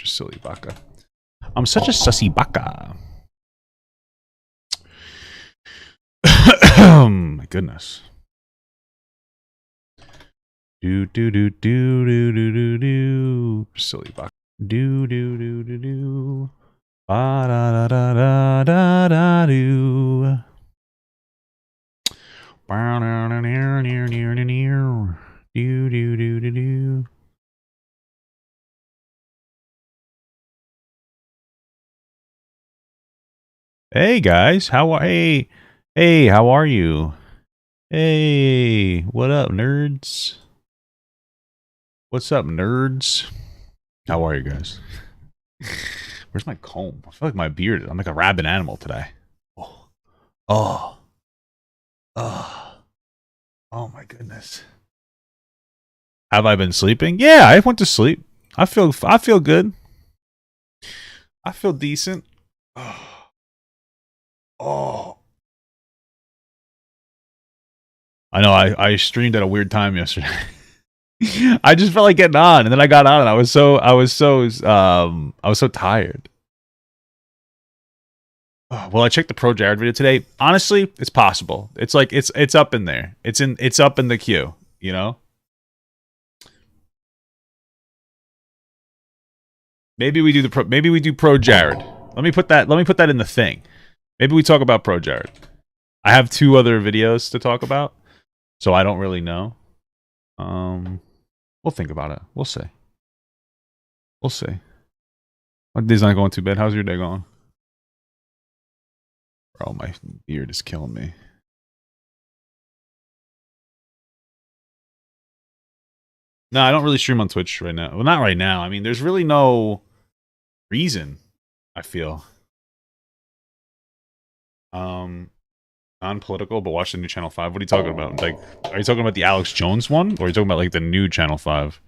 Just silly baka. I'm such a sussy baka. My goodness. Do do do do do do do do. Silly baka. Do do do do do. Ba da da da da da da do. Bow down near near near near. Do do do do do. Hey guys, how are hey how are you? Hey, what up, nerds? What's up, nerds? How are you guys? Where's my comb? I feel like my beard. I'm like a rabid animal today. Oh, oh, oh, oh my goodness. Have I been sleeping? Yeah, I went to sleep. I feel good. I feel decent. Oh. Oh. I know I streamed at a weird time yesterday. I just felt like getting on, and then I got on and I was so tired. Oh, well, I checked the Pro Jared video today. Honestly, it's possible. It's like it's up in there. It's up in the queue, you know? Maybe we do Pro Jared. Let me put that in the thing. Maybe we talk about Pro Jared. I have 2 other videos to talk about, so I don't really know. We'll think about it. We'll see. We'll see. My day's not going too bad. How's your day going? Bro, my beard is killing me. No, I don't really stream on Twitch right now. Well, not right now. I mean, there's really no reason, I feel. Non-political, but watch the new Channel 5. What are you talking about? Like, are you talking about the Alex Jones one? Or are you talking about, like, the new Channel 5?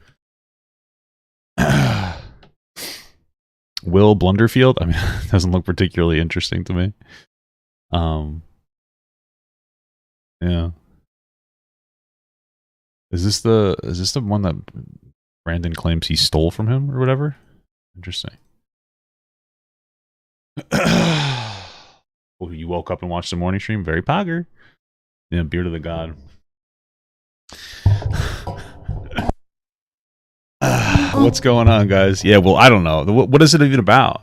Will Blunderfield? I mean, it doesn't look particularly interesting to me. Yeah. Is this the one that Brandon claims he stole from him or whatever? Interesting. Oh, you woke up and watched the morning stream? Very Prager. Yeah, beard of the god. What's going on, guys? Yeah, well, I don't know. What is it even about?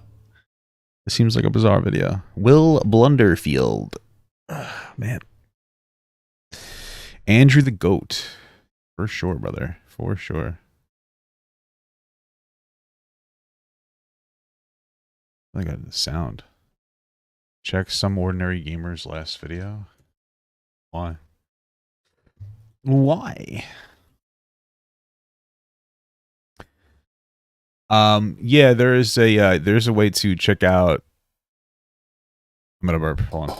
It seems like a bizarre video. Will Blunderfield. Man. Andrew the Goat. For sure, brother. For sure. I got the sound. Check some ordinary gamer's last video. Why? Why? Yeah, there's a way to check out. I'm gonna burp. Hold on.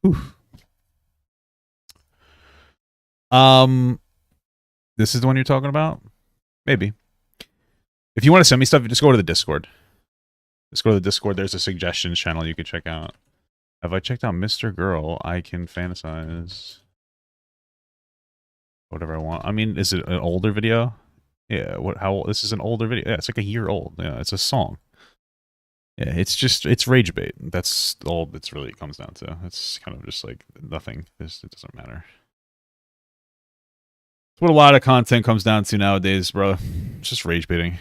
Oof. This is the one you're talking about? Maybe. If you want to send me stuff, just go to the Discord. Just go to the Discord. There's a suggestions channel you can check out. Have I checked out Mr. Girl? I can fantasize whatever I want. I mean, is it an older video? Yeah. This is an older video. Yeah, it's like a year old. Yeah, it's a song. Yeah, it's rage bait. That's all it's really comes down to. It's kind of just like nothing. It doesn't matter. It's what a lot of content comes down to nowadays, bro. It's just rage baiting.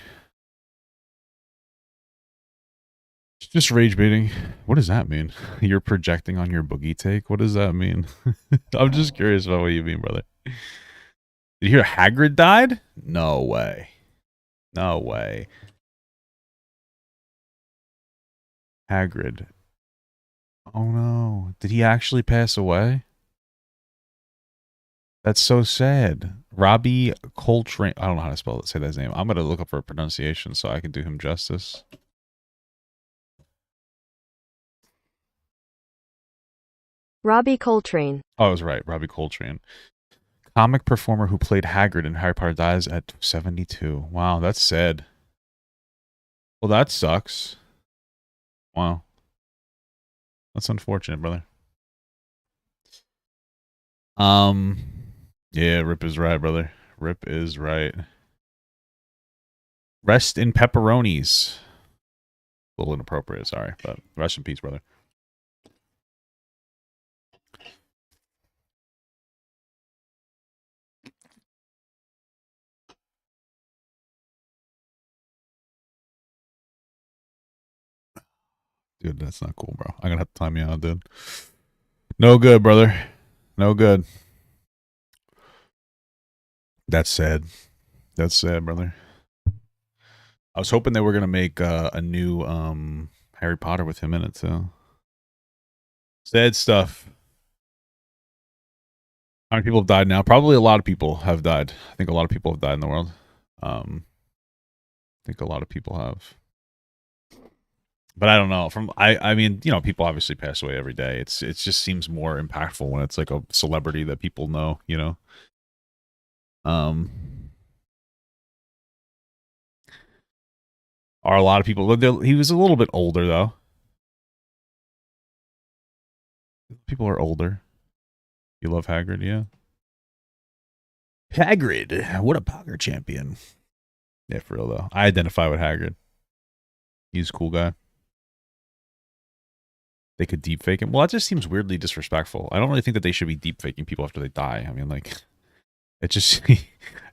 It's just rage baiting. What does that mean? You're projecting on your boogie take? What does that mean? I'm just curious about what you mean, brother. Did you hear Hagrid died? No way. No way. Hagrid. Oh no. Did he actually pass away? That's so sad. Robbie Coltrane. I don't know how to say that name. I'm going to look up for a pronunciation so I can do him justice. Robbie Coltrane. Oh, I was right. Robbie Coltrane. Comic performer who played Hagrid in Harry Potter dies at 72. Wow, that's sad. Well, that sucks. Wow. That's unfortunate, brother. Yeah, Rip is right, brother. Rip is right. Rest in pepperonis. A little inappropriate, sorry, but rest in peace, brother. Dude, that's not cool, bro. I'm gonna have to time you out, dude. No good, brother. No good. That's sad. That's sad, brother. I was hoping they were gonna make a new Harry Potter with him in it too. Sad stuff. How many people have died now? Probably a lot of people have died. I think a lot of people have died in the world. I think a lot of people have. But I don't know. I mean, you know, people obviously pass away every day. It just seems more impactful when it's like a celebrity that people know, you know. Um are a lot of people he was a little bit older though. People are older. You love Hagrid, yeah. Hagrid, what a Prager champion. Yeah, for real though. I identify with Hagrid. He's a cool guy. They could deep fake him. Well, that just seems weirdly disrespectful. I don't really think that they should be deep faking people after they die. I mean, like, it just it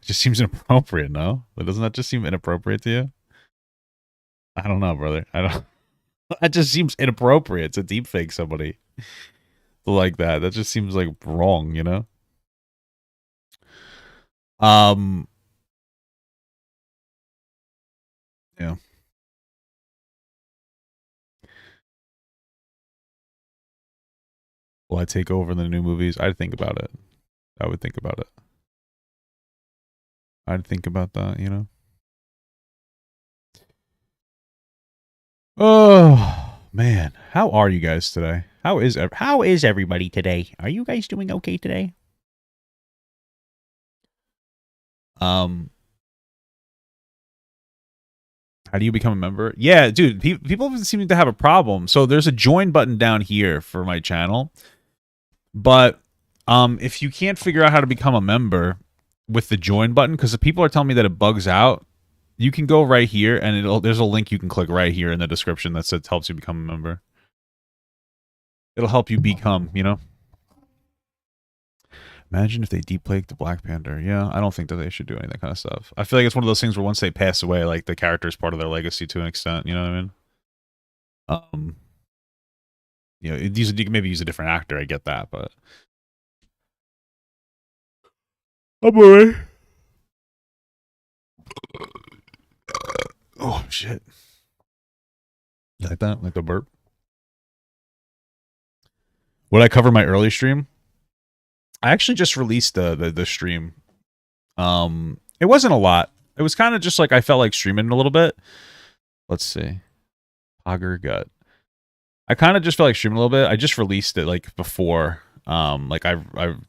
just seems inappropriate. No, but doesn't that just seem inappropriate to you? I don't know, brother. I don't. That just seems inappropriate to deep fake somebody like that. That just seems like wrong, you know. Yeah. Will I take over the new movies? I'd think about it. I would think about it. I'd think about that, you know. Oh man, how are you guys today? How is everybody today? Are you guys doing okay today? How do you become a member? Yeah, dude, people seem to have a problem. So there's a join button down here for my channel. But if you can't figure out how to become a member with the join button, because the people are telling me that it bugs out, you can go right here and there's a link you can click right here in the description that says helps you become a member. It'll help you become, you know. Imagine if they deep faked the Black Panther. Yeah, I don't think that they should do any of that kind of stuff. I feel like it's one of those things where once they pass away, like the character is part of their legacy to an extent. You know what I mean? You know, you can maybe use a different actor. I get that, but oh boy. Oh shit! Like that? Like the burp? Would I cover my early stream? I actually just released the stream. It wasn't a lot. It was kind of just like I felt like streaming a little bit. Let's see. Prager gut. I kind of just felt like streaming a little bit. I just released it like before. Like I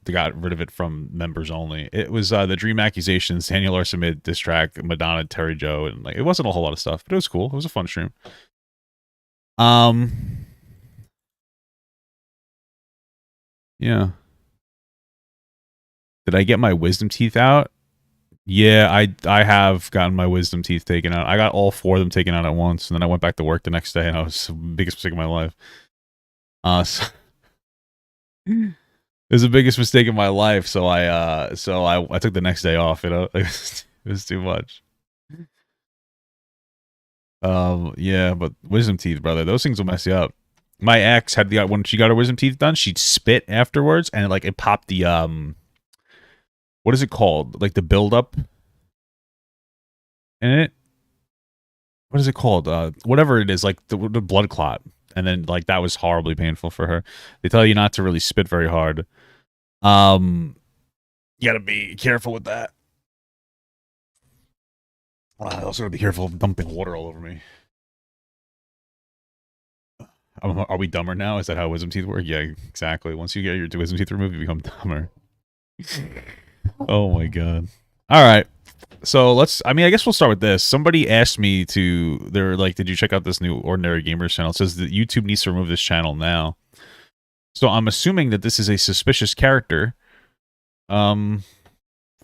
got rid of it from members only. It was the Dream Accusations, Daniel Larson made diss track, Madonna, Terry Joe, and like it wasn't a whole lot of stuff, but it was cool. It was a fun stream. Yeah. Did I get my wisdom teeth out? Yeah, I have gotten my wisdom teeth taken out. I got all 4 of them taken out at once, and then I went back to work the next day, and I was the biggest mistake of my life. So it was the biggest mistake of my life. So I took the next day off. You know, it was too much. Yeah, but wisdom teeth, brother, those things will mess you up. My ex had when she got her wisdom teeth done, she'd spit afterwards, and it popped the what is it called? Like the buildup in it. What is it called? Whatever it is, like the blood clot, and then like that was horribly painful for her. They tell you not to really spit very hard. You gotta be careful with that. I also gotta be careful of dumping water all over me. Are we dumber now? Is that how wisdom teeth work? Yeah, exactly. Once you get your wisdom teeth removed, you become dumber. Oh my god. All right. So I guess we'll start with this. Somebody asked me they're like, did you check out this new Ordinary Gamers channel? It says that YouTube needs to remove this channel now. So I'm assuming that this is a suspicious character.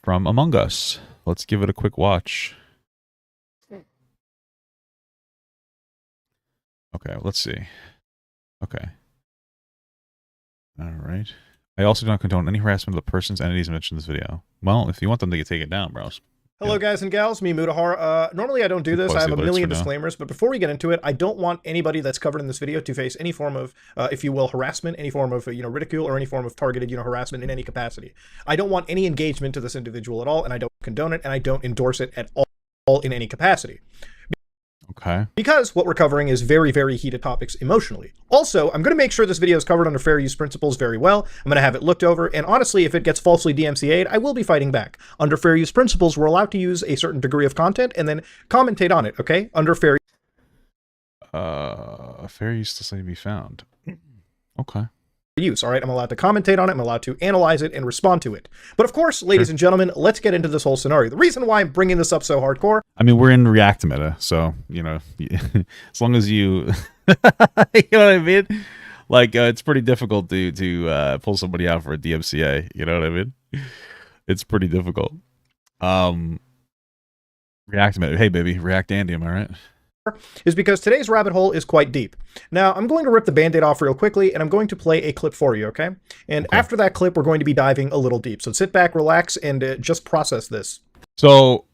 from Among Us. Let's give it a quick watch. Okay, let's see. Okay. All right. I also do not condone any harassment of the persons, entities mentioned in this video. Well, if you want them to take it down, bros. Hello, guys and gals. Me, Mutahar. Normally, I don't do this. I have a million disclaimers, but before we get into it, I don't want anybody that's covered in this video to face any form of, if you will, harassment, any form of, ridicule, or any form of targeted, harassment in any capacity. I don't want any engagement to this individual at all, and I don't condone it, and I don't endorse it at all in any capacity. Okay. Because what we're covering is very, very heated topics emotionally. Also, I'm going to make sure this video is covered under fair use principles very well. I'm going to have it looked over, and honestly, if it gets falsely DMCA'd, I will be fighting back. Under fair use principles, we're allowed to use a certain degree of content and then commentate on it, okay? Under fair use doesn't need to be found. Okay. use, all right? I'm allowed to commentate on it, I'm allowed to analyze it and respond to it. But of course, ladies and gentlemen, let's get into this whole scenario. The reason why I'm bringing this up so hardcore... I mean, we're in React meta, so, as long as you... you know what I mean? Like, it's pretty difficult to pull somebody out for a DMCA, you know what I mean? It's pretty difficult. React meta. Hey, baby, React Andy, am I right? Is because today's rabbit hole is quite deep. Now, I'm going to rip the band-aid off real quickly, and I'm going to play a clip for you, okay? And after that clip, we're going to be diving a little deep. So sit back, relax, and just process this. So,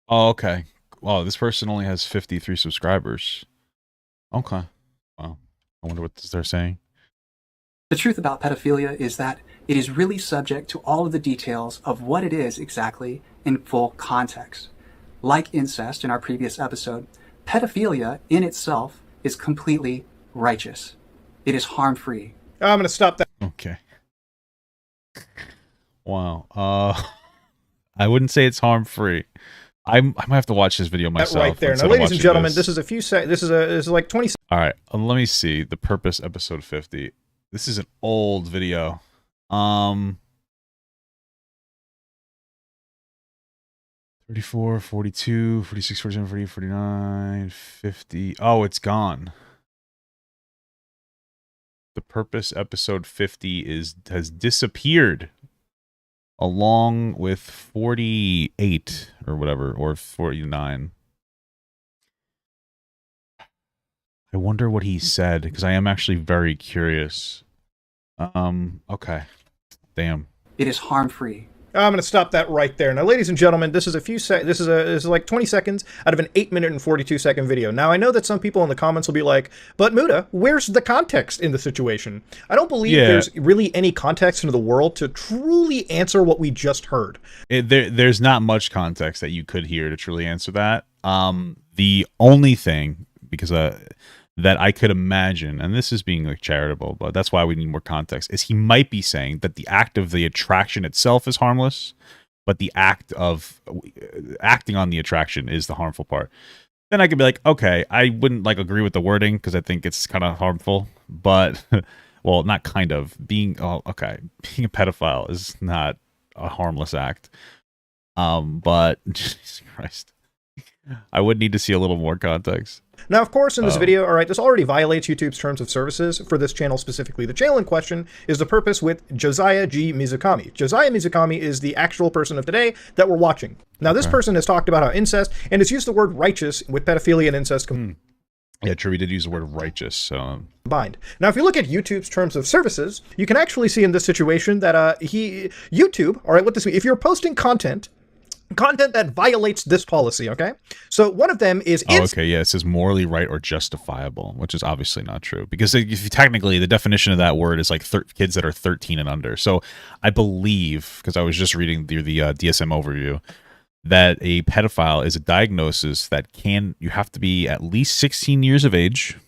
okay. Wow, this person only has 53 subscribers. Okay. Wow. I wonder what they're saying. The truth about pedophilia is that it is really subject to all of the details of what it is exactly in full context. Like incest in our previous episode, pedophilia in itself is completely righteous. It is harm-free. I'm going to stop that. Okay. Wow. I wouldn't say it's harm-free. I might have to watch this video myself. Right there. Now, ladies and gentlemen, this is a few this is like 20 seconds. All right. Let me see. The Purpose episode 50. This is an old video. 34, 42, 46, 47, 48, 49, 50. Oh, it's gone. The Purpose episode 50 has disappeared along with 48 or whatever, or 49. I wonder what he said, because I am actually very curious. Okay. Damn. It is harm-free. I'm going to stop that right there. Now, ladies and gentlemen, this is this is like 20 seconds out of an 8-minute and 42-second video. Now, I know that some people in the comments will be like, but Muta, where's the context in the situation? I don't believe there's really any context in the world to truly answer what we just heard. There's not much context that you could hear to truly answer that. The only thing, because that I could imagine, and this is being like charitable, but that's why we need more context, is he might be saying that the act of the attraction itself is harmless, but the act of acting on the attraction is the harmful part. Then I could be like, okay, I wouldn't like agree with the wording because I think it's kind of harmful, but well, not kind of. Being a pedophile is not a harmless act. But Jesus Christ, I would need to see a little more context. Now, of course, in this video, all right, this already violates YouTube's terms of services for this channel specifically. The channel in question is The Purpose with Josiah G. Mizukami. Josiah Mizukami is the actual person of today that we're watching. Now, this person has talked about how incest, and has used the word righteous with pedophilia and incest Yeah, true, he did use the word righteous. So combined. Now, if you look at YouTube's terms of services, you can actually see in this situation that YouTube, all right, what this means, if you're posting content that violates this policy, okay? So one of them is... okay, yeah, it says morally right or justifiable, which is obviously not true. Because if you, technically, the definition of that word is like kids that are 13 and under. So I believe, because I was just reading the DSM overview, that a pedophile is a diagnosis that you have to be at least 16 years of age.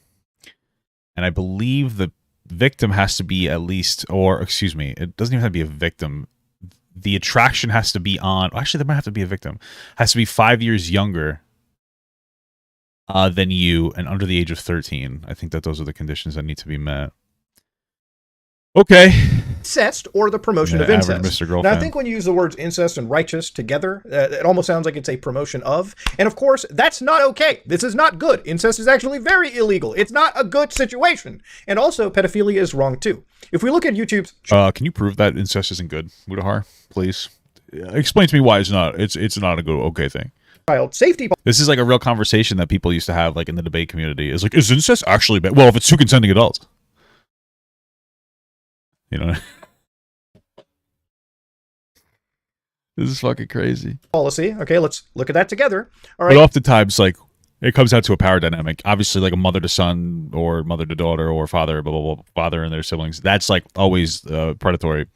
And I believe the victim has to be at least, or excuse me, it doesn't even have to be a victim. The attraction has to be on, actually, there might have to be a victim, has to be 5 years younger than you and under the age of 13. I think that those are the conditions that need to be met. Okay. Incest or the promotion of incest. Now, I think when you use the words incest and righteous together, it almost sounds like it's a promotion of. And of course, that's not okay. This is not good. Incest is actually very illegal. It's not a good situation. And also, pedophilia is wrong too. If we look at YouTube's... can you prove that incest isn't good, Mutahar? Please. explain to me why it's not a good okay thing. Child safety. This is like a real conversation that people used to have like in the debate community. Is like, is incest actually bad? Well, if it's two consenting adults, you know. This is fucking crazy. Policy. Okay, let's look at that together. All right. But oftentimes, like, it comes down to a power dynamic. Obviously, like a mother to son or mother to daughter or father, blah, blah, blah, father and their siblings. That's like always predatory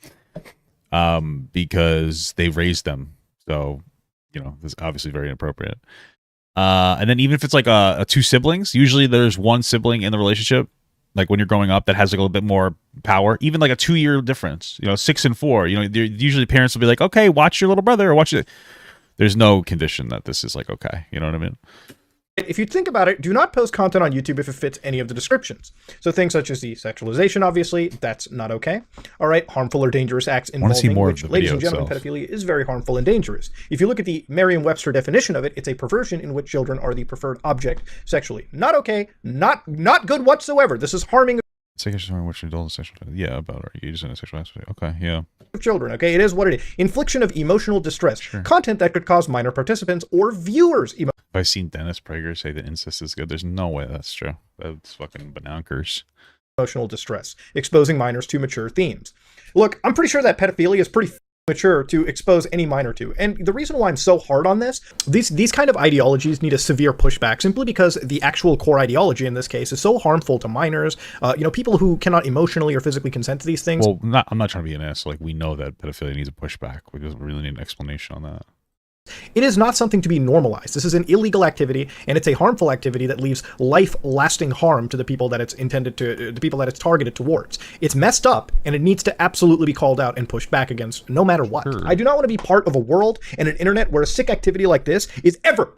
because they've raised them. So, you know, this is obviously very inappropriate. And then even if it's like a two siblings, usually there's one sibling in the relationship. Like when you're growing up, that has like a little bit more power. Even like a 2-year difference, 6 and 4. Usually parents will be like, "Okay, watch your little brother," or watch it. There's no condition that this is like okay. You know what I mean? If you think about it, do not post content on YouTube if it fits any of the descriptions. So things such as the sexualization, obviously, that's not okay. All right, harmful or dangerous acts involving, which, ladies and gentlemen, pedophilia is very harmful and dangerous. If you look at the Merriam-Webster definition of it, it's a perversion in which children are the preferred object sexually. Not okay, not good whatsoever. This is harming Which adult sexual? Yeah, about our age and sexual aspect. Okay, yeah. Children. Okay, it is what it is. Infliction of emotional distress, content that could cause minor participants or viewers. I've seen Dennis Prager say that incest is good. There's no way that's true. That's fucking bonkers. Emotional distress, exposing minors to mature themes. Look, I'm pretty sure that pedophilia is pretty mature to expose any minor to. And the reason why I'm so hard on this, these kind of ideologies need a severe pushback simply because the actual core ideology in this case is so harmful to minors, people who cannot emotionally or physically consent to these things. Well, I'm not trying to be an ass. Like, we know that pedophilia needs a pushback. We just really need an explanation on that. It is not something to be normalized. This is an illegal activity, and it's a harmful activity that leaves life-lasting harm to the people that it's intended to, the people that it's targeted towards. It's messed up, and it needs to absolutely be called out and pushed back against, no matter what. Sure. I do not want to be part of a world and an internet where a sick activity like this is ever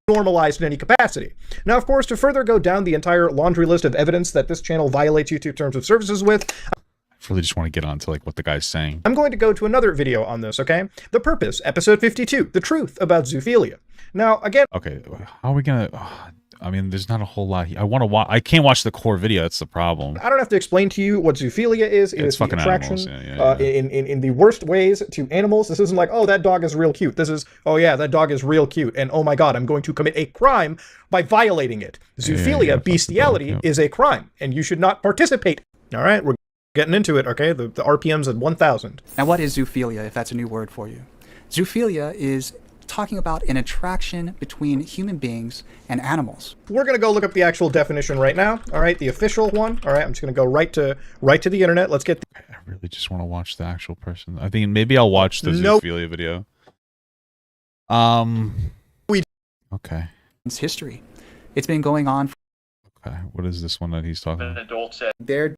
normalized in any capacity. Now, of course, to further go down the entire laundry list of evidence that this channel violates YouTube terms of services with, I really just want to get on to like what the guy's saying. I'm going to go to another video on this, okay? The Purpose, episode 52, the truth about zoophilia. Now, again... Okay, how are we gonna... I mean, there's not a whole lot here. I can't watch the core video, that's the problem. I don't have to explain to you what zoophilia is. It is fucking attraction in the worst ways to animals. This isn't like, oh, that dog is real cute. This is, oh yeah, that dog is real cute. And oh my god, I'm going to commit a crime by violating it. Zoophilia, bestiality, is a crime, and you should not participate. All right, we're getting into it, okay? The RPM's at 1,000. Now, what is zoophilia, if that's a new word for you? Zoophilia is talking about an attraction between human beings and animals. We're going to go look up the actual definition right now, all right? The official one, all right? I'm just going to go right to the internet. Let's get... I really just want to watch the actual person. I think maybe I'll watch the zoophilia video. Okay. It's history. It's been going on... Okay, what is this one that he's talking about? An adult said...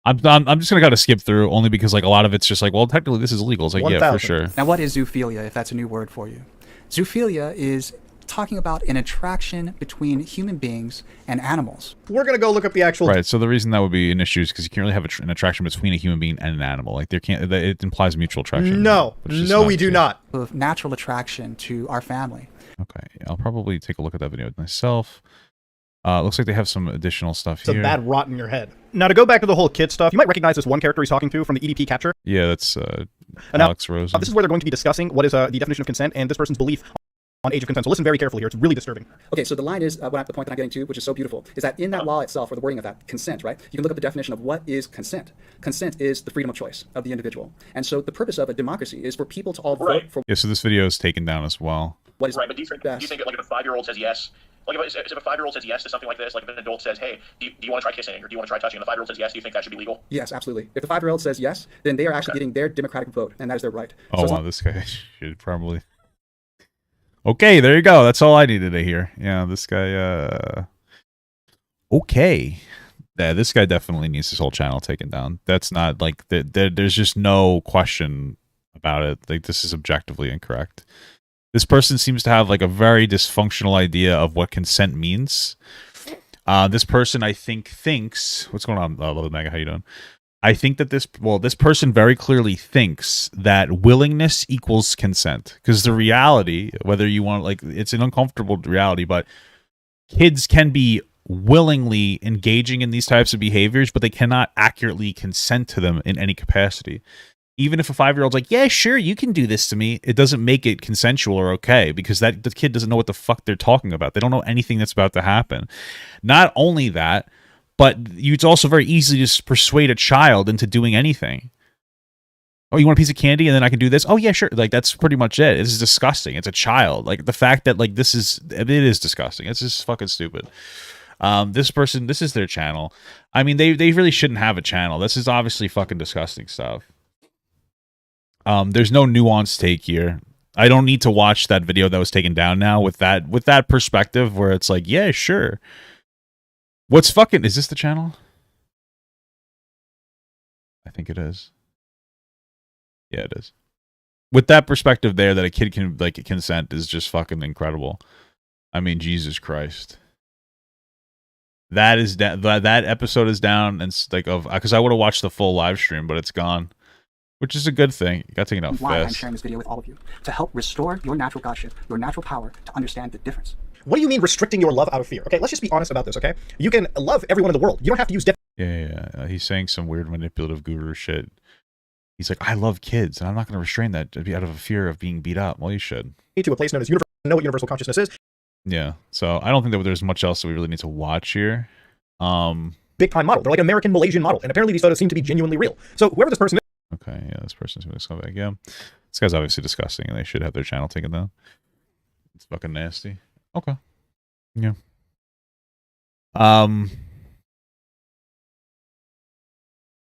I'm just gonna gotta skip through only because like a lot of it's just like, well, technically this is illegal. It's like, 1, yeah, for sure. Now, what is zoophilia, if that's a new word for you? Zoophilia is talking about an attraction between human beings and animals. We're gonna go look up the actual... Right, so the reason that would be an issue is because you can't really have an attraction between a human being and an animal. Like, it implies mutual attraction. No, we do not. Of natural attraction to our family. Okay, I'll probably take a look at that video myself. Looks like they have some additional stuff here. It's a bad rot in your head. Now, to go back to the whole kid stuff, you might recognize this one character he's talking to from the EDP capture. Yeah, that's Alex Rose. This is where they're going to be discussing what is the definition of consent and this person's belief on age of consent. So listen very carefully here. It's really disturbing. Okay, so the line is, the point that I'm getting to, which is so beautiful, is that in that law itself, or the wording of that, consent, right? You can look up the definition of what is consent. Consent is the freedom of choice of the individual. And so the purpose of a democracy is for people to all vote for... Yeah, so this video is taken down as well. What is right, but do you think that, like, if a 5-year-old says yes, like if a 5-year-old says yes to something like this, like if an adult says, hey, do you want to try kissing or do you want to try touching, and the 5-year-old says yes, do you think that should be legal? Yes, absolutely. If the 5-year-old says yes, then they are actually getting their democratic vote, and that is their right. Oh, wow, this guy should probably... Okay, there you go. That's all I needed to hear. Yeah, this guy, okay. Yeah, this guy definitely needs his whole channel taken down. That's not, like, there's just no question about it. Like, this is objectively incorrect. This person seems to have, like, a very dysfunctional idea of what consent means. This person, I think, thinks... What's going on, Love Mega? How you doing? I think that this person very clearly thinks that willingness equals consent. Because the reality, whether you want, like, it's an uncomfortable reality, but kids can be willingly engaging in these types of behaviors, but they cannot accurately consent to them in any capacity. Even if a 5-year-old's like, yeah, sure, you can do this to me, it doesn't make it consensual or okay, because the kid doesn't know what the fuck they're talking about. They don't know anything that's about to happen. Not only that, but it's also very easy to just persuade a child into doing anything. Oh, you want a piece of candy and then I can do this? Oh, yeah, sure. Like, that's pretty much it. This is disgusting. It's a child. Like, the fact that, like, it is disgusting. It's just fucking stupid. This is their channel. I mean, they really shouldn't have a channel. This is obviously fucking disgusting stuff. There's no nuanced take here. I don't need to watch that video that was taken down now with that perspective where it's like, yeah, sure. Is this the channel? I think it is. Yeah, it is. With that perspective there that a kid can like consent is just fucking incredible. I mean, Jesus Christ. That is that episode is down, and like because I would have watched the full live stream, but it's gone. Which is a good thing. You got taken out why fast. I'm sharing this video with all of you, to help restore your natural godship, your natural power, to understand the difference. What do you mean restricting your love out of fear? Okay, let's just be honest about this, okay? You can love everyone in the world. You don't have to use Yeah. He's saying some weird manipulative guru shit. He's like, I love kids, and I'm not going to restrain that out of a fear of being beat up. Well, you should. To a place known as universal, know what universal consciousness is. Yeah, so I don't think that there's much else that we really need to watch here. Big time model. They're like an American Malaysian model, and apparently these photos seem to be genuinely real. So whoever this person is. Okay, yeah, this person's going to come back. Yeah, this guy's obviously disgusting, and they should have their channel taken down. It's fucking nasty. Okay. Yeah.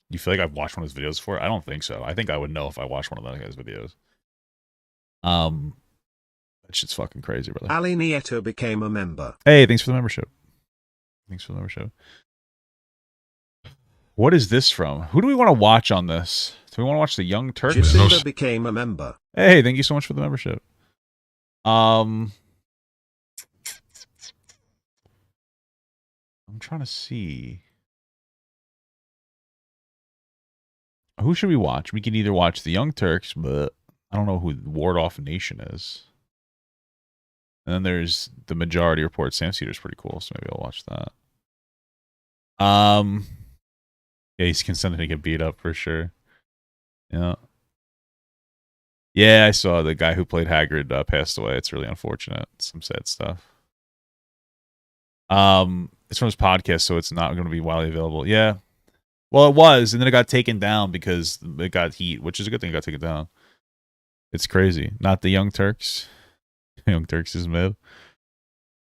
You feel like I've watched one of his videos before? I don't think so. I think I would know if I watched one of that guy's videos. That shit's fucking crazy, brother. Ali Nieto became a member. Hey, thanks for the membership. What is this from? Who do we want to watch on this? Do we want to watch the Young Turks? Jacinda became a member. Hey, thank you so much for the membership. I'm trying to see. Who should we watch? We can either watch the Young Turks, but I don't know who Ward Off Nation is. And then there's the Majority Report. Sam Cedar's pretty cool, so maybe I'll watch that. Yeah, he's consenting to get beat up for sure. Yeah. Yeah, I saw the guy who played Hagrid passed away. It's really unfortunate. Some sad stuff. It's from his podcast, so it's not going to be widely available. Yeah. Well, it was, and then it got taken down because it got heat, which is a good thing it got taken down. It's crazy. Not the Young Turks. Young Turks is mid.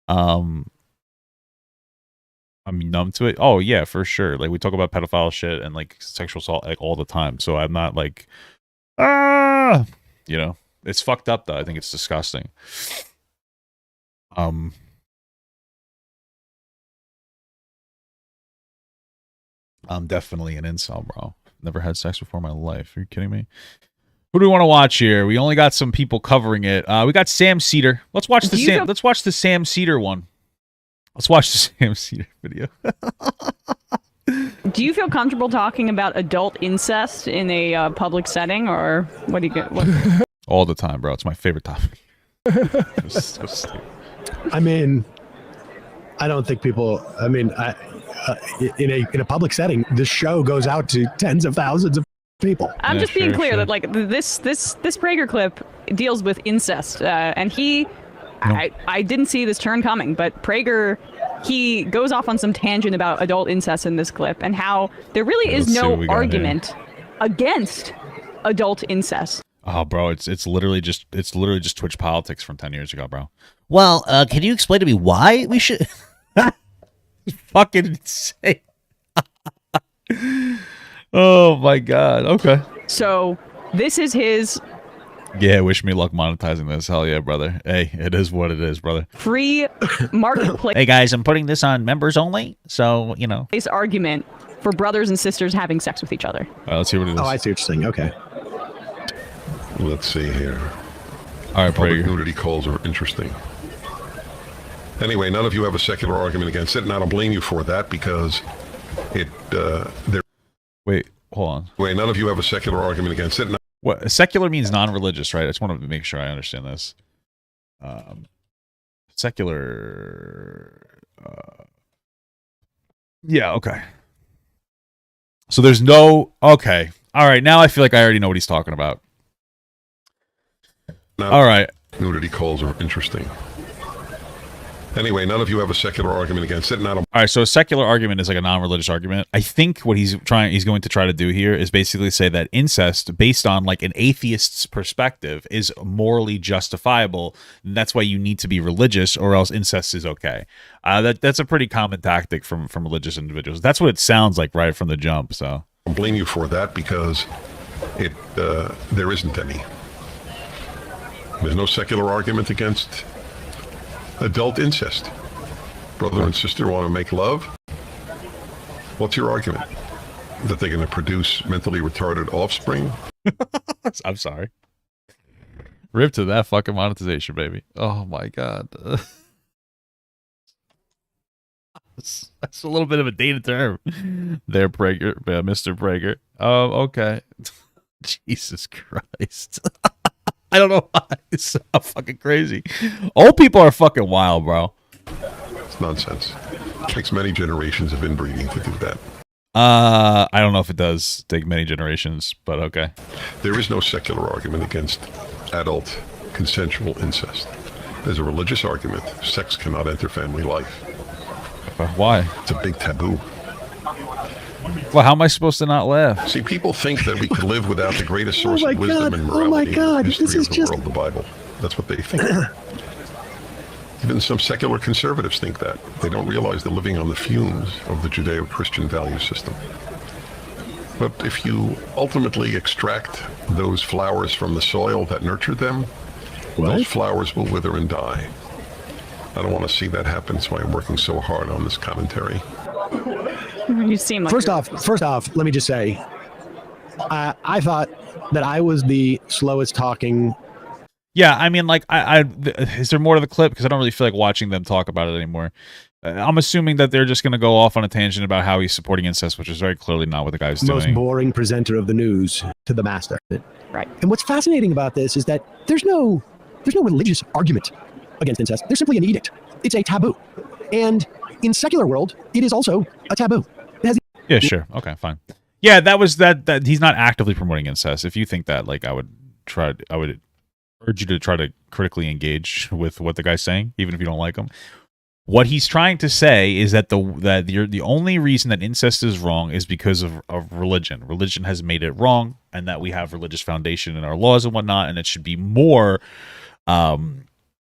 I'm numb to it. Oh yeah, for sure. Like we talk about pedophile shit and like sexual assault like all the time. So I'm not like, you know, it's fucked up though. I think it's disgusting. I'm definitely an incel, bro. Never had sex before in my life. Are you kidding me? Who do we want to watch here? We only got some people covering it. We got Sam Cedar. Let's watch the Sam Cedar one. Let's watch the Sam Cedar video. Do you feel comfortable talking about adult incest in a public setting, or what do you get? All the time, bro. It's my favorite topic. I mean, I don't think people. I mean, in a public setting, this show goes out to tens of thousands of people. I'm just being clear that like this Prager clip deals with incest, and he. I didn't see this turn coming, but Prager, he goes off on some tangent about adult incest in this clip and how there really is no argument against adult incest. Oh, bro, it's literally just Twitch politics from 10 years ago, bro. Well, can you explain to me why we should? Fucking insane. Oh my god. Okay. So this is his. Yeah, wish me luck monetizing this. Hell yeah, brother. Hey, it is what it is, brother. Free marketplace. Hey guys, I'm putting this on members only, so you know. This argument for brothers and sisters having sex with each other. All right, let's see what it is. Oh, I see what you're saying. Okay. Let's see here. All right, Public nudity calls are interesting. Anyway, none of you have a secular argument against it, and I don't blame you for that because it. Wait, hold on. Wait, none of you have a secular argument against it. What secular means non-religious, right? I just want to make sure I understand this. Secular. Yeah, okay. So there's no. Okay, All right, now I feel like I already know what he's talking about. All right. Nudity calls are interesting. Anyway, none of you have a secular argument against it. All right, so a secular argument is like a non-religious argument. I think what he's going to try to do here is basically say that incest, based on like an atheist's perspective, is morally justifiable. And that's why you need to be religious, or else incest is okay. That's a pretty common tactic from religious individuals. That's what it sounds like right from the jump. So I don't blame you for that, because there isn't any. There's no secular argument against adult incest. Brother and sister want to make love. What's your argument? That they're going to produce mentally retarded offspring? I'm sorry. Rip to that fucking monetization, baby. Oh my god. That's a little bit of a dated term there, Prager, Mr. Prager. Okay. Jesus Christ. I don't know why. It's so fucking crazy. Old people are fucking wild, bro. It's nonsense. It takes many generations of inbreeding to do that. I don't know if it does take many generations, but okay. There is no secular argument against adult consensual incest. There's a religious argument. Sex cannot enter family life. Why? It's a big taboo. Well, how am I supposed to not laugh? See, people think that we could live without the greatest source of wisdom and morality oh my God. in the history This is of the just... world, the Bible. That's what they think. Even some secular conservatives think that. They don't realize they're living on the fumes of the Judeo-Christian value system. But if you ultimately extract those flowers from the soil that nurtured them, those flowers will wither and die. I don't want to see that happen, so I'm working so hard on this commentary. You seem like first off, let me just say, I thought that I was the slowest talking. Yeah, I mean, like, is there more to the clip? Because I don't really feel like watching them talk about it anymore. I'm assuming that they're just going to go off on a tangent about how he's supporting incest, which is very clearly not what the guy's doing. Most boring presenter of the news to the master. Right. And what's fascinating about this is that there's no religious argument against incest. There's simply an edict. It's a taboo. And in secular world, it is also a taboo. Yeah, sure. Okay, fine. Yeah, that was that he's not actively promoting incest. If you think that, like, I would urge you to try to critically engage with what the guy's saying, even if you don't like him. What he's trying to say is that the only reason that incest is wrong is because of religion. Religion has made it wrong, and that we have religious foundation in our laws and whatnot, and it should be more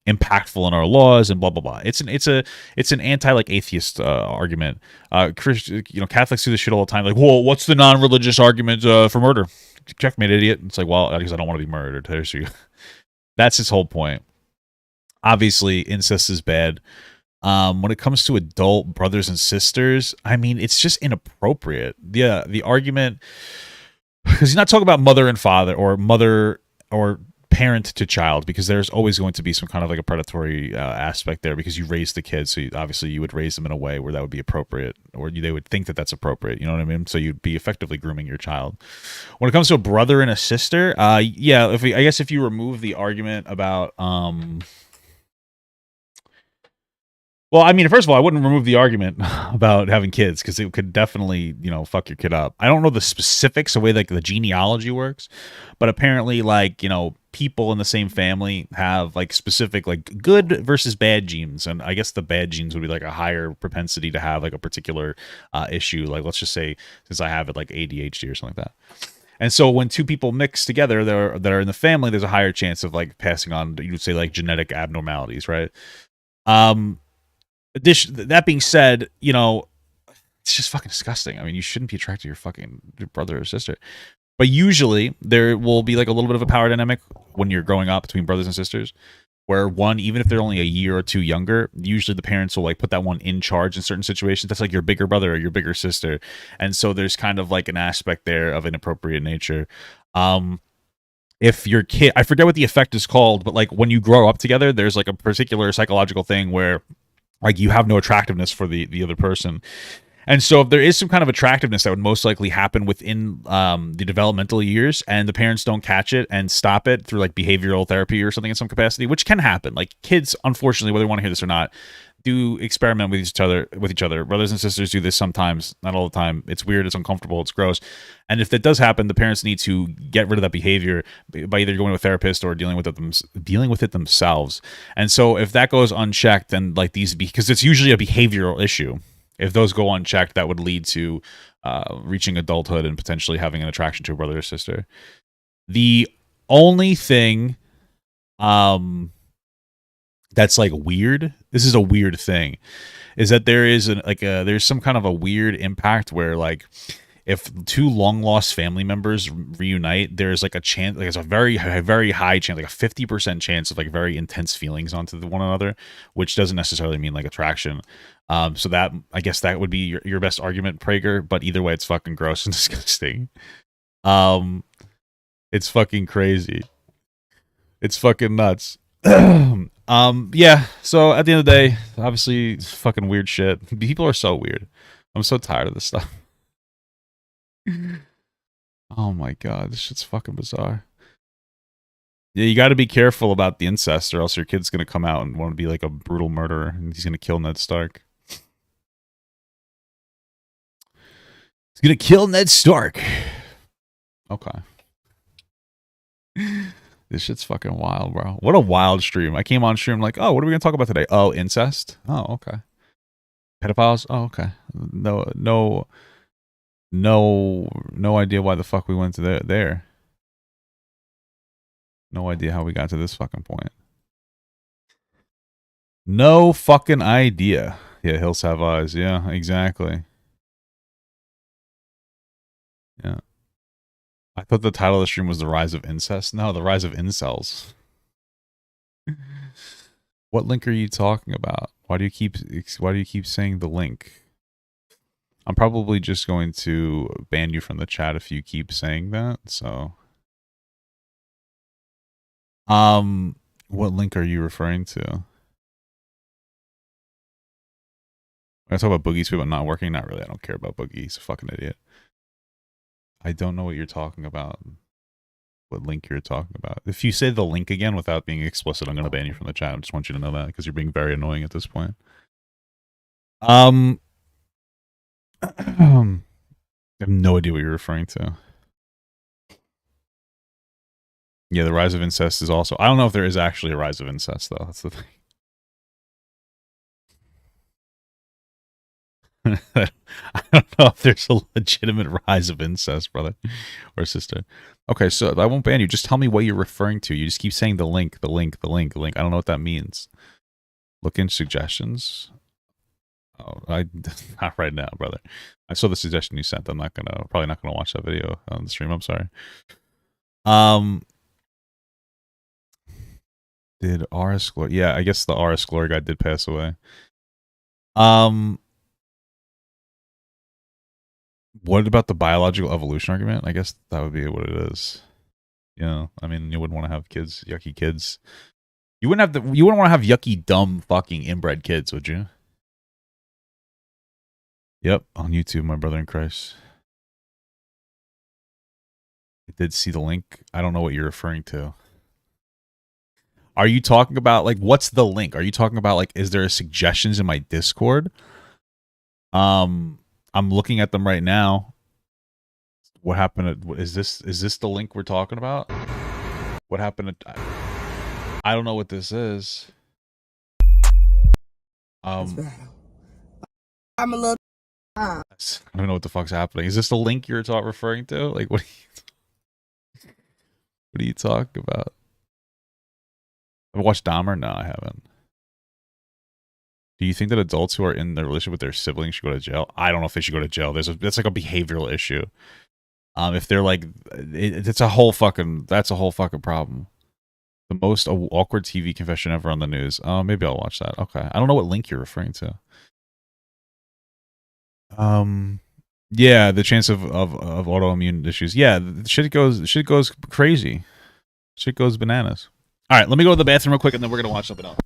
impactful in our laws and blah blah blah. It's an anti like atheist argument. Catholics do this shit all the time. Like, whoa, what's the non-religious argument for murder? Checkmate, idiot. It's like, well, because I don't want to be murdered. There's you. That's his whole point. Obviously, incest is bad. When it comes to adult brothers and sisters, I mean, it's just inappropriate. Yeah, the argument, because he's not talking about mother and father or mother or parent to child, because there's always going to be some kind of like a predatory aspect there, because you raise the kids, so obviously you would raise them in a way where that would be appropriate, or they would think that that's appropriate, you know what I mean? So you'd be effectively grooming your child. When it comes to a brother and a sister, yeah, I guess if you remove the argument about well, I mean, first of all, I wouldn't remove the argument about having kids, because it could definitely, fuck your kid up. I don't know the specifics, the way like the genealogy works, but apparently, like, people in the same family have like specific like good versus bad genes, and I guess the bad genes would be like a higher propensity to have like a particular issue. Like, let's just say, since I have it, like ADHD or something like that. And so when two people mix together that are in the family, there's a higher chance of like passing on, you would say, like genetic abnormalities, right? That being said, it's just fucking disgusting. I mean, you shouldn't be attracted to your brother or sister. But usually there will be like a little bit of a power dynamic when you're growing up between brothers and sisters, where one, even if they're only a year or two younger, usually the parents will like put that one in charge in certain situations. That's like your bigger brother or your bigger sister. And so there's kind of like an aspect there of inappropriate nature. If your kid, I forget what the effect is called, but like when you grow up together, there's like a particular psychological thing where like you have no attractiveness for the other person. And so if there is some kind of attractiveness that would most likely happen within the developmental years, and the parents don't catch it and stop it through like behavioral therapy or something in some capacity, which can happen. Like kids, unfortunately, whether they want to hear this or not, do experiment with each other. Brothers and sisters do this sometimes, not all the time. It's weird, it's uncomfortable, it's gross. And if that does happen, the parents need to get rid of that behavior by either going to a therapist or dealing with it themselves. And so if that goes unchecked, then like these, because it's usually a behavioral issue. If those go unchecked, that would lead to reaching adulthood and potentially having an attraction to a brother or sister. The only thing that's like weird, this is a weird thing, is that there is there's some kind of a weird impact where like if two long lost family members reunite, there's like a chance, like it's a very high chance, like a 50% chance of like very intense feelings onto one another, which doesn't necessarily mean like attraction. So that, I guess that would be your best argument, Prager, but either way it's fucking gross and disgusting. It's fucking crazy. It's fucking nuts. Yeah, so at the end of the day, obviously it's fucking weird shit. People are so weird. I'm so tired of this stuff. Oh my god, this shit's fucking bizarre. Yeah, you got to be careful about the incest, or else your kid's gonna come out and want to be like a brutal murderer, and he's gonna kill Ned Stark. He's gonna kill Ned Stark. Okay. This shit's fucking wild, bro. What a wild stream. I came on stream like, oh, what are we gonna talk about today? Oh, incest? Oh, okay. Pedophiles? Oh, okay. No idea why the fuck we went to there. No idea how we got to this fucking point. No fucking idea. Yeah, hills have eyes. Yeah, exactly. Yeah. I thought the title of the stream was The Rise of Incest. No, The Rise of Incels. What link are you talking about? Why do you keep saying the link? I'm probably just going to ban you from the chat if you keep saying that. So, what link are you referring to? When I talk about Boogie's people not working, not really. I don't care about Boogie. He's a fucking idiot. I don't know what you're talking about. What link you're talking about. If you say the link again without being explicit, I'm going to ban you from the chat. I just want you to know that because you're being very annoying at this point. I have no idea what you're referring to. Yeah, the Rise of Incest is also... I don't know if there is actually a Rise of Incest, though. That's the thing. I don't know if there's a legitimate rise of incest, brother or sister. Okay, so I won't ban you. Just tell me what you're referring to. You just keep saying the link. I don't know what that means. Look in suggestions. Oh, not right now, brother. I saw the suggestion you sent. I'm probably not gonna watch that video on the stream. I'm sorry. Did RS Glory? Yeah, I guess the RS Glory guy did pass away. What about the biological evolution argument? I guess that would be what it is. You know, I mean, you wouldn't want to have kids, yucky kids. You wouldn't want to have yucky, dumb, fucking inbred kids, would you? Yep, on YouTube, my brother in Christ. I did see the link. I don't know what you're referring to. Are you talking about, like, what's the link? Are you talking about, like, is there suggestions in my Discord? I'm looking at them right now. What happened? Is this the link we're talking about? What happened? I don't know what this is. I'm a little. I don't know what the fuck's happening. Is this the link you're referring to? Like, what are you talking about? Have I watched Dahmer? No, I haven't. Do you think that adults who are in their relationship with their siblings should go to jail? I don't know if they should go to jail. That's like a behavioral issue. If they're like, that's a whole fucking problem. The most awkward TV confession ever on the news. Oh, maybe I'll watch that. Okay, I don't know what link you're referring to. Yeah, the chance of autoimmune issues. Yeah, shit goes crazy. Shit goes bananas. All right, let me go to the bathroom real quick, and then we're gonna watch something else.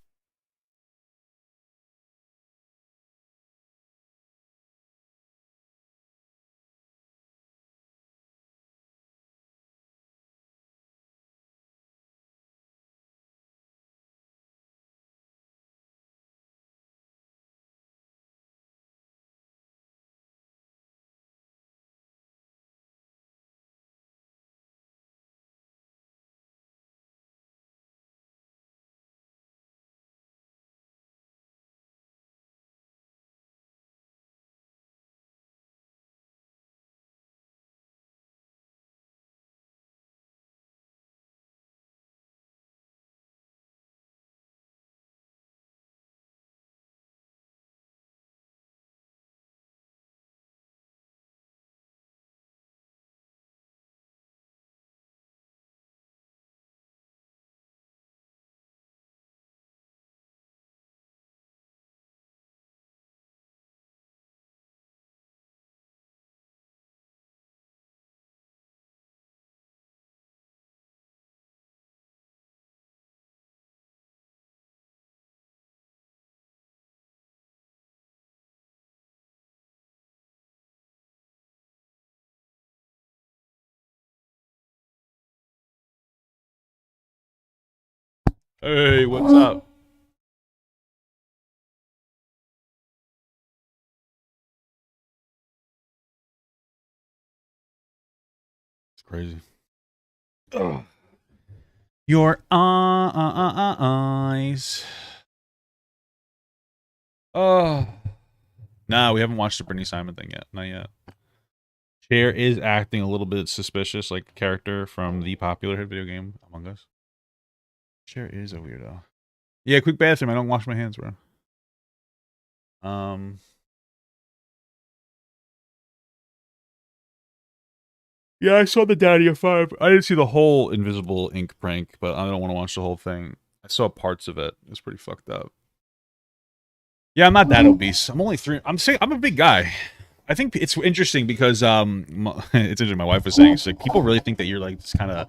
Hey, what's up? It's crazy. Ugh. Your eyes. Oh. Nah, we haven't watched the Brittany Simon thing yet. Not yet. Cher is acting a little bit suspicious, like a character from the popular hit video game Among Us. Cher is a weirdo. Yeah, quick bathroom. I don't wash my hands, bro. Yeah, I saw the Daddy of Five. I didn't see the whole Invisible Ink prank, but I don't want to watch the whole thing. I saw parts of it. It's pretty fucked up. Yeah, I'm not that obese. I'm only 3. I'm a big guy. I think it's interesting because it's interesting. My wife was saying, it's like people really think that you're like this kind of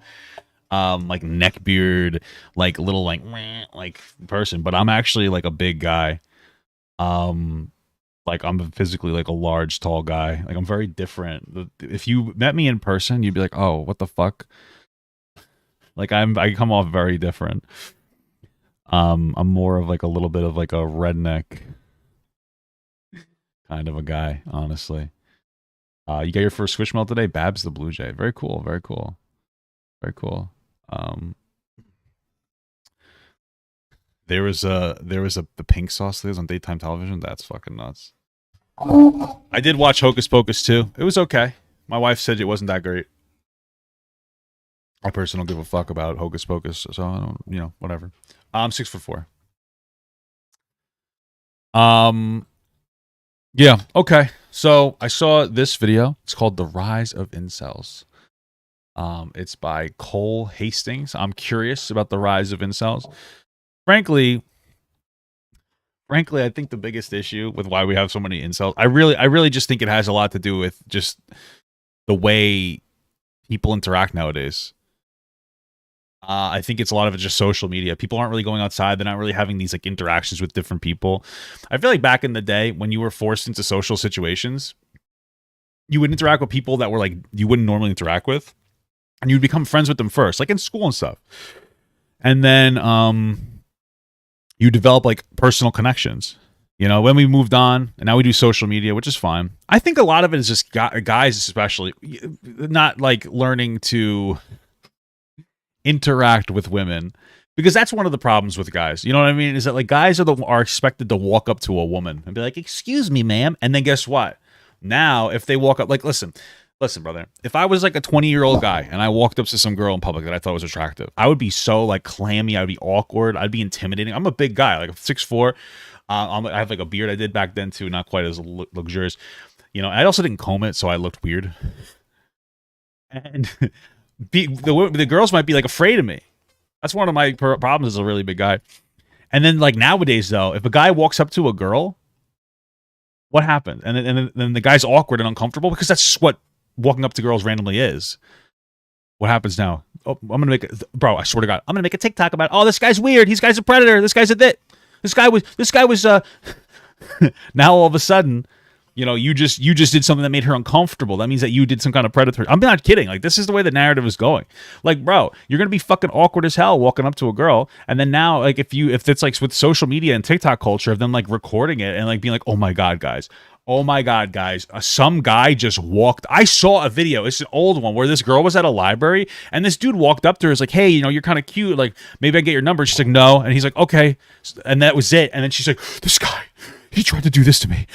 like neckbeard, like little like person, but I'm actually like a big guy. Like I'm physically like a large, tall guy. Like I'm very different. If you met me in person, you'd be like, "Oh, what the fuck?" Like I come off very different. I'm more of like a little bit of like a redneck kind of a guy, honestly. You got your first Squishmallow today? Babs the Blue Jay. Very cool, very cool. Very cool. There was the pink sauce that was on daytime television. That's fucking nuts. I did watch Hocus Pocus too. It was okay. My wife said it wasn't that great. I personally don't give a fuck about Hocus Pocus, so I don't, whatever. I'm 6'4". Yeah, okay. So I saw this video. It's called The Rise of Incels. It's by Cole Hastings. I'm curious about the rise of incels. Frankly, I think the biggest issue with why we have so many incels, I really just think it has a lot to do with just the way people interact nowadays. I think it's a lot of it just social media. People aren't really going outside. They're not really having these like interactions with different people. I feel like back in the day when you were forced into social situations, you would interact with people that were like you wouldn't normally interact with, and you'd become friends with them first, like in school and stuff. And then you develop like personal connections. When we moved on, and now we do social media, which is fine. I think a lot of it is just guys, especially not like learning to interact with women, because that's one of the problems with guys. You know what I mean? Is that like guys are expected to walk up to a woman and be like, "Excuse me, ma'am," and then guess what? Now, if they walk up, like, listen, brother. If I was like a 20-year-old guy and I walked up to some girl in public that I thought was attractive, I would be so like clammy. I'd be awkward. I'd be intimidating. I'm a big guy, like 6'4". I have like a beard I did back then too, not quite as luxurious. I also didn't comb it, so I looked weird. And the girls might be like afraid of me. That's one of my problems as a really big guy. And then like nowadays though, if a guy walks up to a girl, what happens? And then the guy's awkward and uncomfortable, because that's just what walking up to girls randomly is. What happens now? Oh, I'm gonna make it, bro. I swear to God, I'm gonna make a TikTok about, oh, this guy's weird. This guy's a predator. This guy's a This guy was. Now all of a sudden, you just did something that made her uncomfortable. That means that you did some kind of predator. I'm not kidding. Like, this is the way the narrative is going. Like, bro, you're gonna be fucking awkward as hell walking up to a girl, and then now, like, if it's like with social media and TikTok culture of them like recording it and like being like, oh my god, guys, some guy just walked. I saw a video. It's an old one where this girl was at a library and this dude walked up to her. Is like, hey, you're kind of cute. Like, maybe I get your number. She's like, no. And he's like, okay. And that was it. And then she's like, this guy, he tried to do this to me.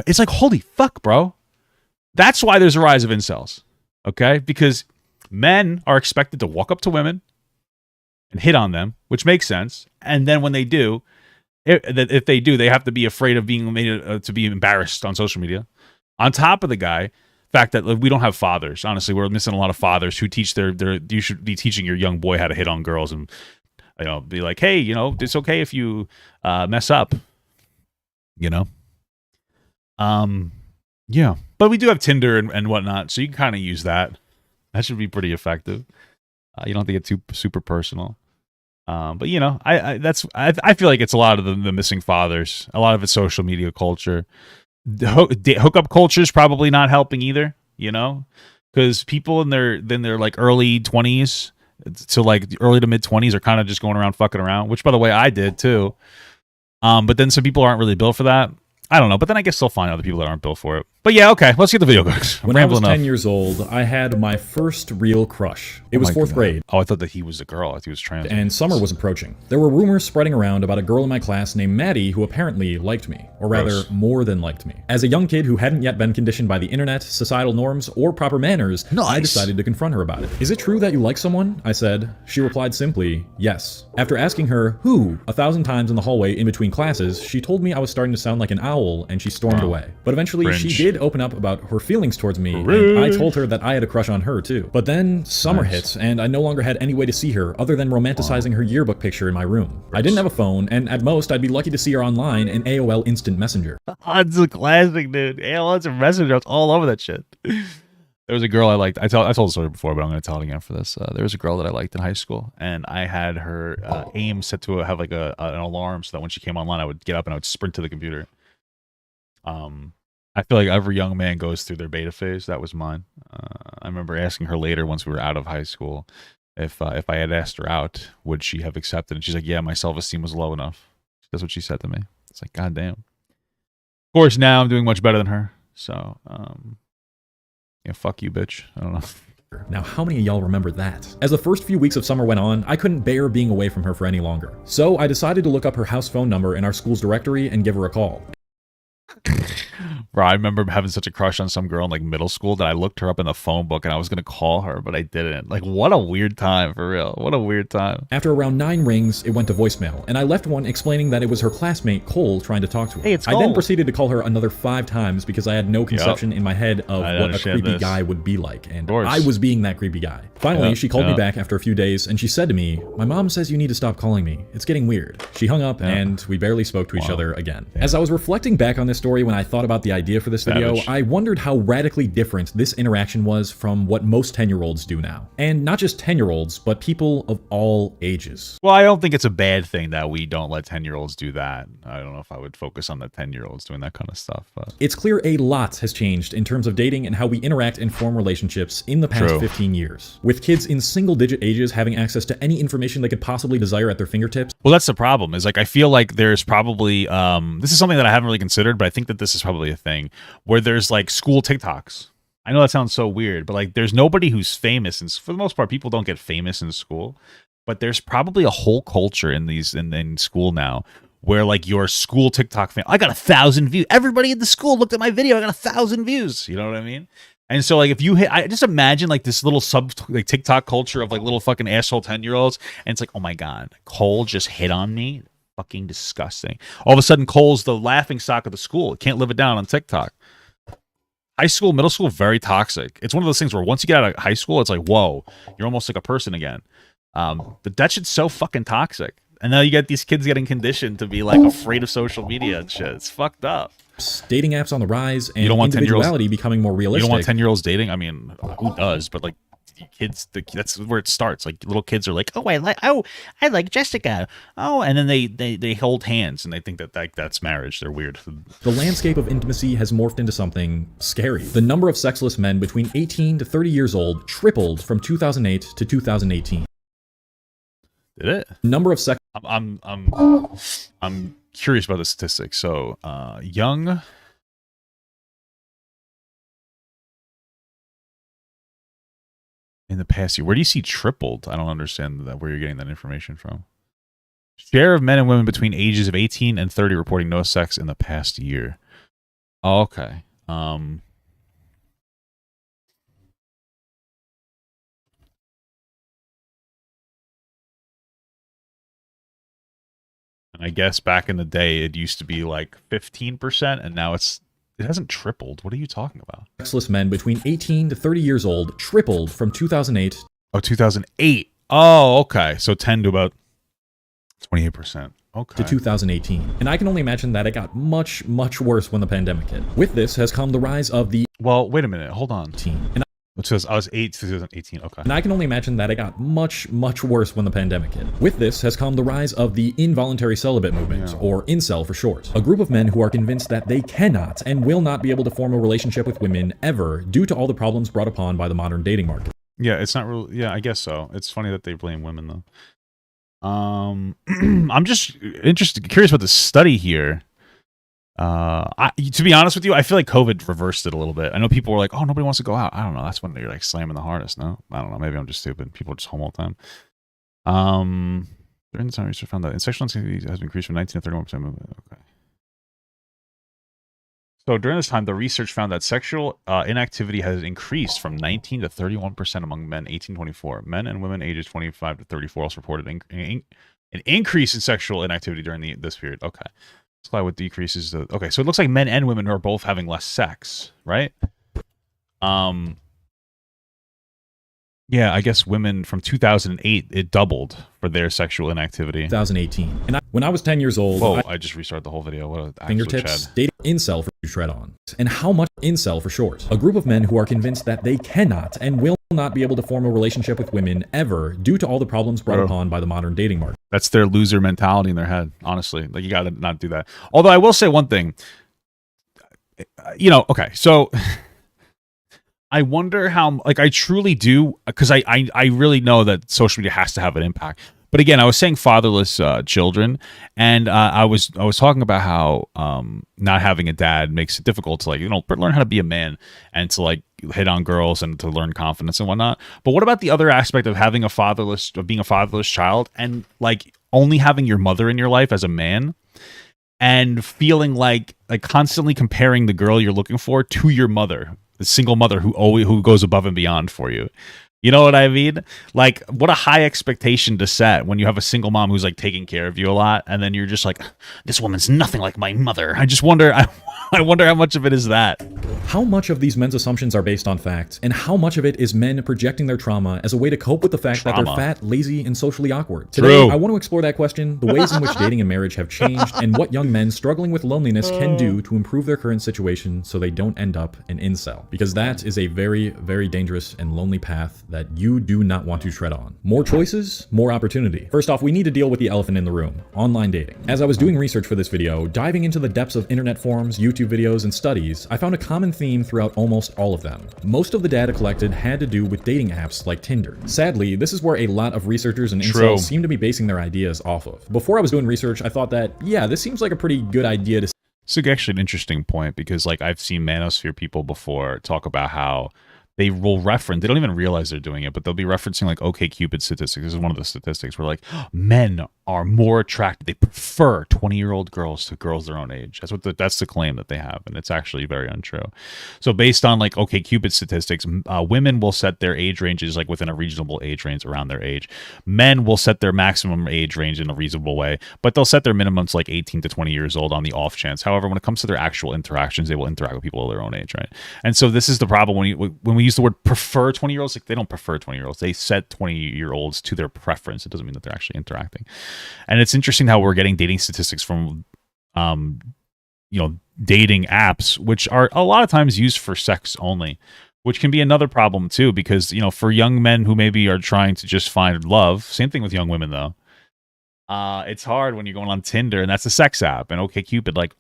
It's like, holy fuck, bro. That's why there's a rise of incels. Okay? Because men are expected to walk up to women and hit on them, which makes sense. And then when they do, if they do, they have to be afraid of being made to be embarrassed on social media. On top of the fact that we don't have fathers. Honestly, we're missing a lot of fathers who teach you should be teaching your young boy how to hit on girls and be like, hey, it's okay if you mess up. Yeah. But we do have Tinder and whatnot, so you can kind of use that. That should be pretty effective. You don't have to get too super personal. But I feel like it's a lot of the missing fathers. A lot of it's social media culture. Hookup culture is probably not helping either. Because people in their like early 20s, to like early to mid 20s are kind of just going around fucking around, which by the way I did too. But then some people aren't really built for that. I don't know, but then I guess they'll find other people that aren't built for it. But yeah, okay, let's get the video guys. When I was 10 years old, I had my first real crush. It was fourth grade. Oh, I thought that he was a girl. I thought he was trans. And summer was approaching. There were rumors spreading around about a girl in my class named Maddie who apparently liked me, or rather, more than liked me. As a young kid who hadn't yet been conditioned by the internet, societal norms, or proper manners, I decided to confront her about it. Is it true that you like someone? I said. She replied simply, yes. After asking her, who, 1,000 times in the hallway in between classes, she told me I was starting to sound like an owl, and she stormed away. But eventually, she did open up about her feelings towards me, and I told her that I had a crush on her too. But then summer hit, and I no longer had any way to see her other than romanticizing her yearbook picture in my room. I didn't have a phone, and at most I'd be lucky to see her online in AOL Instant Messenger. It's a classic, dude. AOL Instant Messenger, it's all over that shit. There was a girl I liked. I told the story before, but I'm going to tell it again for this. There was a girl that I liked in high school, and I had her aim set to have like an alarm so that when she came online, I would get up and I would sprint to the computer. I feel like every young man goes through their beta phase. That was mine. I remember asking her later, once we were out of high school, if I had asked her out, would she have accepted? And she's like, yeah, my self-esteem was low enough. That's what she said to me. It's like, God damn. Of course, now I'm doing much better than her. So, yeah, fuck you, bitch. I don't know. Now, how many of y'all remember that? As the first few weeks of summer went on, I couldn't bear being away from her for any longer. So I decided to look up her house phone number in our school's directory and give her a call. Bro, I remember having such a crush on some girl in like middle school that I looked her up in the phone book and I was gonna call her, but I didn't. Like, what a weird time, for real. What a weird time. After around 9 rings, it went to voicemail, and I left one explaining that it was her classmate Cole trying to talk to her. Hey, it's I Cole. then proceeded to call her another 5 times because I had no conception in my head of what a creepy guy would be like, and I was being that creepy guy. Finally, she called me back after a few days, and she said to me, "My mom says you need to stop calling me. It's getting weird." She hung up, and we barely spoke to each other again. As I was reflecting back on this story when I thought about the idea for this video, I wondered how radically different this interaction was from what most 10-year-olds do now. And not just 10-year-olds, but people of all ages. Well, I don't think it's a bad thing that we don't let 10-year-olds do that. I don't know if I would focus on the 10-year-olds doing that kind of stuff. But it's clear a lot has changed in terms of dating and how we interact and form relationships in the past 15 years. With kids in single-digit ages having access to any information they could possibly desire at their fingertips. Well, that's the problem, is like I feel like there's probably, this is something that I haven't really considered, but I think that this is probably a thing, where there's like school TikToks. I know that sounds so weird, but like there's nobody who's famous, and for the most part people don't get famous in school, but there's probably a whole culture in these in school now where like your school TikTok fan, I got 1,000 views, everybody at the school looked at my video, I got 1,000 views, you know what I mean? And so like if you hit, I just imagine like this little like TikTok culture of like little fucking asshole 10-year-olds, and it's like, oh my god, Cole just hit on me. Fucking disgusting. All of a sudden Cole's the laughing stock of the school. Can't live it down on TikTok. High school, middle school, very toxic. It's one of those things where once you get out of high school, it's like, whoa, you're almost like a person again. But that shit's so fucking toxic. And now you get these kids getting conditioned to be like afraid of social media and shit. It's fucked up. Dating apps on the rise, and you don't want individuality becoming more realistic. You don't want 10-year-olds dating? I mean, who does? But like kids, that's where it starts. Like little kids are like, I like Jessica. Oh, and then they hold hands and they think that that's marriage. They're weird. The landscape of intimacy has morphed into something scary. The number of sexless men between 18 to 30 years old tripled from 2008 to 2018. Did it? Number of sex. I'm curious about the statistics. So, young. In the past year, where do you see tripled? I don't understand that, where you're getting that information from. Share of men and women between ages of 18 and 30 reporting no sex in the past year. Oh, okay. And I guess back in the day, it used to be like 15%, and now it hasn't tripled. What are you talking about? Sexless men between 18 to 30 years old tripled from 2008. Oh, 2008. Oh, okay. So 10 to about 28%. Okay. To 2018. And I can only imagine that it got much, much worse when the pandemic hit. With this has come the rise of the... Well, wait a minute. Hold on. And it says I was 2018. Okay. And I can only imagine that it got much, much worse when the pandemic hit. With this has come the rise of the involuntary celibate movement, or incel for short. A group of men who are convinced that they cannot and will not be able to form a relationship with women ever due to all the problems brought upon by the modern dating market. Yeah, it's not really. Yeah, I guess so. It's funny that they blame women though. I'm just curious about the study here. To be honest with you, I feel like COVID reversed it a little bit. I know people were like, "Oh, nobody wants to go out." I don't know. That's when you're like slamming the hardest. No, I don't know. Maybe I'm just stupid. People are just home all the time. During the time, research found that sexual inactivity has increased from 19 to 31%. Okay. So during this time, the research found that sexual inactivity has increased from 19 to 31% among men 18 to 24. Men and women ages 25 to 34 also reported an increase in sexual inactivity during this period. Okay. Supply with decreases. Okay, so it looks like men and women are both having less sex, right? Yeah, I guess women from 2008, it doubled for their sexual inactivity. 2018. And when I was 10 years old... Whoa, I just restarted the whole video. What a fingertips, dating incel for tread on. And how much incel for short? A group of men who are convinced that they cannot and will not be able to form a relationship with women ever due to all the problems brought upon by the modern dating market. That's their loser mentality in their head, honestly. Like, you gotta not do that. Although I will say one thing. Okay, so... I wonder how, like, I truly do, because I really know that social media has to have an impact. But again, I was saying fatherless children, and I was talking about how not having a dad makes it difficult to, like, learn how to be a man and to, like, hit on girls and to learn confidence and whatnot. But what about the other aspect of being a fatherless child and, like, only having your mother in your life as a man? And feeling like constantly comparing the girl you're looking for to your mother, the single mother who goes above and beyond for you. You know what I mean? Like, what a high expectation to set when you have a single mom who's, like, taking care of you a lot, and then you're just like, this woman's nothing like my mother. I just wonder, I wonder how much of it is that. How much of these men's assumptions are based on facts, and how much of it is men projecting their trauma as a way to cope with the fact that they're fat, lazy, and socially awkward? Today, I want to explore that question, the ways in which dating and marriage have changed, and what young men struggling with loneliness can do to improve their current situation so they don't end up an incel. Because that is a very, very dangerous and lonely path that you do not want to tread on. More choices, more opportunity. First off, we need to deal with the elephant in the room, online dating. As I was doing research for this video, diving into the depths of internet forums, YouTube videos, and studies, I found a common theme throughout almost all of them. Most of the data collected had to do with dating apps like Tinder. Sadly, this is where a lot of researchers and incels seem to be basing their ideas off of. Before I was doing research, I thought that, yeah, this seems like a pretty good idea to... It's actually an interesting point, because, like, I've seen manosphere people before talk about how they will reference, they don't even realize they're doing it, but they'll be referencing, like, OkCupid statistics. This is one of the statistics where, like, men are more attracted, they prefer 20-year-old girls to girls their own age. That's the claim that they have, and it's actually very untrue. So based on, like, OkCupid statistics, women will set their age ranges, like, within a reasonable age range around their age. Men will set their maximum age range in a reasonable way, but they'll set their minimums like 18 to 20 years old on the off chance. However, when it comes to their actual interactions, they will interact with people of their own age, right? And so this is the problem when we use the word prefer 20-year-olds, like, they don't prefer 20-year-olds. They set 20-year-olds to their preference. It doesn't mean that they're actually interacting. And it's interesting how we're getting dating statistics from, dating apps, which are a lot of times used for sex only, which can be another problem too, because, for young men who maybe are trying to just find love, same thing with young women though. It's hard when you're going on Tinder, and that's a sex app, and OkCupid, like,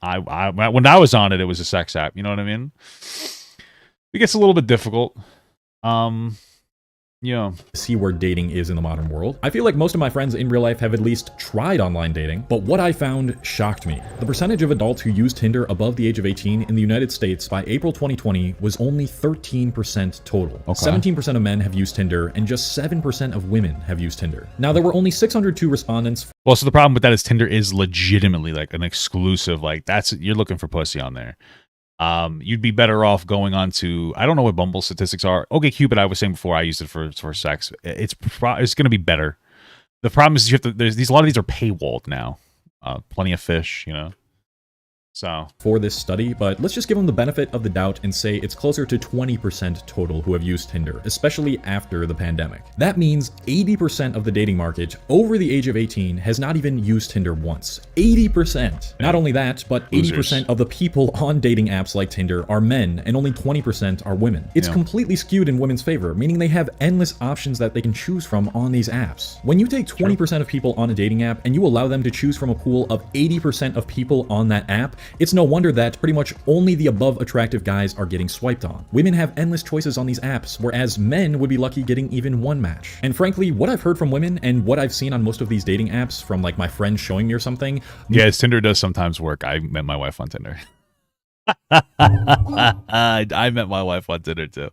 when I was on it, it was a sex app. You know what I mean? It gets a little bit difficult. Yeah. See where dating is in the modern world. I feel like most of my friends in real life have at least tried online dating, but what I found shocked me. The percentage of adults who use Tinder above the age of 18 in the United States by April 2020 was only 13% total. Okay. 17% of men have used Tinder, and just 7% of women have used Tinder. Now, there were only 602 respondents. Well, so the problem with that is Tinder is legitimately, like, an exclusive, like, you're looking for pussy on there. You'd be better off going on to, I don't know what Bumble statistics are. OkCupid, I was saying before, I used it for sex. It's going to be better. The problem is a lot of these are paywalled now. Plenty of fish, So for this study, but let's just give them the benefit of the doubt and say it's closer to 20% total who have used Tinder, especially after the pandemic. That means 80% of the dating market over the age of 18 has not even used Tinder once. 80%. Not only that, but 80% of the people on dating apps like Tinder are men, and only 20% are women. It's completely skewed in women's favor, meaning they have endless options that they can choose from on these apps. When you take 20% of people on a dating app and you allow them to choose from a pool of 80% of people on that app, It's no wonder that pretty much only the above attractive guys are getting swiped on. Women have endless choices on these apps, whereas men would be lucky getting even one match. And frankly, what I've heard from women and what I've seen on most of these dating apps from like my friends showing me or something. Yeah, Tinder does sometimes work. I met my wife on Tinder. I met my wife on Tinder too.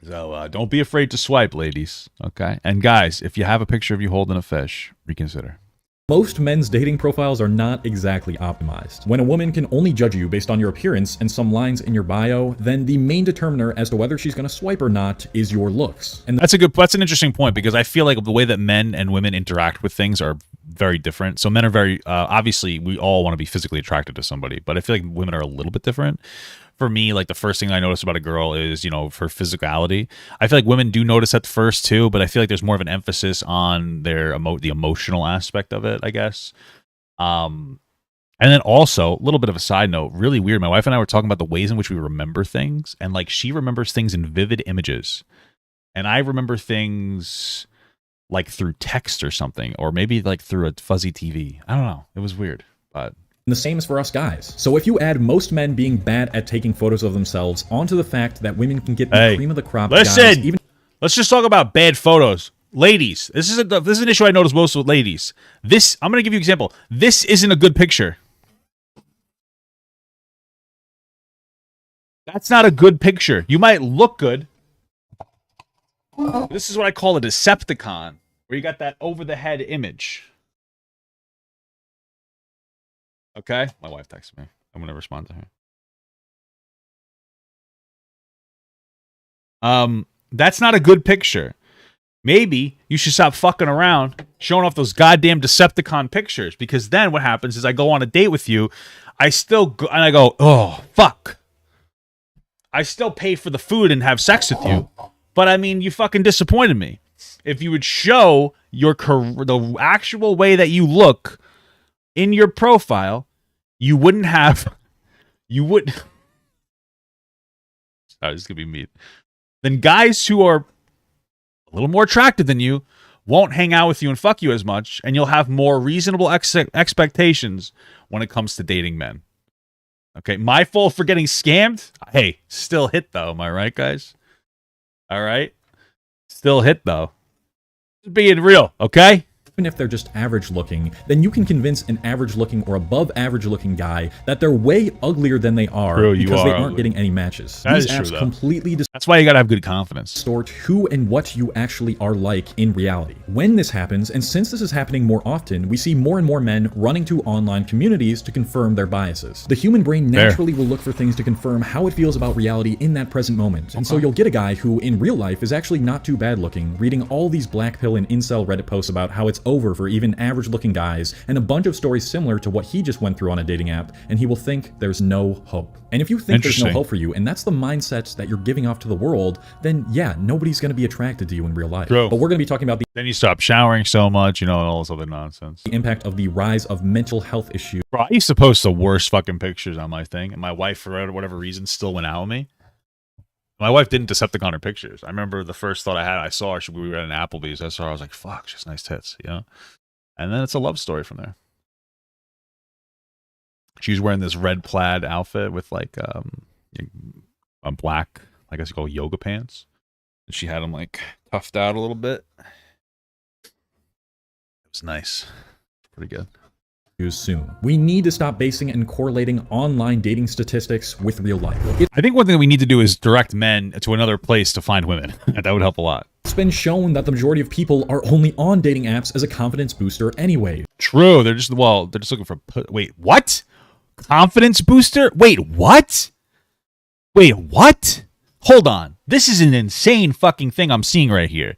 So don't be afraid to swipe, ladies. Okay, and guys, if you have a picture of you holding a fish, reconsider. Most men's dating profiles are not exactly optimized. When a woman can only judge you based on your appearance and some lines in your bio, then the main determiner as to whether she's going to swipe or not is your looks. And that's an interesting point, because I feel like the way that men and women interact with things are very different. So men are very obviously we all want to be physically attracted to somebody, but I feel like women are a little bit different. For me, like the first thing I notice about a girl is, her physicality. I feel like women do notice at first too, but I feel like there's more of an emphasis on their the emotional aspect of it, I guess. And then also, a little bit of a side note, really weird. My wife and I were talking about the ways in which we remember things, and like she remembers things in vivid images, and I remember things like through text or something, or maybe like through a fuzzy TV. I don't know. It was weird, but. The same is for us guys. So if you add most men being bad at taking photos of themselves onto the fact that women can get the cream of the crop, listen, guys, let's just talk about bad photos. Ladies, this is an issue I notice most with ladies. I'm going to give you an example. This isn't a good picture. That's not a good picture. You might look good. This is what I call a Decepticon, where you got that over-the-head image. Okay? My wife texted me. I'm going to respond to her. That's not a good picture. Maybe you should stop fucking around showing off those goddamn Decepticon pictures, because then what happens is I go on a date with you, I go, oh, fuck. I still pay for the food and have sex with you, but I mean, you fucking disappointed me. If you would show the actual way that you look in your profile, you wouldn't have, sorry, this is gonna be mean. Then guys who are a little more attractive than you won't hang out with you and fuck you as much, and you'll have more reasonable expectations when it comes to dating men. Okay, my fault for getting scammed. Hey, still hit though, am I right, guys? All right, still hit though. Just being real, okay? Even if they're just average looking, then you can convince an average looking or above average looking guy that they're way uglier than they are because they aren't getting any matches. That These is apps true, though. completely That's why you gotta have good confidence. distort who and what you actually are like in reality. When this happens, and since this is happening more often, we see more and more men running to online communities to confirm their biases. The human brain naturally will look for things to confirm how it feels about reality in that present moment. And so you'll get a guy who in real life is actually not too bad looking, reading all these black pill and incel Reddit posts about how it's over for even average looking guys, and a bunch of stories similar to what he just went through on a dating app, and he will think there's no hope. And if you think there's no hope for you, and that's the mindset that you're giving off to the world, then yeah, nobody's going to be attracted to you in real life. True. But we're going to be talking about Then you stop showering so much, and all this other nonsense. the impact of the rise of mental health issues. Bro, I used to post the worst fucking pictures on my thing, and my wife, for whatever reason, still went out with me. My wife didn't Decepticon her pictures. I remember the first thought I saw her, we were at an Applebee's. I saw her, I was like, fuck, she has nice tits, you know? And then it's a love story from there. She's wearing this red plaid outfit with like a black, I guess you call yoga pants. And she had them like puffed out a little bit. It was nice. Pretty good. Soon. We need to stop basing and correlating online dating statistics with real life. I think one thing that we need to do is direct men to another place to find women. That would help a lot. It's been shown that the majority of people are only on dating apps as a confidence booster anyway. True. They're just looking for, wait, what? Confidence booster? Wait, what? Wait, what? Hold on. This is an insane fucking thing I'm seeing right here.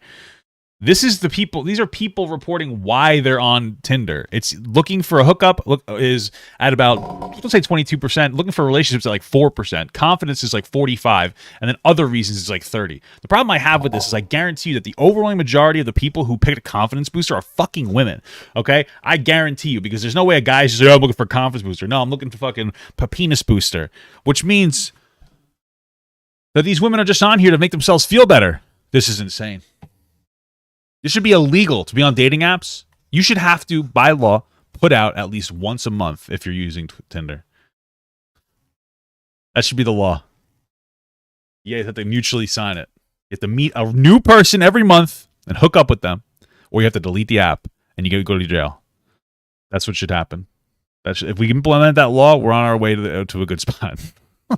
These are people reporting why they're on Tinder. It's looking for a hookup is at about, let's say 22%. Looking for relationships at like 4%. Confidence is like 45%. And then other reasons is like 30%. The problem I have with this is I guarantee you that the overwhelming majority of the people who picked a confidence booster are fucking women. Okay? I guarantee you, because there's no way a guy's just like, oh, I'm looking for a confidence booster. No, I'm looking for fucking a penis booster. Which means that these women are just on here to make themselves feel better. This is insane. This should be illegal to be on dating apps. You should have to, by law, put out at least once a month if you're using Tinder. That should be the law. You guys have to mutually sign it. You have to meet a new person every month and hook up with them, or you have to delete the app and you go to jail. That's what should happen. If we implement that law, we're on our way to a good spot.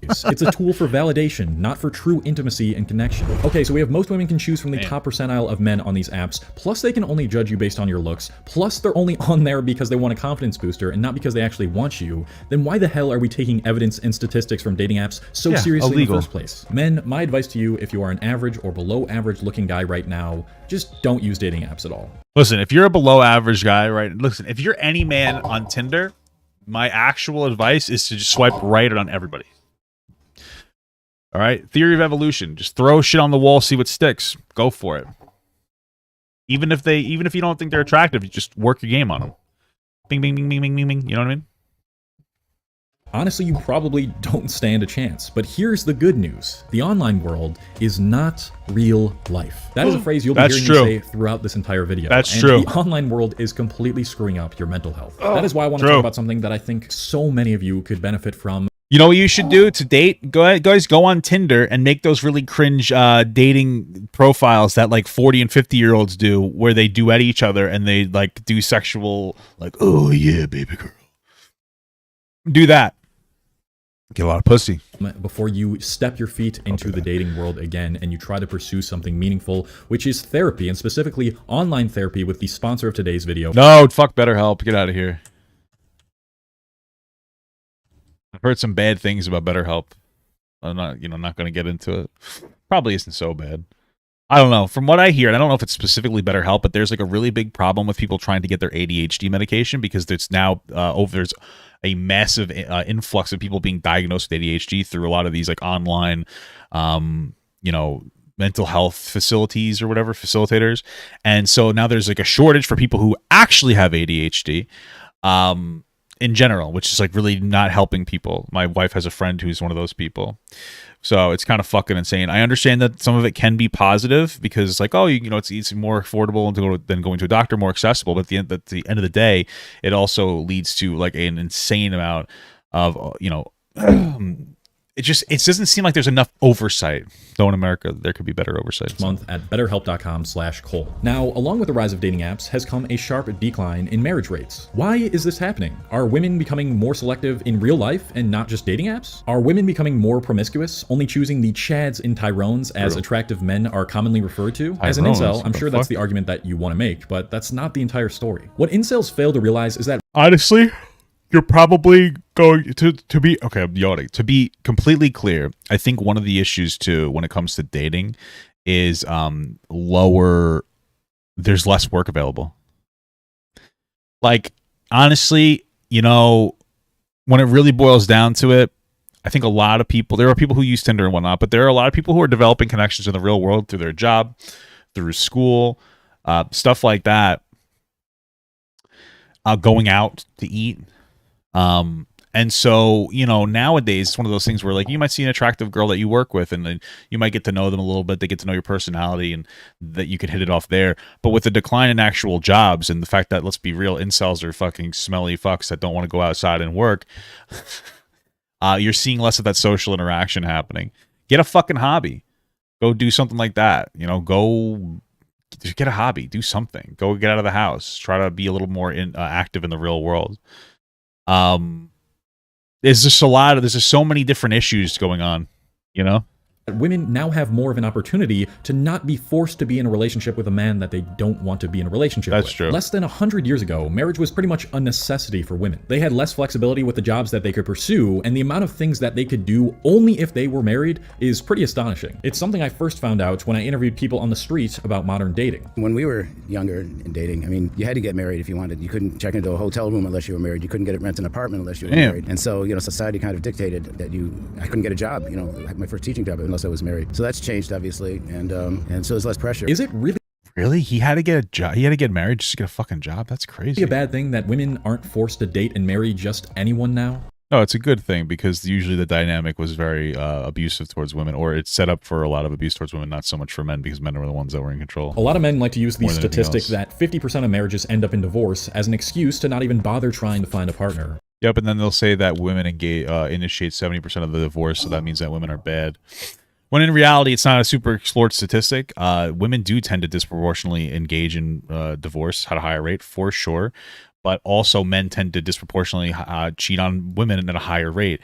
It's a tool for validation, not for true intimacy and connection. Okay, so we have most women can choose from the top percentile of men on these apps, plus they can only judge you based on your looks, plus they're only on there because they want a confidence booster and not because they actually want you. Then why the hell are we taking evidence and statistics from dating apps so seriously illegal. in the first place? Men, my advice to you, if you are an average or below average looking guy right now, just don't use dating apps at all. Listen, if you're a below average guy, right? Listen, if you're any man on Tinder, my actual advice is to just swipe right on everybody. All right, theory of evolution. Just throw shit on the wall, see what sticks. Go for it. Even if you don't think they're attractive, you just work your game on them. Bing, bing, bing, bing, bing, bing, bing. You know what I mean? Honestly, you probably don't stand a chance. But here's the good news. The online world is not real life. That is a phrase you'll be hearing me say throughout this entire video. That's true. The online world is completely screwing up your mental health. That is why I want to talk about something that I think so many of you could benefit from. You know what you should do to date? Go ahead, guys, go on Tinder and make those really cringe dating profiles that like 40 and 50-year-olds do, where they duet each other and they like do sexual, like, oh yeah, baby girl. Do that. Get a lot of pussy. Before you step your feet into the dating world again and you try to pursue something meaningful, which is therapy, and specifically online therapy with the sponsor of today's video. No, fuck BetterHelp. Get out of here. I've heard some bad things about BetterHelp. I'm not going to get into it. Probably isn't so bad. I don't know. From what I hear, and I don't know if it's specifically BetterHelp, but there's like a really big problem with people trying to get their ADHD medication because it's now there's a massive influx of people being diagnosed with ADHD through a lot of these like online, mental health facilities or whatever, facilitators. And so now there's like a shortage for people who actually have ADHD. In general, which is like really not helping people. My wife has a friend who's one of those people. So it's kind of fucking insane. I understand that some of it can be positive because it's like, oh, it's more affordable than going to a doctor, more accessible. But at the end of the day, it also leads to like an insane amount of, it doesn't seem like there's enough oversight. Though in America, there could be better oversight. Month at betterhelp.com/Cole. Now, along with the rise of dating apps has come a sharp decline in marriage rates. Why is this happening? Are women becoming more selective in real life and not just dating apps? Are women becoming more promiscuous, only choosing the Chads and Tyrones as attractive men are commonly referred to? As an incel, I'm sure that's the argument that you want to make, but that's not the entire story. What incels fail to realize is that honestly, you're probably going to be okay. I'm yawning. To be completely clear, I think one of the issues too when it comes to dating is there's less work available. Like honestly, when it really boils down to it, I think a lot of people, there are people who use Tinder and whatnot, but there are a lot of people who are developing connections in the real world through their job, through school, stuff like that, going out to eat. And so, nowadays it's one of those things where like you might see an attractive girl that you work with and then you might get to know them a little bit. They get to know your personality and that you can hit it off there. But with the decline in actual jobs and the fact that, let's be real, incels are fucking smelly fucks that don't want to go outside and work, you're seeing less of that social interaction happening. Get a fucking hobby. Go do something like that. Go get a hobby. Do something. Go get out of the house. Try to be a little more active in the real world. There's just so many different issues going on, women now have more of an opportunity to not be forced to be in a relationship with a man that they don't want to be in a relationship with. That's true. Less than 100 years ago, marriage was pretty much a necessity for women. They had less flexibility with the jobs that they could pursue, and the amount of things that they could do only if they were married is pretty astonishing. It's something I first found out when I interviewed people on the street about modern dating. When we were younger in dating, I mean, you had to get married if you wanted. You couldn't check into a hotel room unless you were married. You couldn't rent an apartment unless you were married. And so, society kind of dictated that I couldn't get a job, my first teaching job unless I was married. So that's changed, obviously, and so there's less pressure. Is it really? Really? He had to get a job. He had to get married just to get a fucking job. That's crazy. A bad thing that women aren't forced to date and marry just anyone now? No, it's a good thing because usually the dynamic was very abusive towards women, or it's set up for a lot of abuse towards women, not so much for men because men were the ones that were in control. A lot of men like to use the statistic that 50% of marriages end up in divorce as an excuse to not even bother trying to find a partner. Yep, and then they'll say that women initiate 70% of the divorce, so that means that women are bad. When in reality, it's not a super explored statistic. Women do tend to disproportionately engage in divorce at a higher rate, for sure. But also men tend to disproportionately cheat on women at a higher rate.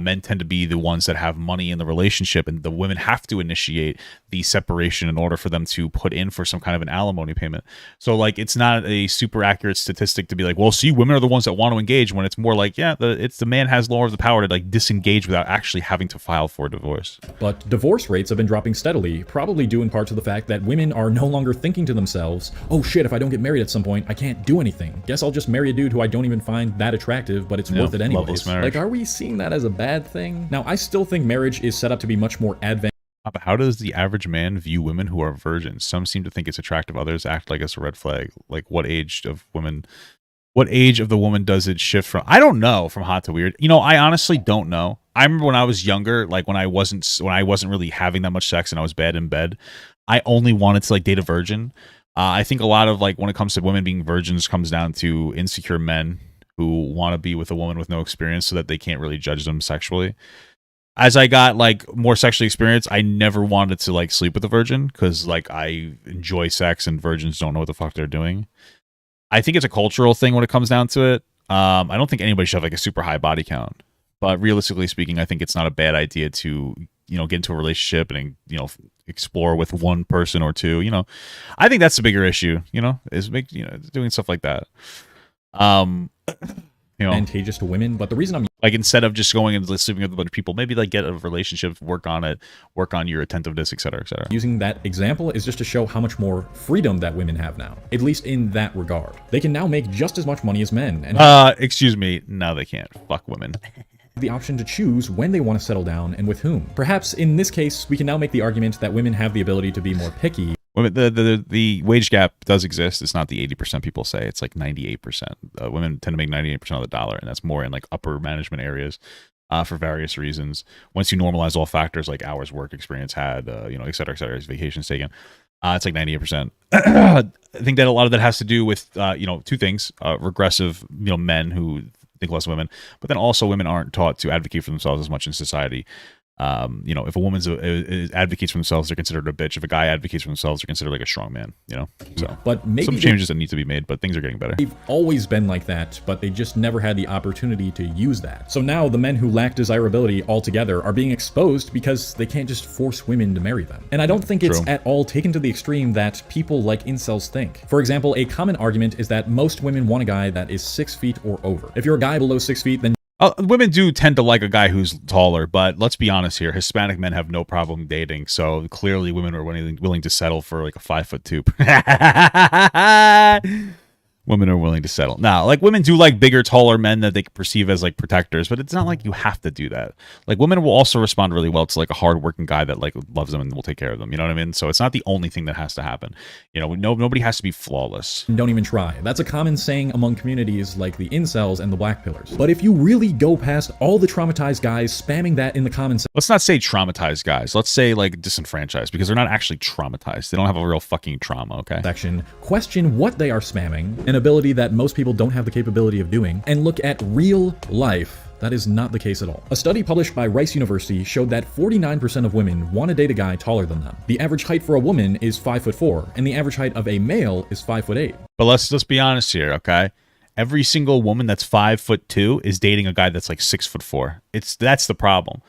Men tend to be the ones that have money in the relationship, and the women have to initiate the separation in order for them to put in for some kind of an alimony payment. So, like, it's not a super accurate statistic to be like, well, see, women are the ones that want to engage, when it's more like, yeah, it's the man has more of the power to, like, disengage without actually having to file for a divorce. But divorce rates have been dropping steadily, probably due in part to the fact that women are no longer thinking to themselves, oh shit, if I don't get married at some point, I can't do anything. Guess I'll just marry a dude who I don't even find that attractive, but it's worth it anyways. Like, are we seeing that as a bad thing? Now, I still think marriage is set up to be much more advanced. But how does the average man view women who are virgins? Some seem to think it's attractive, others act like it's a red flag. Like, what age of the woman does it shift from? I don't know, from hot to weird. You know, I honestly don't know. I remember when I was younger, like when I wasn't really having that much sex and I was bad in bed, I only wanted to, like, date a virgin. I think a lot of, like, when it comes to women being virgins comes down to insecure men who want to be with a woman with no experience so that they can't really judge them sexually. As I got, like, more sexually experienced, I never wanted to, like, sleep with a virgin because, like, I enjoy sex and virgins don't know what the fuck they're doing. I think it's a cultural thing when it comes down to it. I don't think anybody should have, like, a super high body count. But realistically speaking, I think it's not a bad idea to, you know, get into a relationship and, you know, explore with one person or two. You know, I think that's the bigger issue, you know, is doing stuff like that. You know, advantageous to women, but the reason I'm like, instead of just going and sleeping with a bunch of people, maybe, like, get a relationship, work on it, work on your attentiveness, etc., etc. Using that example is just to show how much more freedom that women have now, at least in that regard. They can now make just as much money as men. And excuse me, no, they can't. Fuck women. The option to choose when they want to settle down and with whom. Perhaps in this case, we can now make the argument that women have the ability to be more picky. The wage gap does exist. It's not the 80% people say. It's like 98%. Women tend to make 98% of the dollar, and that's more in, like, upper management areas for various reasons. Once you normalize all factors like hours work, experience had, you know, et cetera, vacations taken, it's like 98%. I think that a lot of that has to do with, you know, two things. Regressive, you know, men who think less of women, but then also women aren't taught to advocate for themselves as much in society. You know, if a woman's advocates for themselves, they're considered a bitch. If a guy advocates for themselves, they're considered like a strong man, you know? So, but maybe some changes that need to be made, but things are getting better. They've always been like that, but they just never had the opportunity to use that. So now the men who lack desirability altogether are being exposed because they can't just force women to marry them. And I don't think it's at all taken to the extreme that people like incels think. For example, a common argument is that most women want a guy that is 6 feet or over. If you're a guy below 6 feet, then women do tend to like a guy who's taller, but let's be honest here. Hispanic men have no problem dating, so clearly women are willing to settle for, like, a 5'2". Women are willing to settle. Now, like, women do like bigger, taller men that they perceive as, like, protectors, but it's not like you have to do that. Like, women will also respond really well to, like, a hardworking guy that, like, loves them and will take care of them. You know what I mean? So it's not the only thing that has to happen. You know, nobody has to be flawless. Don't even try. That's a common saying among communities like the incels and the black pillars. But if you really go past all the traumatized guys spamming that in the comments, let's not say traumatized guys. Let's say, like, disenfranchised, because they're not actually traumatized. They don't have a real fucking trauma, okay? Section, question what they are spamming, an ability that most people don't have the capability of doing, and look at real life. That is not the case at all. A study published by Rice University showed that 49% of women want to date a guy taller than them. The average height for a woman is 5'4", and the average height of a male is 5'8". But let's be honest here, okay? Every single woman that's 5'2" is dating a guy that's like 6'4". That's the problem.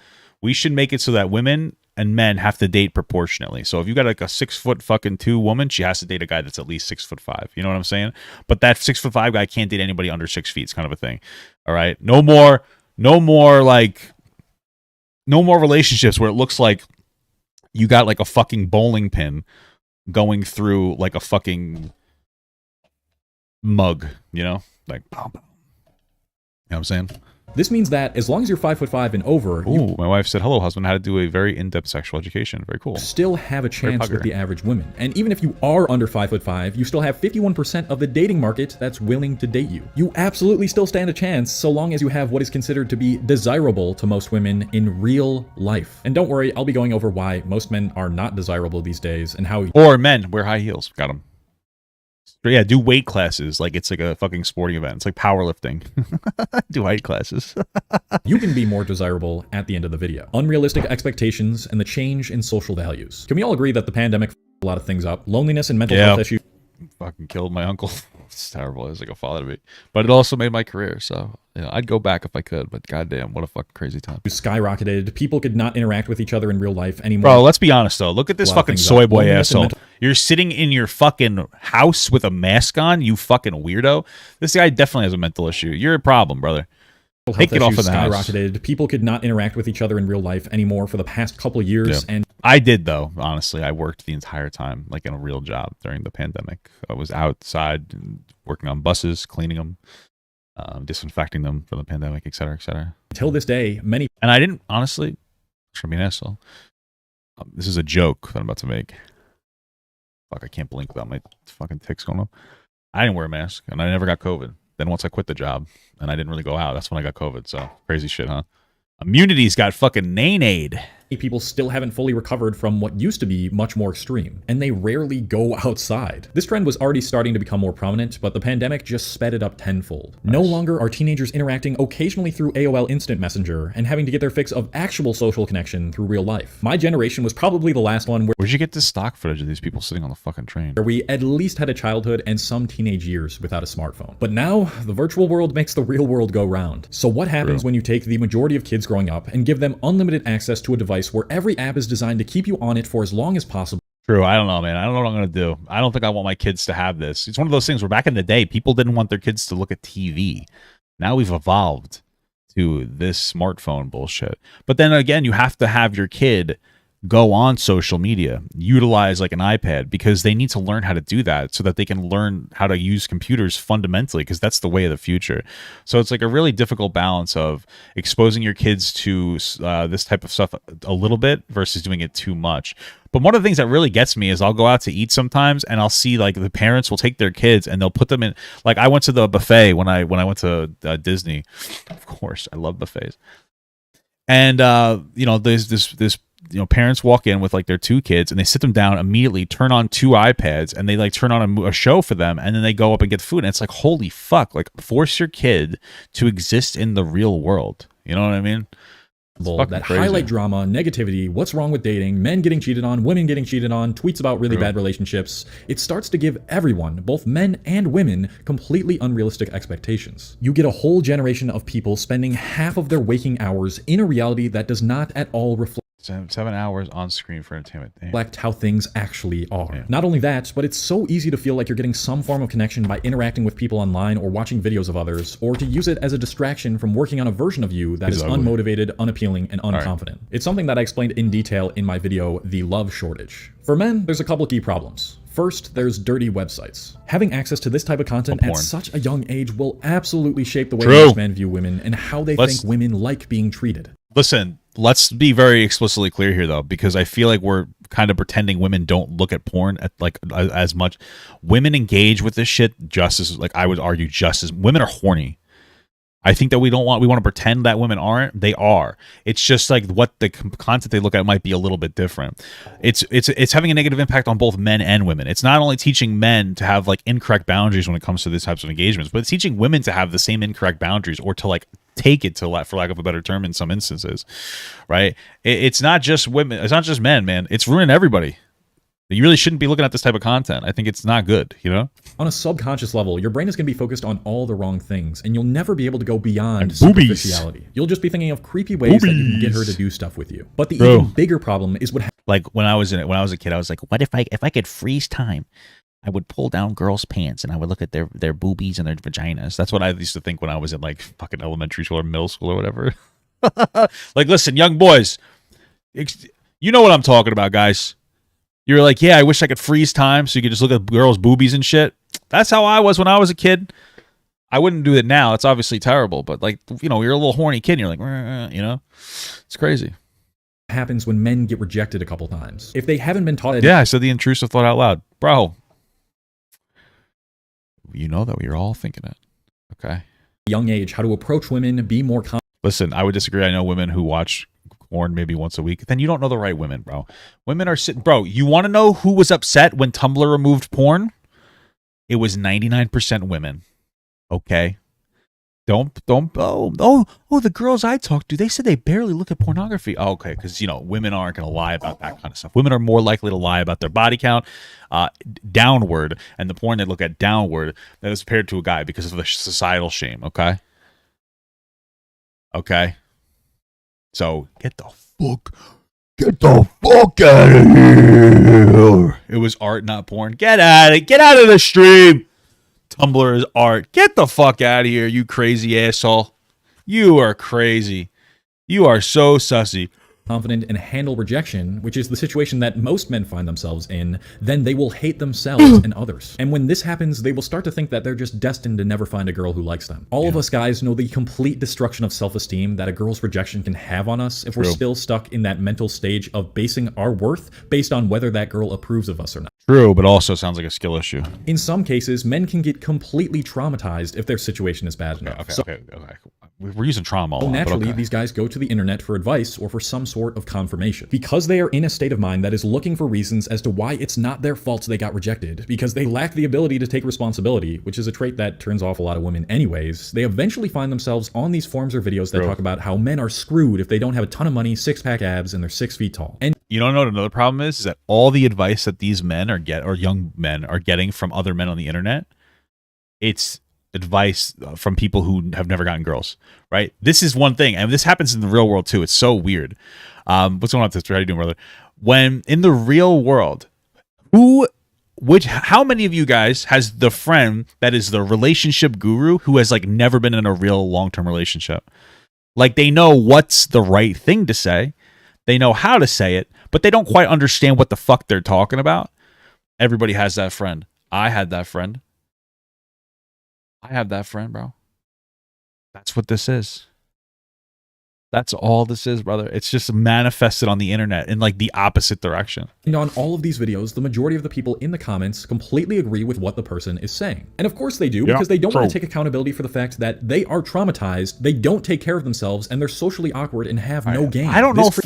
We should make it so that women and men have to date proportionately. So if you got, like, a 6'2" woman, she has to date a guy that's at least 6'5". You know what I'm saying? But that 6'5" guy can't date anybody under 6 feet. It's kind of a thing. All right. No more relationships where it looks like you got, like, a fucking bowling pin going through, like, a fucking mug, you know? Like, you know what I'm saying? This means that as long as you're 5'5" and over, my wife said, hello, husband, how to do a very in-depth sexual education. Very cool. Still have a chance with the average woman. And even if you are under 5'5", you still have 51% of the dating market that's willing to date you. You absolutely still stand a chance so long as you have what is considered to be desirable to most women in real life. And don't worry, I'll be going over why most men are not desirable these days and how... Or men wear high heels. Got them. Yeah, do weight classes like it's like a fucking sporting event. It's like powerlifting. Do height classes. You can be more desirable at the end of the video. Unrealistic expectations and the change in social values. Can we all agree that the pandemic f***ed a lot of things up? Loneliness and mental health issues. Fucking killed my uncle. It's terrible. It was like a father to me. But it also made my career. So, you know, I'd go back if I could. But goddamn, what a fucking crazy time. Skyrocketed. People could not interact with each other in real life anymore. Bro, let's be honest, though. Look at this fucking soy boy asshole. You're sitting in your fucking house with a mask on, you fucking weirdo. This guy definitely has a mental issue. You're a problem, brother. Take it off of the skyrocketed. house. People could not interact with each other in real life anymore for the past couple of years. Yeah. And I did, though. Honestly, I worked the entire time, like in a real job during the pandemic. I was outside working on buses, cleaning them, disinfecting them for the pandemic, et cetera, et cetera. Until this day, many... And I didn't, honestly, try to be an asshole. This is a joke that I'm about to make. Fuck, I can't blink without my fucking tics going up. I didn't wear a mask, and I never got COVID. Then once I quit the job, and I didn't really go out, that's when I got COVID. So, crazy shit, huh? Immunity's got fucking nay-nayed. People still haven't fully recovered from what used to be much more extreme, and they rarely go outside. This trend was already starting to become more prominent, but the pandemic just sped it up tenfold. Nice. No longer are teenagers interacting occasionally through AOL Instant Messenger and having to get their fix of actual social connection through real life. My generation was probably the last one where'd you get this stock footage of these people sitting on the fucking train? Where we at least had a childhood and some teenage years without a smartphone. But now, the virtual world makes the real world go round. So what happens when you take the majority of kids growing up and give them unlimited access to a device where every app is designed to keep you on it for as long as possible? True. I don't know, man. I don't know what I'm going to do. I don't think I want my kids to have this. It's one of those things where back in the day, people didn't want their kids to look at TV. Now we've evolved to this smartphone bullshit. But then again, you have to have your kid go on social media, utilize like an iPad, because they need to learn how to do that so that they can learn how to use computers fundamentally, because that's the way of the future. So it's like a really difficult balance of exposing your kids to this type of stuff a little bit versus doing it too much. But one of the things that really gets me is I'll go out to eat sometimes and I'll see like the parents will take their kids and they'll put them in, like I went to the buffet when I went to Disney. Of course, I love buffets. And you know, there's this you know, parents walk in with like their two kids and they sit them down immediately, turn on two iPads, and they like turn on a show for them, and then they go up and get food. And it's like, holy fuck, like force your kid to exist in the real world. You know what I mean? That highlight drama, negativity, what's wrong with dating, men getting cheated on, women getting cheated on, tweets about really bad relationships. It starts to give everyone, both men and women, completely unrealistic expectations. You get a whole generation of people spending half of their waking hours in a reality that does not at all reflect 7 hours on screen for entertainment. Reflect how things actually are. Yeah. Not only that, but it's so easy to feel like you're getting some form of connection by interacting with people online or watching videos of others, or to use it as a distraction from working on a version of you that is unmotivated, unappealing, and unconfident. It's something that I explained in detail in my video, The Love Shortage. For men, there's a couple key problems. First, there's dirty websites. Having access to this type of content at such a young age will absolutely shape the way most men view women and how they think women like being treated. Listen, let's be very explicitly clear here, though, because I feel like we're kind of pretending women don't look at porn at like as much. Women engage with this shit just as, like, I would argue, just as women are horny. I think that we want to pretend that women aren't. They are. It's just like what the content they look at might be a little bit different. It's having a negative impact on both men and women. It's not only teaching men to have like incorrect boundaries when it comes to these types of engagements, but it's teaching women to have the same incorrect boundaries, or to like take it to, for lack of a better term, in some instances, right? It's not just women. It's not just men, man. It's ruining everybody. You really shouldn't be looking at this type of content. I think it's not good, you know? On a subconscious level, your brain is going to be focused on all the wrong things, and you'll never be able to go beyond superficiality. You'll just be thinking of creepy ways that you can get her to do stuff with you. But the even bigger problem is like when I was a kid, I was like, what if I could freeze time? I would pull down girls' pants and I would look at their boobies and their vaginas. That's what I used to think when I was in like fucking elementary school or middle school or whatever. Like, listen, young boys, you know what I'm talking about, guys. You're like, yeah, I wish I could freeze time so you could just look at girls' boobies and shit. That's how I was when I was a kid. I wouldn't do it now. It's obviously terrible, but like, you know, you're a little horny kid and you're like, you know, it's crazy. Happens when men get rejected a couple times. If they haven't been taught. Yeah, I said the intrusive thought out loud. Bro, you know that we are all thinking it. Okay. Young age, how to approach women, be more Listen, I would disagree. I know women who watch porn maybe once a week. Then you don't know the right women, bro. Women are sitting. Bro, you want to know who was upset when Tumblr removed porn? It was 99% women. Okay. The girls I talked to, they said they barely look at pornography. Oh, okay, because, you know, women aren't going to lie about that kind of stuff. Women are more likely to lie about their body count downward, and the porn they look at downward that is compared to a guy because of the societal shame, okay? Okay? So, get the fuck out of here. It was art, not porn. Get out of the stream. Tumblr is art. Get the fuck out of here, you crazy asshole. You are crazy. You are so sussy. Confident and handle rejection, which is the situation that most men find themselves in, then they will hate themselves and others. And when this happens, they will start to think that they're just destined to never find a girl who likes them. All of us guys know the complete destruction of self-esteem that a girl's rejection can have on us if we're still stuck in that mental stage of basing our worth based on whether that girl approves of us or not. True, but also sounds like a skill issue. In some cases, men can get completely traumatized if their situation is bad enough. Okay. We're using trauma a lot. Naturally, okay. These guys go to the internet for advice or for some sort of confirmation. Because they are in a state of mind that is looking for reasons as to why it's not their fault they got rejected, because they lack the ability to take responsibility, which is a trait that turns off a lot of women anyways, they eventually find themselves on these forums or videos that talk about how men are screwed if they don't have a ton of money, six-pack abs, and they're 6 feet tall. And you don't know what another problem is that all the advice that these men or young men are getting from other men on the internet, it's advice from people who have never gotten girls, right? This is one thing, and this happens in the real world too. It's so weird. What's going on with this? How you doing, brother? When in the real world, how many of you guys has the friend that is the relationship guru who has like never been in a real long-term relationship? Like they know what's the right thing to say, they know how to say it, but they don't quite understand what the fuck they're talking about. Everybody has that friend. I had that friend. I have that friend, bro. That's what this is. That's all this is, brother. It's just manifested on the internet in like the opposite direction. And on all of these videos, the majority of the people in the comments completely agree with what the person is saying. And of course they do, because they don't want to take accountability for the fact that they are traumatized, they don't take care of themselves, and they're socially awkward and have no game. I don't know if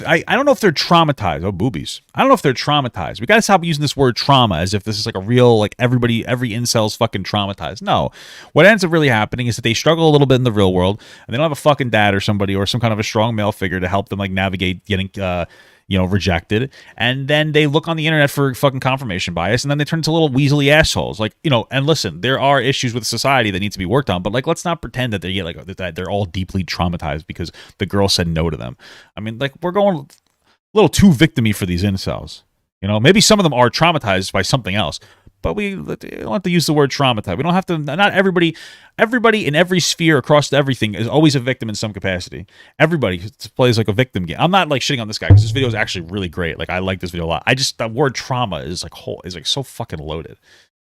they're traumatized. Oh, boobies. I don't know if they're traumatized. We got to stop using this word trauma as if this is like a real, like every incel's fucking traumatized. No. What ends up really happening is that they struggle a little bit in the real world, and they don't have a fucking dad or somebody or some kind of a strong male figure to help them like navigate getting rejected, and then they look on the internet for fucking confirmation bias, and then they turn into little weaselly assholes. Like, and listen, there are issues with society that need to be worked on, but like let's not pretend that they get like that they're all deeply traumatized because the girl said no to them. I mean, like we're going a little too victim-y for these incels. Maybe some of them are traumatized by something else, but we don't have to use the word traumatized. We don't have to. Not everybody in every sphere across everything is always a victim in some capacity. Everybody plays like a victim game. I'm not like shitting on this guy because this video is actually really great. Like I like this video a lot. That word trauma is like so fucking loaded.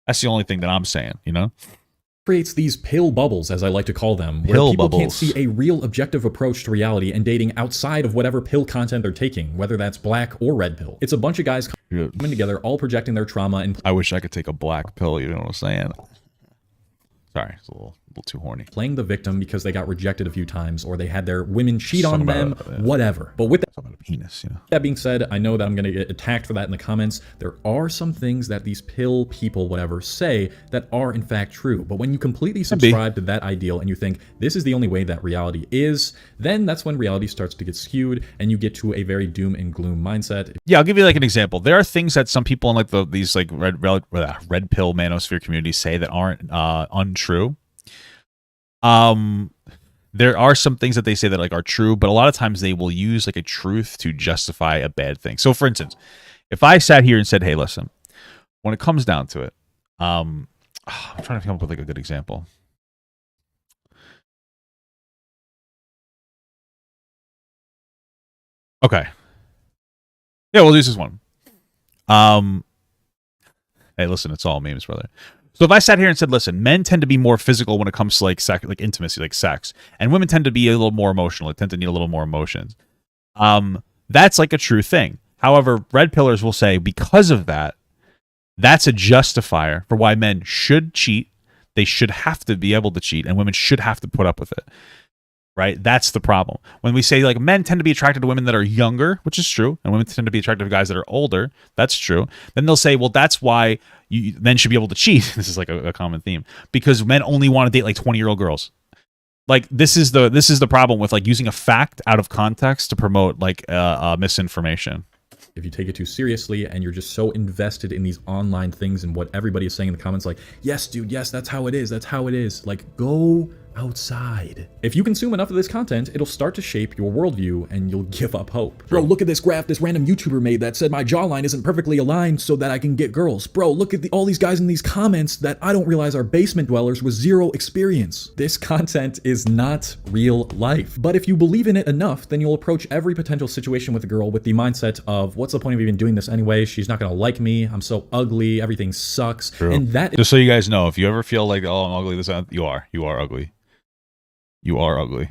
That's the only thing that I'm saying. Creates these pill bubbles, as I like to call them, where people can't see a real objective approach to reality and dating outside of whatever pill content they're taking, whether that's black or red pill. It's a bunch of guys coming together, all projecting their trauma. And I wish I could take a black pill. You know what I'm saying? Sorry, it's a little too horny. Playing the victim because they got rejected a few times, or they had their women cheat on them, whatever. But with that being said, I know that I'm going to get attacked for that in the comments. There are some things that these pill people, whatever, say that are in fact true. But when you completely subscribe to that ideal and you think this is the only way that reality is, then that's when reality starts to get skewed and you get to a very doom and gloom mindset. Yeah, I'll give you like an example. There are things that some people in like these like red pill manosphere communities say that aren't untrue. There are some things that they say that like are true, but a lot of times they will use like a truth to justify a bad thing. So for instance, if I sat here and said, hey, listen, when it comes down to it, I'm trying to come up with like a good example. Okay. Yeah, we'll use this one. Hey, listen, it's all memes, brother. So if I sat here and said, listen, men tend to be more physical when it comes to like sex, like intimacy, like sex, and women tend to be a little more emotional. They tend to need a little more emotions. That's like a true thing. However, red pillars will say because of that, that's a justifier for why men should cheat. They should have to be able to cheat, and women should have to put up with it. Right? That's the problem. When we say like men tend to be attracted to women that are younger, which is true, and women tend to be attracted to guys that are older, that's true. Then they'll say, well, that's why men should be able to cheat. This is like a common theme because men only want to date like 20-year-old girls. Like this is the problem with like using a fact out of context to promote like misinformation. If you take it too seriously and you're just so invested in these online things and what everybody is saying in the comments, like, yes, dude, yes, that's how it is. That's how it is. Like, go outside. If you consume enough of this content, it'll start to shape your worldview and you'll give up hope. Bro, look at this graph this random YouTuber made that said my jawline isn't perfectly aligned so that I can get girls. Bro, look at all these guys in these comments that I don't realize are basement dwellers with zero experience. This content is not real life. But if you believe in it enough, then you'll approach every potential situation with a girl with the mindset of, what's the point of even doing this anyway? She's not gonna like me. I'm so ugly. Everything sucks. True. And that just so you guys know, if you ever feel like, oh, I'm ugly, you are ugly. You are ugly.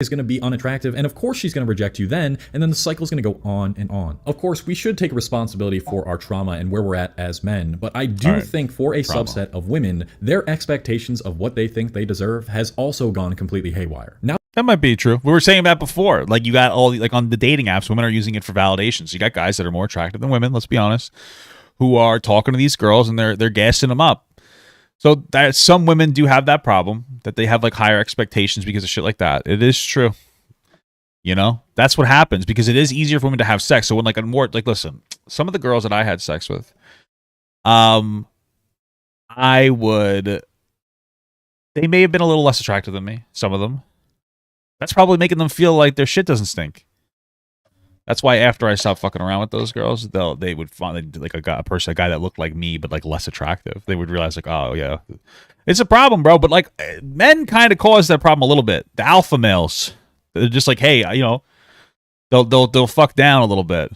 Is going to be unattractive, and of course she's going to reject you then, and then the cycle is going to go on and on. Of course, we should take responsibility for our trauma and where we're at as men, but I do think for a subset of women, their expectations of what they think they deserve has also gone completely haywire. Now, that might be true. We were saying that before. Like you got like on the dating apps, women are using it for validation. So you got guys that are more attractive than women, let's be honest, who are talking to these girls and they're gassing them up. So that some women do have that problem, that they have like higher expectations because of shit like that. It is true. You know, that's what happens because it is easier for women to have sex. So when like a more like, listen, some of the girls that I had sex with, they may have been a little less attractive than me. Some of them. That's probably making them feel like their shit doesn't stink. That's why after I stopped fucking around with those girls, they would find like a guy that looked like me but like less attractive. They would realize like, oh yeah, it's a problem, bro. But like men kind of cause that problem a little bit. The alpha males, they're just like, hey, you know, they'll fuck down a little bit.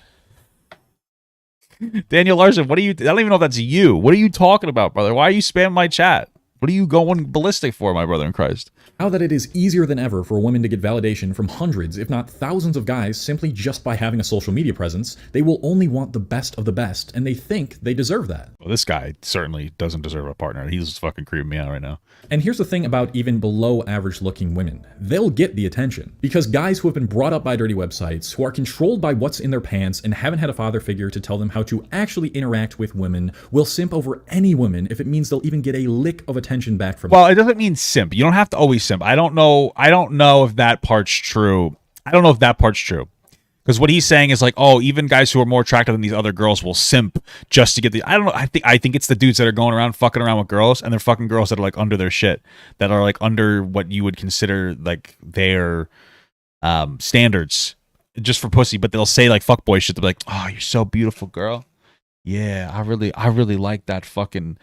Daniel Larson, what are you? I don't even know if that's you. What are you talking about, brother? Why are you spamming my chat? What are you going ballistic for, my brother in Christ? Now that it is easier than ever for women to get validation from hundreds, if not thousands of guys simply just by having a social media presence, they will only want the best of the best, and they think they deserve that. Well, this guy certainly doesn't deserve a partner. He's fucking creeping me out right now. And here's the thing about even below average looking women. They'll get the attention. Because guys who have been brought up by dirty websites, who are controlled by what's in their pants and haven't had a father figure to tell them how to actually interact with women, will simp over any woman if it means they'll even get a lick of attention back from them. Well, it doesn't mean simp. You don't have to always simp. I don't know if that part's true. Because what he's saying is like, oh, even guys who are more attractive than these other girls will simp just to get the. I don't know. I think it's the dudes that are going around fucking around with girls, and they're fucking girls that are like under their shit, that are like under what you would consider like their standards, just for pussy. But they'll say like fuckboy shit. They'll be like, oh, you're so beautiful, girl. Yeah, I really like that fucking.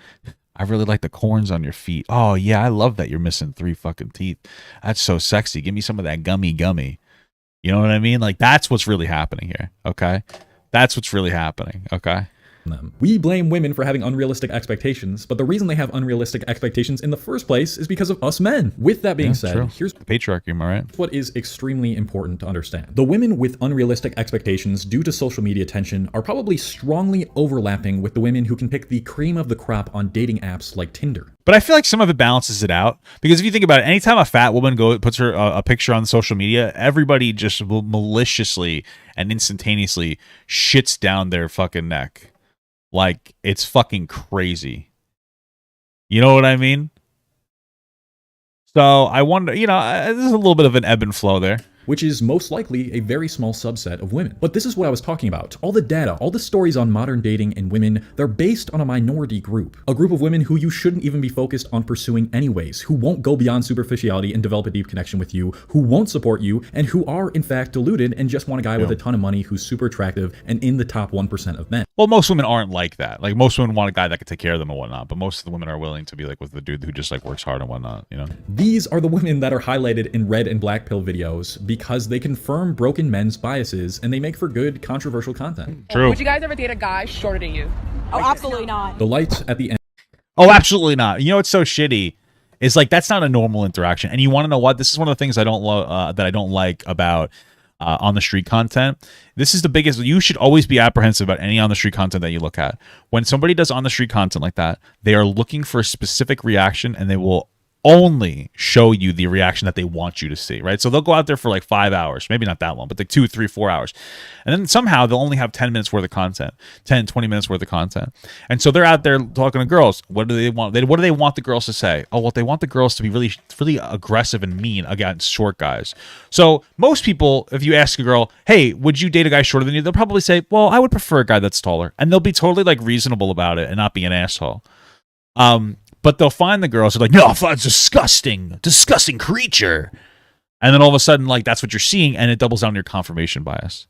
I really like the corns on your feet. Oh yeah, I love that you're missing 3 fucking teeth. That's so sexy. Give me some of that gummy. You know what I mean? Like that's what's really happening here. Okay, that's what's really happening. Okay. Them. We blame women for having unrealistic expectations, but the reason they have unrealistic expectations in the first place is because of us men. With that being said, true. Here's the patriarchy, am I right? What is extremely important to understand. The women with unrealistic expectations due to social media attention are probably strongly overlapping with the women who can pick the cream of the crop on dating apps like Tinder. But I feel like some of it balances it out, because if you think about it, anytime a fat woman puts her a picture on social media, everybody just will maliciously and instantaneously shits down their fucking neck. Like, it's fucking crazy. You know what I mean? So I wonder, you know, there's a little bit of an ebb and flow there. Which is most likely a very small subset of women. But this is what I was talking about. All the data, all the stories on modern dating and women, they're based on a minority group. A group of women who you shouldn't even be focused on pursuing anyways, who won't go beyond superficiality and develop a deep connection with you, who won't support you, and who are in fact deluded and just want a guy with a ton of money who's super attractive and in the top 1% of men. Well, most women aren't like that. Like, most women want a guy that can take care of them and whatnot, but most of the women are willing to be like with the dude who just like works hard and whatnot, you know? These are the women that are highlighted in red and black pill videos because they confirm broken men's biases and they make for good controversial content. True. Would you guys ever date a guy shorter than you? Oh, absolutely not. The lights at the end. Oh, absolutely not. You know what's so shitty is like that's not a normal interaction. And you want to know what? This is one of the things I don't that I don't like about on the street content. This is the biggest. You should always be apprehensive about any on the street content that you look at. When somebody does on the street content like that, they are looking for a specific reaction, and they will only show you the reaction that they want you to see, right? So they'll go out there for like 5 hours, maybe not that long, but like 2, 3, 4 hours. And then somehow they'll only have 10 minutes worth of content, 10, 20 minutes worth of content. And so they're out there talking to girls. What do they want? What do they want the girls to say? Oh, well, they want the girls to be really, really aggressive and mean against short guys. So most people, if you ask a girl, hey, would you date a guy shorter than you? They'll probably say, well, I would prefer a guy that's taller. And they'll be totally like reasonable about it and not be an asshole. But they'll find the girls who are like, no, that's disgusting creature. And then all of a sudden, like, that's what you're seeing, and it doubles down your confirmation bias.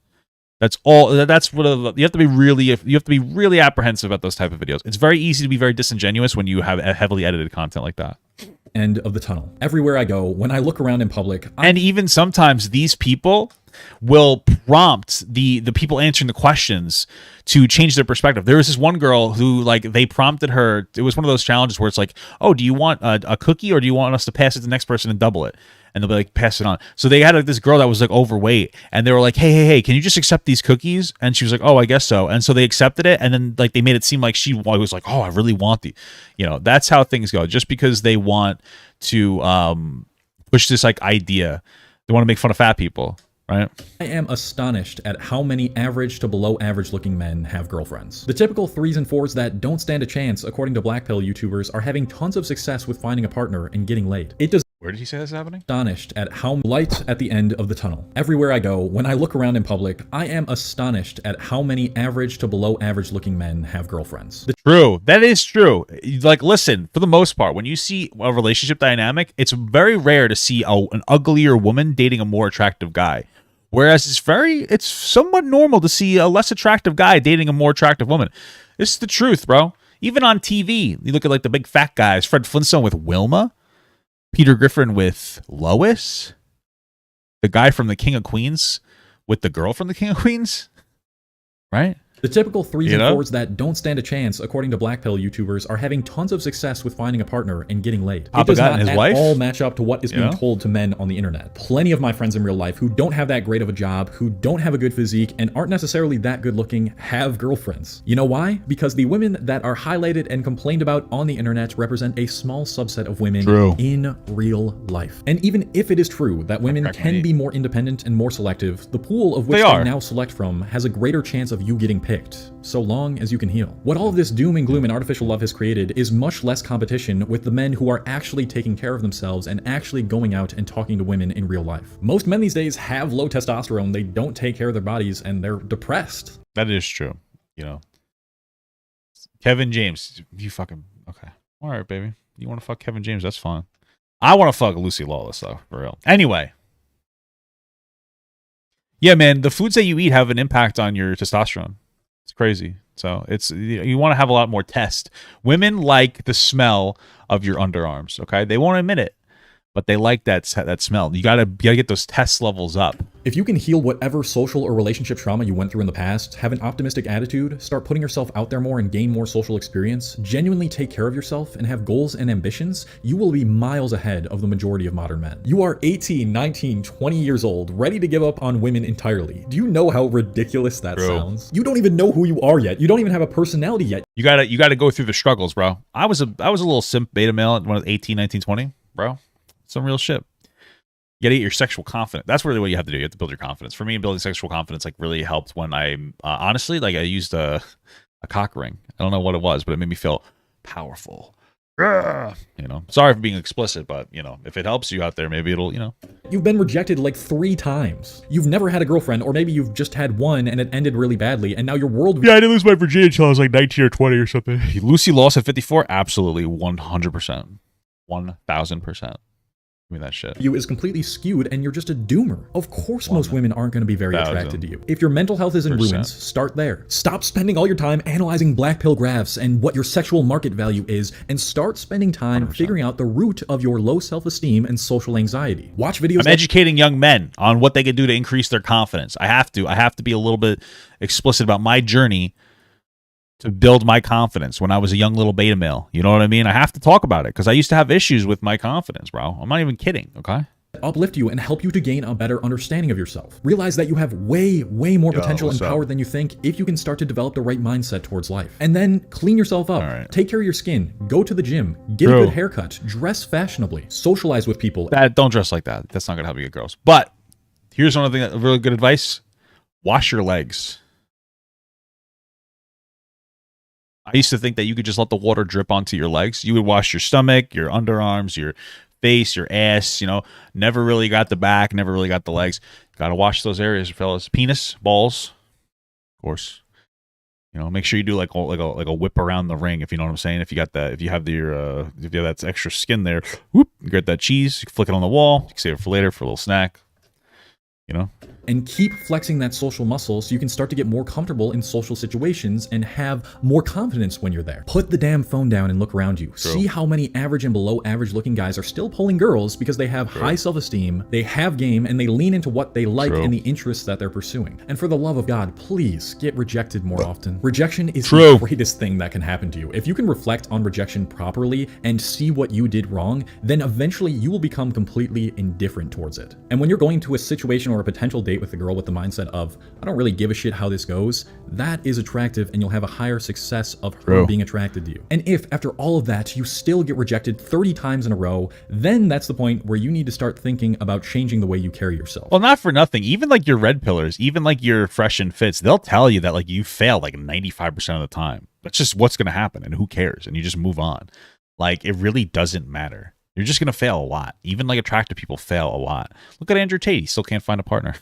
That's all. That's what you have to be really apprehensive about those type of videos. It's very easy to be very disingenuous when you have heavily edited content like that. End of the tunnel. Everywhere I go, when I look around in public, and even sometimes these people will prompt the people answering the questions to change their perspective. There was this one girl who, like, they prompted her. It was one of those challenges where it's like, oh, do you want a cookie, or do you want us to pass it to the next person and double it? And they'll be like, pass it on. So they had like, this girl that was like overweight, and they were like, hey, can you just accept these cookies? And she was like, oh, I guess so. And so they accepted it, and then like they made it seem like she was like, oh, I really want the, that's how things go. Just because they want to push this like idea, they want to make fun of fat people. Right. I am astonished at how many average to below average looking men have girlfriends. The typical 3s and 4s that don't stand a chance, according to black pill YouTubers, are having tons of success with finding a partner and getting laid. Where did he say this is happening? Astonished at how light at the end of the tunnel. Everywhere I go, when I look around in public, I am astonished at how many average to below average looking men have girlfriends. True. That is true. Like, listen, for the most part, when you see a relationship dynamic, it's very rare to see an uglier woman dating a more attractive guy. Whereas it's somewhat normal to see a less attractive guy dating a more attractive woman. This is the truth, bro. Even on TV, you look at like the big fat guys, Fred Flintstone with Wilma, Peter Griffin with Lois, the guy from The King of Queens with the girl from The King of Queens, right? The typical 3s and 4s that don't stand a chance, according to black pill YouTubers, are having tons of success with finding a partner and getting laid. It does not at all match up to what is being told to men on the internet. Plenty of my friends in real life who don't have that great of a job, who don't have a good physique, and aren't necessarily that good looking, have girlfriends. You know why? Because the women that are highlighted and complained about on the internet represent a small subset of women in real life. And even if it is true that women can be more independent and more selective, the pool of which they now select from has a greater chance of you getting picked, so long as you can heal. What all of this doom and gloom and artificial love has created is much less competition with the men who are actually taking care of themselves and actually going out and talking to women in real life. Most men these days have low testosterone, they don't take care of their bodies, and they're depressed. That is true. Kevin James, you fucking, okay. All right, baby. You want to fuck Kevin James? That's fine. I want to fuck Lucy Lawless, though, for real. Anyway. Yeah, man, the foods that you eat have an impact on your testosterone. It's crazy. So you want to have a lot more test. Women like the smell of your underarms. Okay, they won't admit it, but they like that smell. You gotta get those test levels up. If you can heal whatever social or relationship trauma you went through in the past, have an optimistic attitude, start putting yourself out there more and gain more social experience, genuinely take care of yourself and have goals and ambitions, you will be miles ahead of the majority of modern men. You are 18, 19, 20 years old, ready to give up on women entirely. Do you know how ridiculous that sounds? You don't even know who you are yet. You don't even have a personality yet. You gotta go through the struggles, bro. I was a little simp beta male when I was 18, 19, 20, bro. Some real shit. You gotta get your sexual confidence. That's really what you have to do. You have to build your confidence. For me, building sexual confidence like really helped when I honestly, like, I used a cock ring. I don't know what it was, but it made me feel powerful. Sorry for being explicit, but if it helps you out there, maybe it'll, You've been rejected like 3 times. You've never had a girlfriend, or maybe you've just had one and it ended really badly, and now your world. Yeah, I didn't lose my virginity until I was like 19 or 20 or something. Lucy lost at 54. Absolutely, 100%, 1,000%. I mean, that shit. You is completely skewed, and you're just a doomer. Of course, most women aren't going to be very attracted to you. If your mental health is in ruins, start there. Stop spending all your time analyzing black pill graphs and what your sexual market value is, and start spending time figuring out the root of your low self-esteem and social anxiety. Watch videos. I'm educating young men on what they can do to increase their confidence. I have to be a little bit explicit about my journey to build my confidence when I was a young little beta male. You know what I mean? I have to talk about it because I used to have issues with my confidence, bro. I'm not even kidding, okay? Uplift you and help you to gain a better understanding of yourself. Realize that you have way more potential and power than you think if you can start to develop the right mindset towards life. And then clean yourself up, take care of your skin, go to the gym, get a good haircut, dress fashionably, socialize with people. Don't dress like that. That's not gonna help you get girls. But here's one thing, really good advice: wash your legs. I used to think that you could just let the water drip onto your legs. You would wash your stomach, your underarms, your face, your ass, you know, never really got the back, never really got the legs. Got to wash those areas, fellas. Penis, balls, of course. You know, make sure you do like a whip around the ring, if you know what I'm saying. If you got that, if you have that extra skin there, whoop, you get that cheese, you can flick it on the wall, you can save it for later for a little snack. You know? And keep flexing that social muscle so you can start to get more comfortable in social situations and have more confidence when you're there. Put the damn phone down and look around you. See how many average and below average looking guys are still pulling girls because they have high self-esteem, they have game, and they lean into what they like and the interests that they're pursuing. And for the love of God, please get rejected more often. Rejection is the greatest thing that can happen to you. If you can reflect on rejection properly and see what you did wrong, then eventually you will become completely indifferent towards it. And when you're going to a situation or a potential date with a girl with the mindset of, I don't really give a shit how this goes, that is attractive and you'll have a higher success of her being attracted to you. And if after all of that you still get rejected 30 times in a row, then that's the point where you need to start thinking about changing the way you carry yourself. Well, not for nothing. Even like your red pillars, even like your fresh and fits, they'll tell you that like you fail like 95% of the time. That's just what's going to happen and who cares? And you just move on. Like it really doesn't matter. You're just going to fail a lot. Even like attractive people fail a lot. Look at Andrew Tate. He still can't find a partner.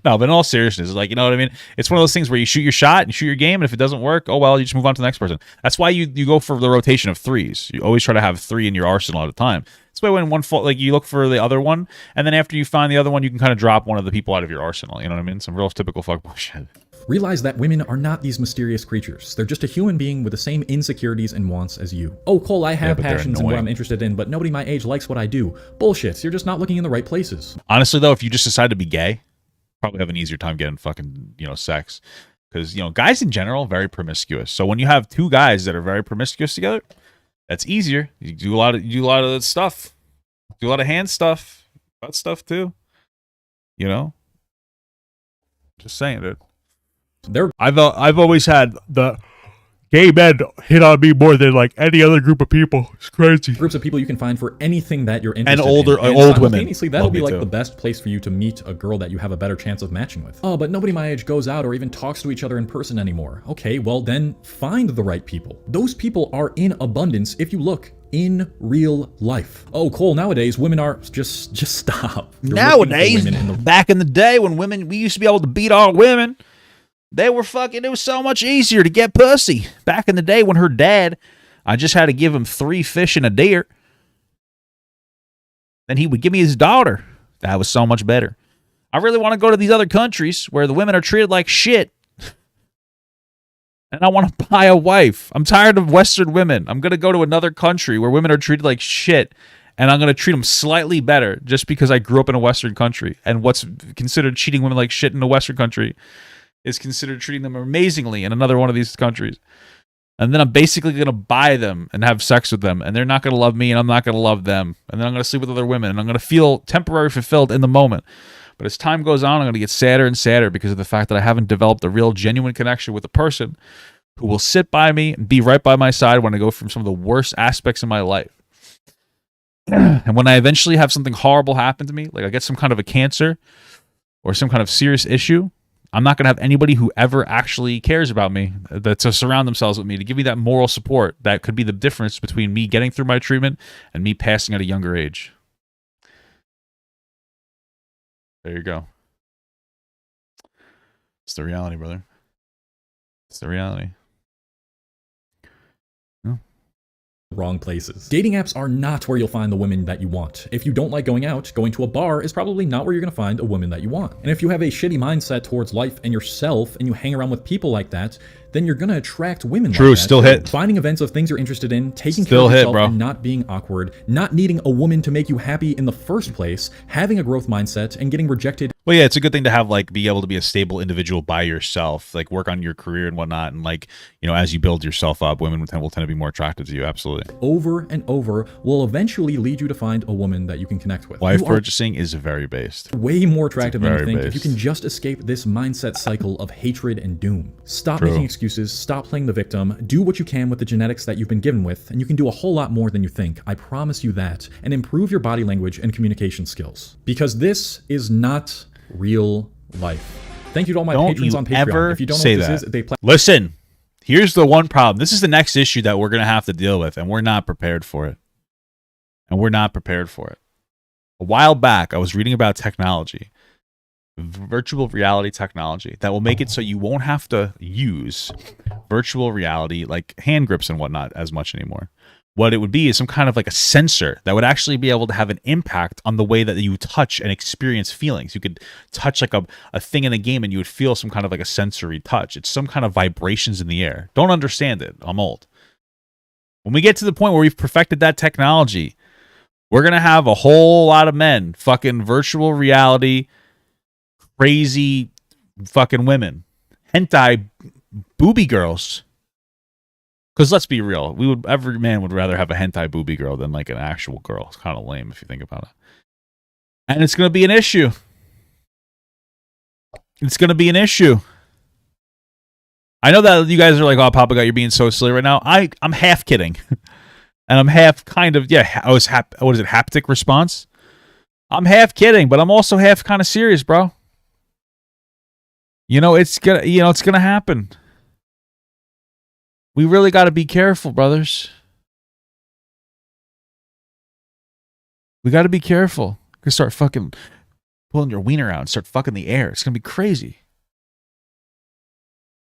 No, but in all seriousness, it's like, you know what I mean? It's one of those things where you shoot your shot and shoot your game, and if it doesn't work, oh well, you just move on to the next person. That's why you go for the rotation of threes. You always try to have 3 in your arsenal at a time. That's why when one fall, like you look for the other one, and then after you find the other one, you can kind of drop one of the people out of your arsenal. You know what I mean? Some real typical fuck bullshit. Realize that women are not these mysterious creatures. They're just a human being with the same insecurities and wants as you. Oh, Cole, I have passions and what I'm interested in, but nobody my age likes what I do. Bullshit. You're just not looking in the right places. Honestly, though, if you just decide to be gay, probably have an easier time getting fucking, you know, sex. Because, you know, guys in general, very promiscuous. So when you have 2 guys that are very promiscuous together, that's easier. You do a lot of stuff. Do a lot of hand stuff. Butt stuff, too. You know? Just saying, dude. I've always had the gay men hit on me more than like any other group of people. It's crazy. Groups of people you can find for anything that you're interested in. And old women. Simultaneously, that'll be like the best place for you to meet a girl that you have a better chance of matching with. Oh, but nobody my age goes out or even talks to each other in person anymore. Okay, well then find the right people. Those people are in abundance if you look in real life. Oh, Cole, nowadays women are just stop. Nowadays, back in the day when we used to be able to beat all women. They were fucking, it was so much easier to get pussy. Back in the day when her dad, I just had to give him 3 fish and a deer. Then he would give me his daughter. That was so much better. I really want to go to these other countries where the women are treated like shit. And I want to buy a wife. I'm tired of Western women. I'm going to go to another country where women are treated like shit. And I'm going to treat them slightly better just because I grew up in a Western country. And what's considered treating women like shit in a Western country is considered treating them amazingly in another one of these countries. And then I'm basically going to buy them and have sex with them. And they're not going to love me and I'm not going to love them. And then I'm going to sleep with other women. And I'm going to feel temporarily fulfilled in the moment. But as time goes on, I'm going to get sadder and sadder because of the fact that I haven't developed a real genuine connection with a person who will sit by me and be right by my side when I go from some of the worst aspects of my life. And when I eventually have something horrible happen to me, like I get some kind of a cancer or some kind of serious issue, I'm not going to have anybody who ever actually cares about me to surround themselves with me, to give me that moral support that could be the difference between me getting through my treatment and me passing at a younger age. There you go. It's the reality, brother. It's the reality. Wrong places. Dating apps are not where you'll find the women that you want. If you don't like going out, going to a bar is probably not where you're going to find a woman that you want. And if you have a shitty mindset towards life and yourself and you hang around with people like that, then you're gonna attract women True, like that. still hit. Finding events of things you're interested in, taking Still care of hit, yourself, bro. and not being awkward, not needing a woman to make you happy in the first place, having a growth mindset, and getting rejected. Well, yeah, it's a good thing to have, like, be able to be a stable individual by yourself, like work on your career and whatnot, and like, you know, as you build yourself up, women will tend to be more attracted to you. Absolutely. Over and over will eventually lead you to find a woman that you can connect with. Wife purchasing is very based. Way more attractive than you think if you based. can just escape this mindset cycle of hatred and doom. Stop True. making excuses, stop playing the victim, do what you can with the genetics that you've been given with, and you can do a whole lot more than you think. I promise you that. And improve your body language and communication skills. Because this is not real life. Thank you to all my patrons on Patreon. Ever If you don't know say what that. this is, they Listen, here's the one problem. This is the next issue that we're going to have to deal with, and we're not prepared for it. A while back, I was reading about technology, virtual reality technology, that will make it so you won't have to use virtual reality, like hand grips and whatnot, as much anymore. What it would be is some kind of like a sensor that would actually be able to have an impact on the way that you touch and experience feelings. You could touch like a thing in a game and you would feel some kind of like a sensory touch. It's some kind of vibrations in the air. Don't understand it. I'm old. When we get to the point where we've perfected that technology, we're going to have a whole lot of men, fucking virtual reality, crazy fucking women, hentai booby girls. Because let's be real, every man would rather have a hentai booby girl than like an actual girl. It's kind of lame if you think about it. And it's going to be an issue. It's going to be an issue. I know that you guys are like, oh, Papa God, you're being so silly right now. I'm half kidding. And I'm half kind of, yeah, what is it, haptic response? I'm half kidding, but I'm also half kind of serious, bro. You know, it's gonna happen. We really got to be careful, brothers. We got to be careful. You can start fucking pulling your wiener out and start fucking the air. It's gonna be crazy.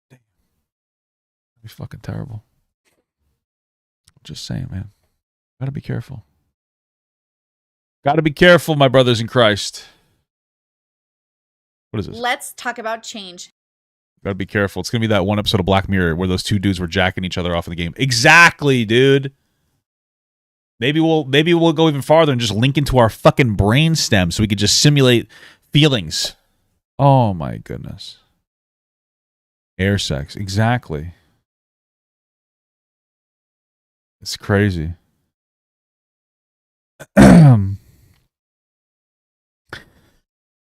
Damn. It'll be fucking terrible. Just saying, man. Got to be careful. Got to be careful, my brothers in Christ. What is this? Let's talk about change. Gotta be careful. It's gonna be that one episode of Black Mirror where those two dudes were jacking each other off in the game. Exactly, dude. Maybe we'll go even farther and just link into our fucking brain stem so we could just simulate feelings. Oh my goodness. Air sex. Exactly. It's crazy.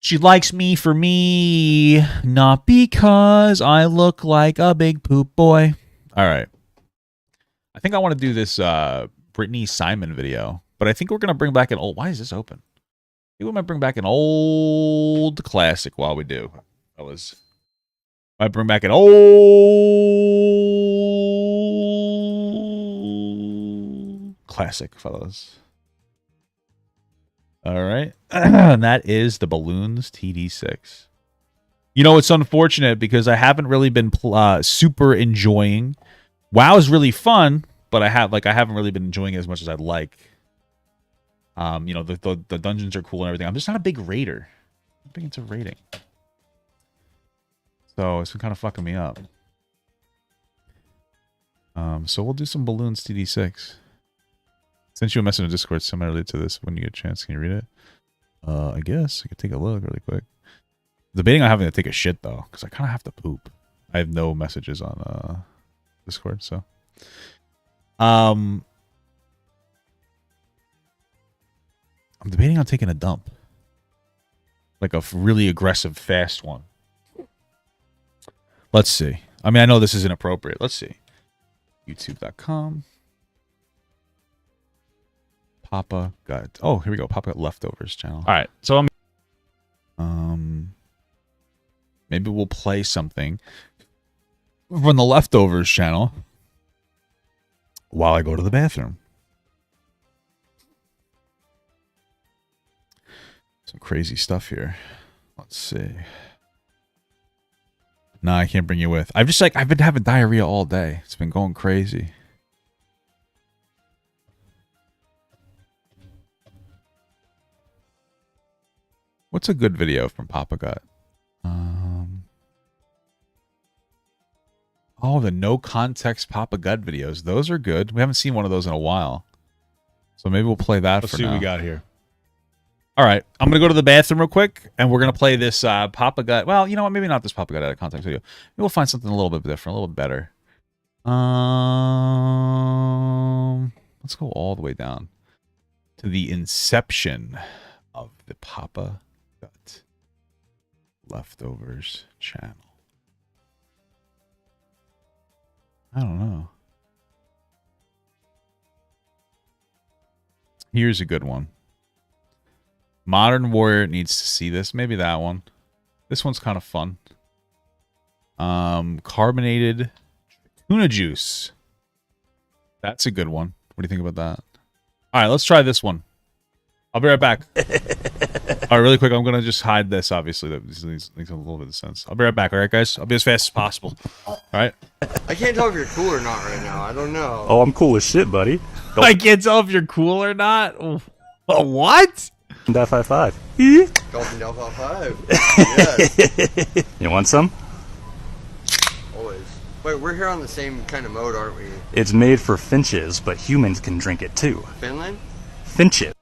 She likes me for me, not because I look like a big poop boy. All right. I think I want to do this Brittany Simon video, but I think we're going to bring back an old... Why is this open? I think we might bring back an old classic while we do. Might bring back an old classic, fellas. All right. And that is the Balloons TD6. You know, it's unfortunate because I haven't really been super enjoying. WoW is really fun, but I haven't really been enjoying it as much as I'd like. You know, the dungeons are cool and everything. I'm just not a big raider. I'm big into raiding. So it's been kind of fucking me up. So we'll do some Balloons TD6. Sent you a message in Discord similarly to this when you get a chance. Can you read it? I guess I could take a look really quick. Debating on having to take a shit though, because I kind of have to poop. I have no messages on Discord, so I'm debating on taking a dump, like a really aggressive, fast one. Let's see. I mean, I know this is inappropriate. Let's see. YouTube.com. Papa got... Oh, here we go. Papa got Leftovers channel. All right. So maybe we'll play something from the Leftovers channel while I go to the bathroom. Some crazy stuff here. Let's see. Nah, I can't bring you with. I've been having diarrhea all day. It's been going crazy. What's a good video from Papa Gut? Oh, the no context Papa Gut videos. Those are good. We haven't seen one of those in a while. So maybe we'll play that. Let's see what we got here. All right. I'm going to go to the bathroom real quick, and we're going to play this Papa Gut. Well, you know what? Maybe not this Papa Gut out of context video. Maybe we'll find something a little bit different, a little bit better. Let's go all the way down to the inception of the Papa Gut Leftovers channel. I don't know. Here's a good one. Modern Warrior needs to see this. Maybe that one. This one's kind of fun. Carbonated tuna juice. That's a good one. What do you think about that? All right, let's try this one. I'll be right back. All right, really quick. I'm going to just hide this, obviously. That makes a little bit of sense. I'll be right back. All right, guys? I'll be as fast as possible. All right? I can't tell if you're cool or not right now. I don't know. Oh, I'm cool as shit, buddy. I can't tell if you're cool or not. What? Delphi 5. Dolphin Delphi 5. Yes. You want some? Always. Wait, we're here on the same kind of mode, aren't we? It's made for finches, but humans can drink it too. Finland? Finches.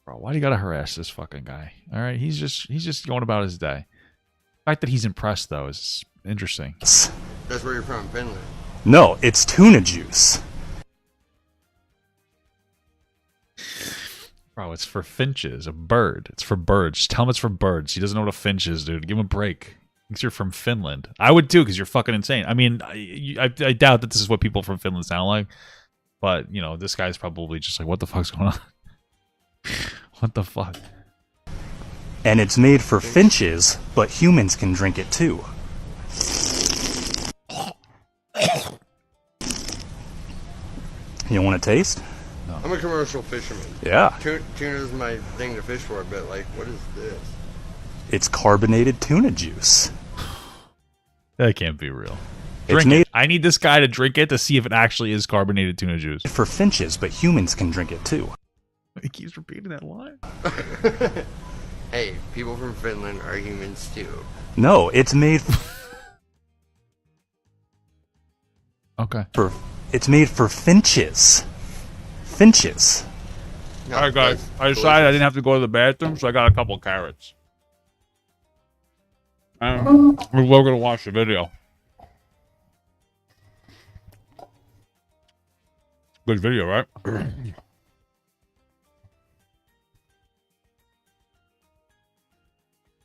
Bro, why do you gotta harass this fucking guy? All right, he's just going about his day. The fact that he's impressed though is interesting. That's where you're from, Finland. No, it's tuna juice. Bro, it's for finches, a bird. It's for birds. Just tell him it's for birds. He doesn't know what a finch is, dude. Give him a break. Thinks you're from Finland. I would too, because you're fucking insane. I mean, I doubt that this is what people from Finland sound like. But, you know, this guy's probably just like, what the fuck's going on? What the fuck? And it's made for finches, but humans can drink it too. You want to taste? No. I'm a commercial fisherman. Yeah. Tuna's my thing to fish for, but like, what is this? It's carbonated tuna juice. That can't be real. Drink it. I need this guy to drink it to see if it actually is carbonated tuna juice. For finches, but humans can drink it too. He keeps repeating that line. Hey, people from Finland are humans too. No, it's made. Okay. It's made for finches. Finches. No, all right, guys. I decided I didn't have to go to the bathroom, so I got a couple carrots. And we're going to watch the video. Good video, right?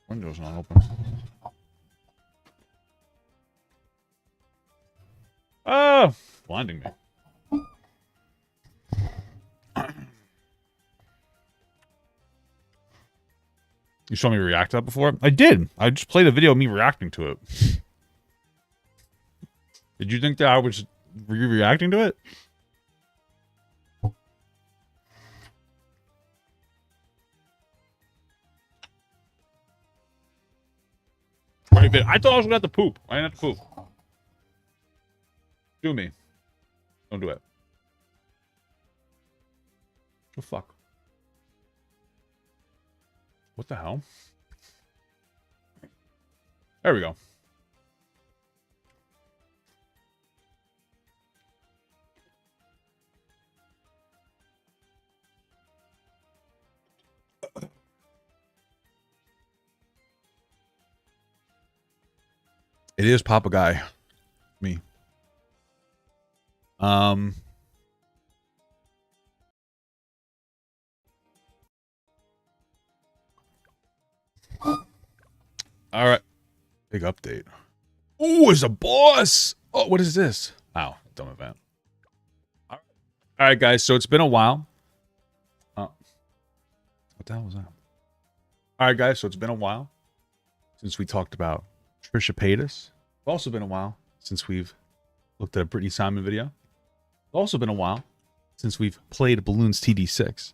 Window's not open. Oh, blinding me. You saw me react to that before? I did. I just played a video of me reacting to it. Did you think that I was reacting to it? I thought I was gonna have to poop. I didn't have to poop. Do me. Don't do it. Oh fuck. What the hell? There we go. It is Papa Guy. Me. All right. Big update. Oh, it's a boss. Oh, what is this? Wow, dumb event. All right, guys. So it's been a while. What the hell was that? All right, guys. So it's been a while since we talked about Trisha Paytas. It's also been a while since we've looked at a Brittany Simon video. It's also been a while since we've played Balloons TD6.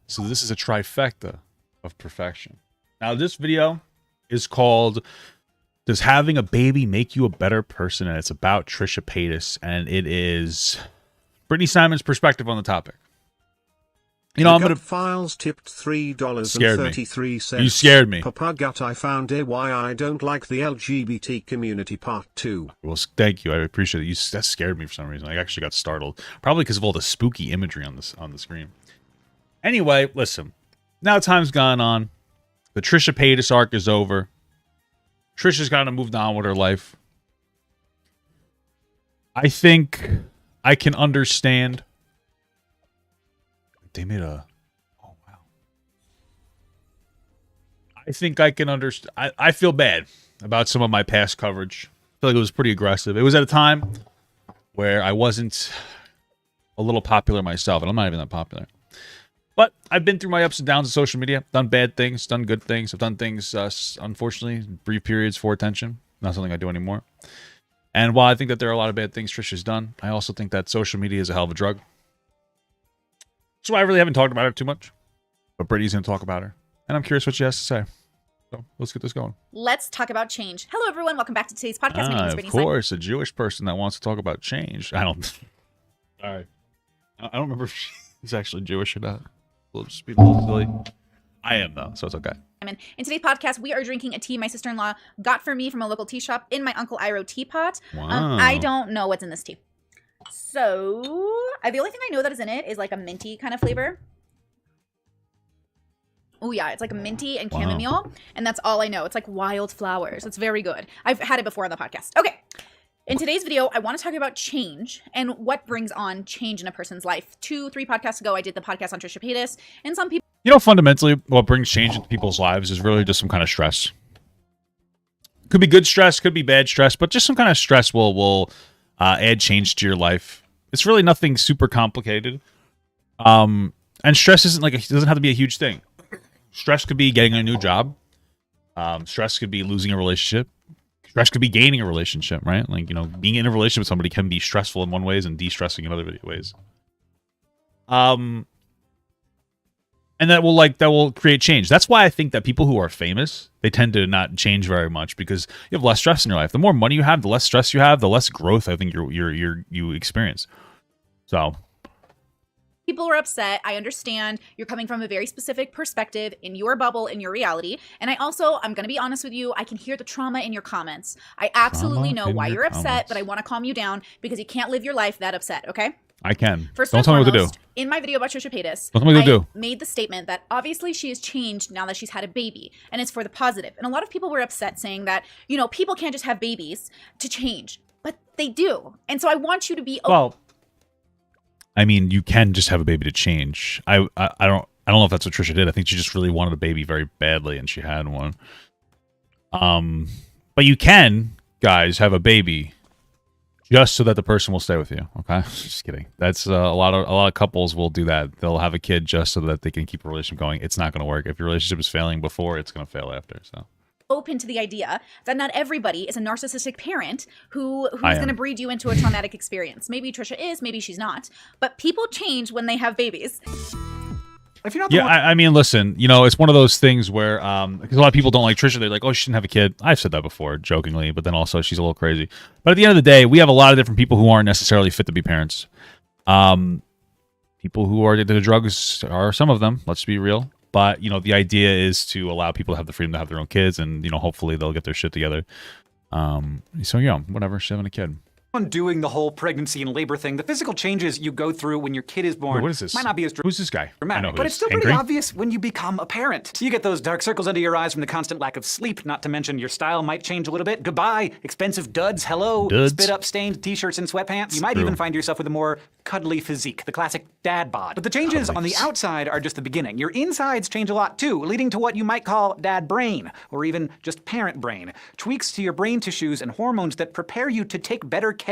So this is a trifecta of perfection. Now this video is called Does Having a Baby Make You a Better Person? And it's about Trisha Paytas. And it is Brittany Simon's perspective on the topic. You know, I'm gonna. Files tipped $3.33. You scared me. Papa Gut, I found a why I don't like the LGBT community part 2. Well, thank you. I appreciate it. That scared me for some reason. I actually got startled, probably because of all the spooky imagery on the screen. Anyway, listen. Now time's gone on. The Trisha Paytas arc is over. Trisha's kind of moved on with her life. I think I can understand. They made a... Oh, wow. I think I can understand. I feel bad about some of my past coverage. I feel like it was pretty aggressive. It was at a time where I wasn't a little popular myself, and I'm not even that popular. But I've been through my ups and downs of social media. Done bad things, done good things. I've done things, unfortunately, brief periods for attention. Not something I do anymore. And while I think that there are a lot of bad things Trisha's done, I also think that social media is a hell of a drug. So I really haven't talked about her too much. But Brittany's going to talk about her. And I'm curious what she has to say. So let's get this going. Let's talk about change. Hello, everyone. Welcome back to today's podcast. My name is Brittany. Of course, a Jewish person that wants to talk about change. I don't... All right. I don't remember if she's actually Jewish or not. We'll just be a little silly. I am, though, so it's okay. In today's podcast, we are drinking a tea my sister-in-law got for me from a local tea shop in my Uncle Iro teapot. Wow. I don't know what's in this tea. So, the only thing I know that is in it is like a minty kind of flavor. Oh, yeah, it's like a minty and chamomile, and that's all I know. It's like wildflowers. It's very good. I've had it before on the podcast. Okay. In today's video, I want to talk about change and what brings on change in a person's life. 2-3 podcasts ago, I did the podcast on Trisha Paytas, and some people... You know, fundamentally, what brings change into people's lives is really just some kind of stress. Could be good stress, could be bad stress, but just some kind of stress will add change to your life. It's really nothing super complicated. And stress isn't like, it doesn't have to be a huge thing. Stress could be getting a new job. Stress could be losing a relationship. Stress could be gaining a relationship, right? Like, you know, being in a relationship with somebody can be stressful in one ways and de-stressing in other ways. And that will create change. That's why I think that people who are famous, they tend to not change very much because you have less stress in your life. The more money you have, the less stress you have, the less growth I think you experience. So people are upset. I understand you're coming from a very specific perspective in your bubble, in your reality. And I'm going to be honest with you. I can hear the trauma in your comments. I absolutely know why you're upset, but I want to calm you down because you can't live your life that upset, okay? I can. First Don't and tell me foremost, what to do. in my video about Trisha Paytas, Don't tell me what to do. Made the statement that obviously she has changed now that she's had a baby, and it's for the positive. And a lot of people were upset saying that, you know, people can't just have babies to change, but they do. And so I want you to be... Well, I mean, you can just have a baby to change. I don't know if that's what Trisha did. I think she just really wanted a baby very badly, and she had one. But you can, guys, have a baby just so that the person will stay with you. Okay, just kidding. That's a lot of couples will do that. They'll have a kid just so that they can keep a relationship going. It's not going to work. If your relationship is failing before, it's going to fail after. So. Open to the idea that not everybody is a narcissistic parent who's going to breed you into a traumatic experience. Maybe Trisha is, maybe she's not. But people change when they have babies. If you're not I mean, listen, you know, it's one of those things where because a lot of people don't like Trisha. They're like, oh, she shouldn't have a kid. I've said that before, jokingly, but then also she's a little crazy. But at the end of the day, we have a lot of different people who aren't necessarily fit to be parents. People who are addicted to drugs are some of them. Let's be real. But, you know, the idea is to allow people to have the freedom to have their own kids, and, you know, hopefully they'll get their shit together. So, yeah, whatever, she's having a kid. Doing the whole pregnancy and labor thing, the physical changes you go through when your kid is born. Wait, what is this? Might not be as Who's this guy? dramatic, but it's still pretty obvious when you become a parent. So you get those dark circles under your eyes from the constant lack of sleep, not to mention your style might change a little bit. Goodbye, expensive duds, hello, spit up stained t-shirts and sweatpants. You might even find yourself with a more cuddly physique, the classic dad bod. But the changes on the outside are just the beginning. Your insides change a lot too, leading to what you might call dad brain, or even just parent brain. Tweaks to your brain tissues and hormones that prepare you to take better care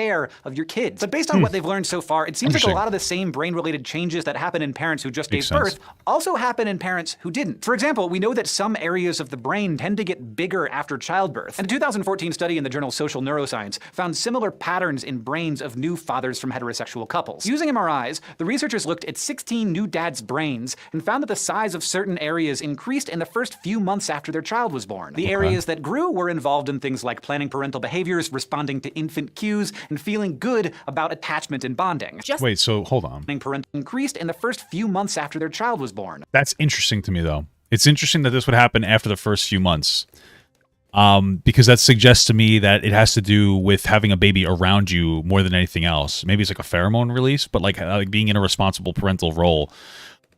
of your kids. But based on what they've learned so far, it seems like a lot of the same brain-related changes that happen in parents who just gave birth also happen in parents who didn't. For example, we know that some areas of the brain tend to get bigger after childbirth. And a 2014 study in the journal Social Neuroscience found similar patterns in brains of new fathers from heterosexual couples. adults. Using MRIs, the researchers looked at 16 new dads' brains and found that the size of certain areas increased in the first few months after their child was born. The areas that grew were involved in things like planning parental behaviors, responding to infant cues, and feeling good about attachment and bonding. Wait, so hold on. Parental increased in the first few months after their child was born. That's interesting to me, though. It's interesting that this would happen after the first few months. Because that suggests to me that it has to do with having a baby around you more than anything else. Maybe it's like a pheromone release, but like being in a responsible parental role.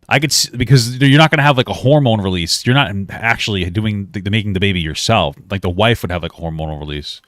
I could see, because you're not going to have like a hormone release. You're not actually doing making the baby yourself. Like the wife would have like a hormonal release.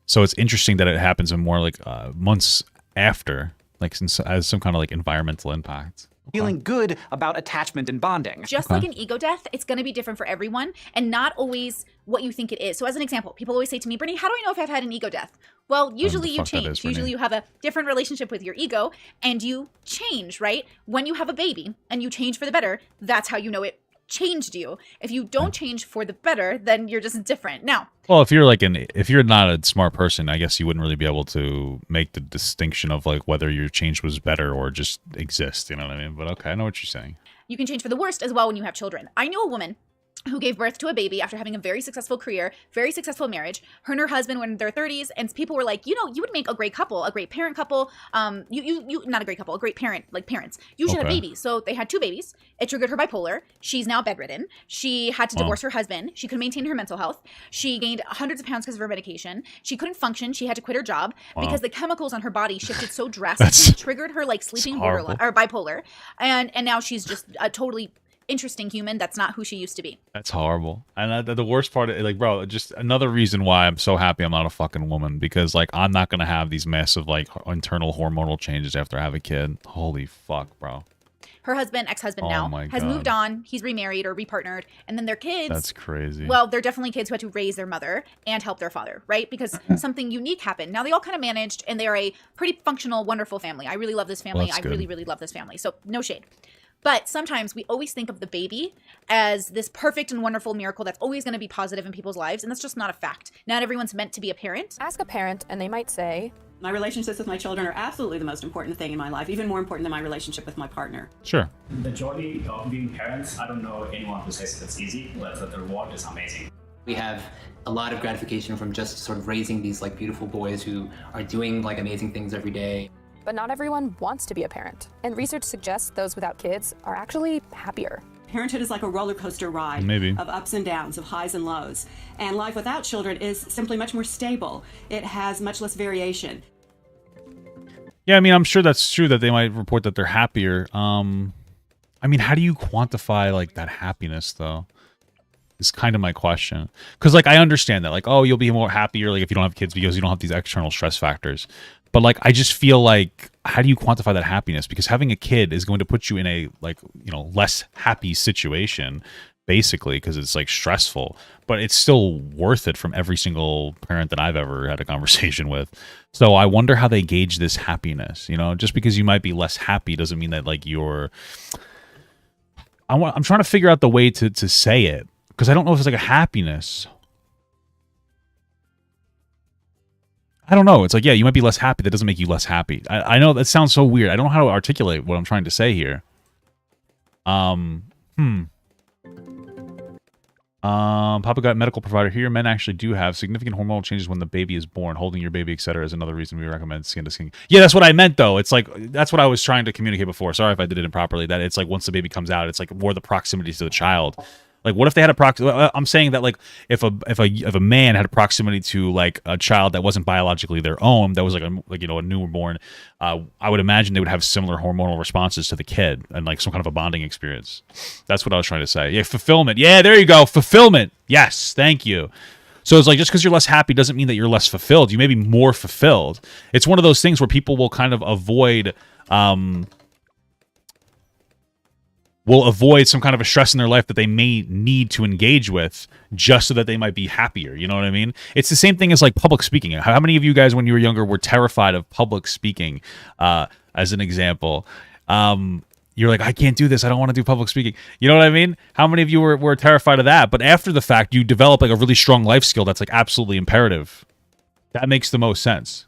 So it's interesting that it happens in more like months after, like as some kind of like environmental impact. Feeling good about attachment and bonding. Just like an ego death, it's going to be different for everyone and not always what you think it is. So as an example, people always say to me, Brittany, how do I know if I've had an ego death? Well, usually you change. Usually you have a different relationship with your ego and you change, right? When you have a baby and you change for the better, that's how you know it changed you. If you don't change for the better, then you're just different. Now, well, if you're not a smart person, I guess you wouldn't really be able to make the distinction of like whether your change was better or just exist. You know what I mean? But okay, I know what you're saying. You can change for the worst as well when you have children. I know a woman who gave birth to a baby after having a very successful career, very successful marriage. Her and her husband were in their 30s, and people were like, you know, you would make a great couple, a great parent couple. You not a great couple, a great parent, like parents. You should have babies. So they had 2 babies. It triggered her bipolar. She's now bedridden. She had to divorce her husband. She couldn't maintain her mental health. She gained hundreds of pounds because of her medication. She couldn't function. She had to quit her job because the chemicals on her body shifted so drastically, triggered her like sleeping borderline or bipolar, and now she's just a totally interesting human that's not who she used to be. That's horrible. And the worst part, like, bro, just another reason why I'm so happy I'm not a fucking woman, because like I'm not gonna have these massive like internal hormonal changes after I have a kid. Holy fuck, bro. Her husband, ex-husband has moved on. He's remarried or repartnered, and then their kids. That's crazy. Well, they're definitely kids who had to raise their mother and help their father, right? Because something unique happened. Now they all kind of managed, and they are a pretty functional, wonderful family. I really love this family. Well, I really, really love this family. So no shade. But sometimes we always think of the baby as this perfect and wonderful miracle that's always going to be positive in people's lives, and that's just not a fact. Not everyone's meant to be a parent. Ask a parent, and they might say, my relationships with my children are absolutely the most important thing in my life, even more important than my relationship with my partner. Sure. The joy of being parents, I don't know anyone who says it's easy, but the reward is amazing. We have a lot of gratification from just sort of raising these like beautiful boys who are doing like amazing things every day. But not everyone wants to be a parent, and research suggests those without kids are actually happier. Parenthood is like a roller coaster ride of ups and downs, of highs and lows. And life without children is simply much more stable. It has much less variation. Yeah, I mean, I'm sure that's true that they might report that they're happier. I mean, how do you quantify like that happiness though? Is kind of my question. Because like I understand that, like, oh, you'll be more happier like if you don't have kids because you don't have these external stress factors. But like I just feel like, how do you quantify that happiness? Because having a kid is going to put you in a like, you know, less happy situation, basically, because it's like stressful. But it's still worth it from every single parent that I've ever had a conversation with. So I wonder how they gauge this happiness. You know, just because you might be less happy doesn't mean that like you're. I'm trying to figure out the way to say it, because I don't know if it's like a happiness. I don't know. It's like, yeah, you might be less happy. That doesn't make you less happy. I know that sounds so weird. I don't know how to articulate what I'm trying to say here. Papa got medical provider here. Men actually do have significant hormonal changes when the baby is born. Holding your baby, etc., is another reason we recommend skin to skin. Yeah, that's what I meant, though. It's like, that's what I was trying to communicate before. Sorry if I did it improperly. That it's like once the baby comes out, it's like more the proximity to the child. Like, what if they had a I'm saying that, like, if a man had a proximity to like a child that wasn't biologically their own, that was like a newborn, I would imagine they would have similar hormonal responses to the kid and like some kind of a bonding experience. That's what I was trying to say. Yeah, fulfillment. Yeah, there you go, fulfillment. Yes, thank you. So it's like, just because you're less happy doesn't mean that you're less fulfilled. You may be more fulfilled. It's one of those things where people will kind of avoid. Will avoid some kind of a stress in their life that they may need to engage with just so that they might be happier. You know what I mean? It's the same thing as like public speaking. How many of you guys, when you were younger, were terrified of public speaking, as an example? You're like, I can't do this. I don't want to do public speaking. You know what I mean? How many of you were terrified of that? But after the fact, you develop like a really strong life skill that's like absolutely imperative. That makes the most sense.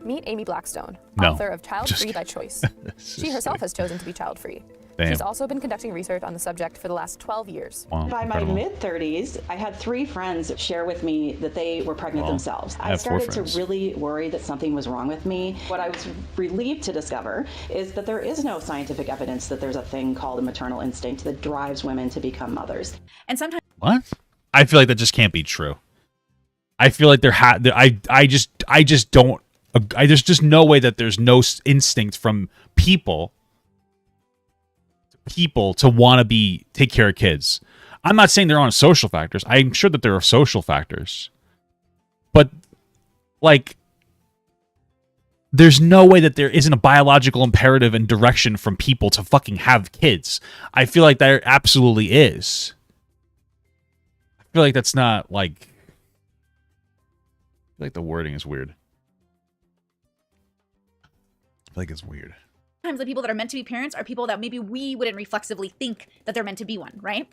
Meet Amy Blackstone, No. author of Child Free by Choice. She herself has chosen to be child-free. Damn. She's also been conducting research on the subject for the last 12 years. Wow, By my incredible. mid-30s, I had 3 friends share with me that they were pregnant themselves. I have 4 started to friends. really worry that something was wrong with me. What I was relieved to discover is that there is no scientific evidence that there's a thing called a maternal instinct that drives women to become mothers. And sometimes What? I feel like that just can't be true. I feel like I just don't. There's just no way that there's no instinct from people to want to take care of kids. I'm not saying there aren't social factors. I'm sure that there are social factors, but like, there's no way that there isn't a biological imperative and direction from people to fucking have kids. I feel like there absolutely is. I feel like that's not like. I feel like the wording is weird. I feel like it's weird. the people that are meant to be parents are people that maybe we wouldn't reflexively think that they're meant to be one, right?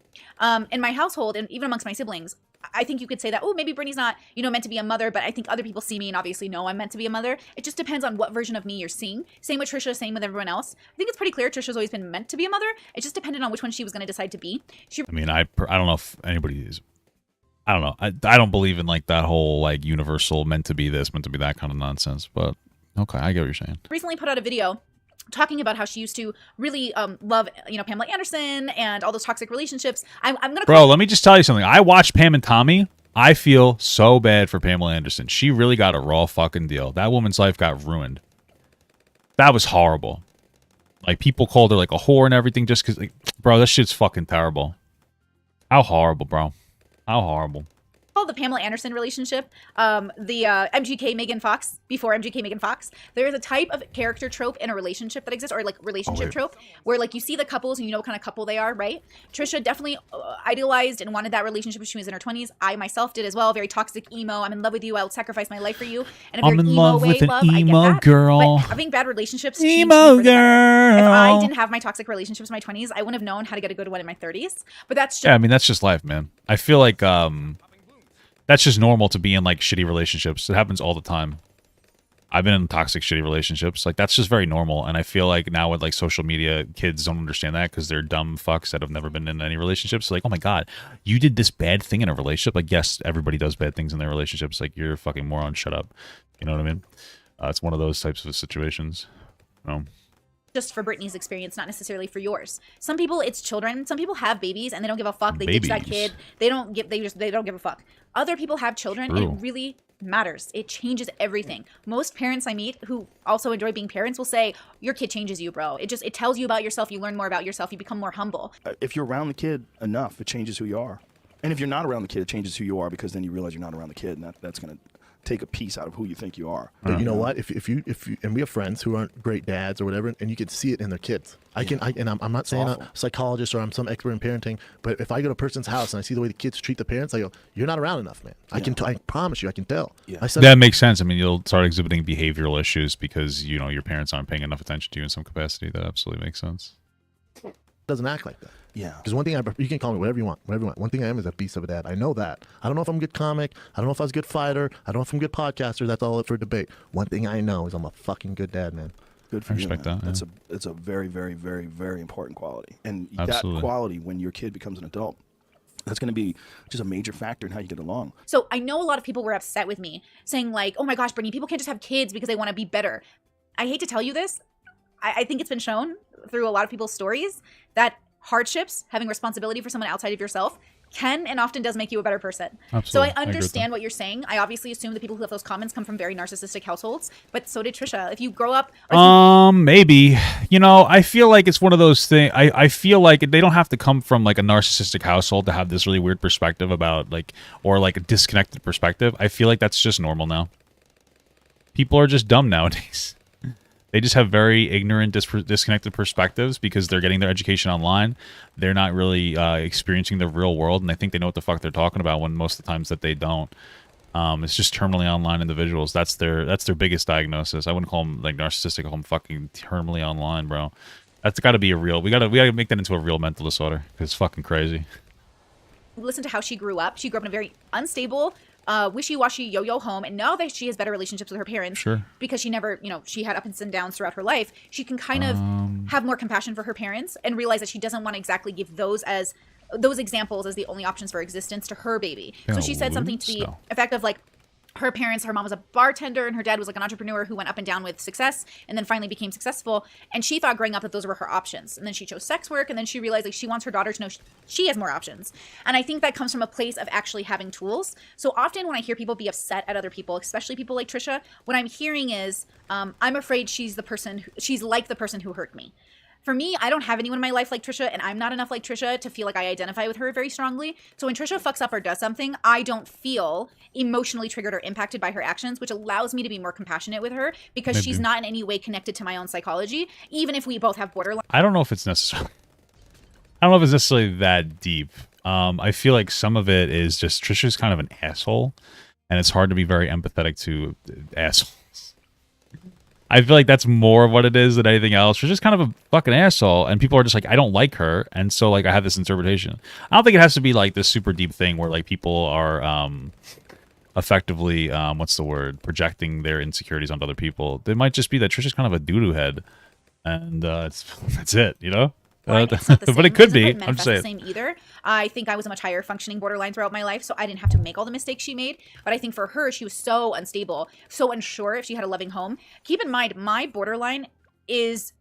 In my household, and even amongst my siblings, I think you could say that, oh, maybe Brittany's not, meant to be a mother, but I think other people see me and obviously know I'm meant to be a mother. It just depends on what version of me you're seeing. Same with Trisha, same with everyone else. I think it's pretty clear Trisha's always been meant to be a mother. It just depended on which one she was going to decide to be. I mean, I don't know if anybody is. I don't know. I don't believe in like that whole like universal meant to be this, meant to be that kind of nonsense. But okay, I get what you're saying. Recently put out a video talking about how she used to really love, Pamela Anderson and all those toxic relationships. I'm gonna. Bro, let me just tell you something. I watched Pam and Tommy. I feel so bad for Pamela Anderson. She really got a raw fucking deal. That woman's life got ruined. That was horrible. Like, people called her like a whore and everything just because, like, bro, that shit's fucking terrible. How horrible, bro. How horrible. Called the Pamela Anderson relationship, the MGK Megan Fox, before MGK Megan Fox. There is a type of character trope in a relationship that exists, or like relationship trope, where like you see the couples and you know what kind of couple they are, right? Trisha definitely idealized and wanted that relationship when she was in her 20s. I myself did as well. Very toxic emo. I'm in love with you. I will sacrifice my life for you. And I'm in love with an emo girl. But having bad relationships, emo girl. If I didn't have my toxic relationships in my 20s, I wouldn't have known how to get a good one in my 30s. But that's just, yeah, I mean, that's just life, man. I feel like that's just normal to be in like shitty relationships. It happens all the time. I've been in toxic, shitty relationships. Like, that's just very normal. And I feel like now with like social media, kids don't understand that because they're dumb fucks that have never been in any relationships. Like, oh my God, you did this bad thing in a relationship. Like, yes, everybody does bad things in their relationships. Like, you're a fucking moron. Shut up. You know what I mean? It's one of those types of situations. just for Brittany's experience, not necessarily for yours. Some people, it's children. Some people have babies and they don't give a fuck. They ditch that kid. They don't give a fuck. Other people have children. True. It really matters. It changes everything. Most parents I meet who also enjoy being parents will say, your kid changes you, bro. It tells you about yourself. You learn more about yourself. You become more humble. If you're around the kid enough, it changes who you are. And if you're not around the kid, it changes who you are, because then you realize you're not around the kid, and that's going to take a piece out of who you think you are. But you know what? If you and we have friends who aren't great dads or whatever, and you can see it in their kids. I'm not saying I'm a psychologist or I'm some expert in parenting, but if I go to a person's house and I see the way the kids treat the parents, I go, "You're not around enough, man." I promise you, I can tell. That makes sense. I mean, you'll start exhibiting behavioral issues because your parents aren't paying enough attention to you in some capacity. That absolutely makes sense. Doesn't act like that. Yeah. Because one thing you can call me whatever you want. One thing I am is a beast of a dad. I know that. I don't know if I'm a good comic. I don't know if I was a good fighter. I don't know if I'm a good podcaster. That's all up for debate. One thing I know is I'm a fucking good dad, man. Good for you. Respect that. Yeah. It's a very, very, very, very important quality. And Absolutely. that quality, when your kid becomes an adult, that's going to be just a major factor in how you get along. So I know a lot of people were upset with me saying like, oh my gosh, Brittany, people can't just have kids because they want to be better. I hate to tell you this. I think it's been shown through a lot of people's stories that hardships, having responsibility for someone outside of yourself, can and often does make you a better person. Absolutely. So I understand what you're saying. I obviously assume the people who have those comments come from very narcissistic households, but so did Trisha. If you grow up... Maybe. I feel like it's one of those things. I feel like they don't have to come from like a narcissistic household to have this really weird perspective about like, or like a disconnected perspective. I feel like that's just normal now. People are just dumb nowadays. They just have very ignorant, disconnected perspectives because they're getting their education online. They're not really experiencing the real world, and they think they know what the fuck they're talking about when most of the times that they don't. It's just terminally online individuals. That's their biggest diagnosis. I wouldn't call them like narcissistic. I call them fucking terminally online, bro. That's got to be a real. We gotta make that into a real mental disorder because it's fucking crazy. Listen to how she grew up. She grew up in a very unstable, wishy-washy yo-yo home, and now that she has better relationships with her parents, because she never, she had ups and downs throughout her life, she can kind of have more compassion for her parents and realize that she doesn't want to exactly give those examples as the only options for existence to her baby. So she said something to the effect of like, her mom was a bartender and her dad was like an entrepreneur who went up and down with success and then finally became successful. And she thought growing up that those were her options. And then she chose sex work, and then she realized like she wants her daughter to know she has more options. And I think that comes from a place of actually having tools. So often when I hear people be upset at other people, especially people like Trisha, what I'm hearing is, I'm afraid she's like the person who hurt me. For me, I don't have anyone in my life like Trisha, and I'm not enough like Trisha to feel like I identify with her very strongly. So when Trisha fucks up or does something, I don't feel emotionally triggered or impacted by her actions, which allows me to be more compassionate with her because she's not in any way connected to my own psychology, even if we both have borderline. I don't know if it's necessarily that deep. I feel like some of it is just Trisha's kind of an asshole, and it's hard to be very empathetic to assholes. I feel like that's more of what it is than anything else. She's just kind of a fucking asshole, and people are just like, I don't like her, and so like I have this interpretation. I don't think it has to be like this super deep thing where like people are effectively what's the word, projecting their insecurities onto other people. It might just be that Trisha's kind of a doo-doo head, and that's it, you know. But it could be. I'm just saying. The same either. I think I was a much higher functioning borderline throughout my life, so I didn't have to make all the mistakes she made. But I think for her, she was so unstable, so unsure if she had a loving home. Keep in mind, my borderline is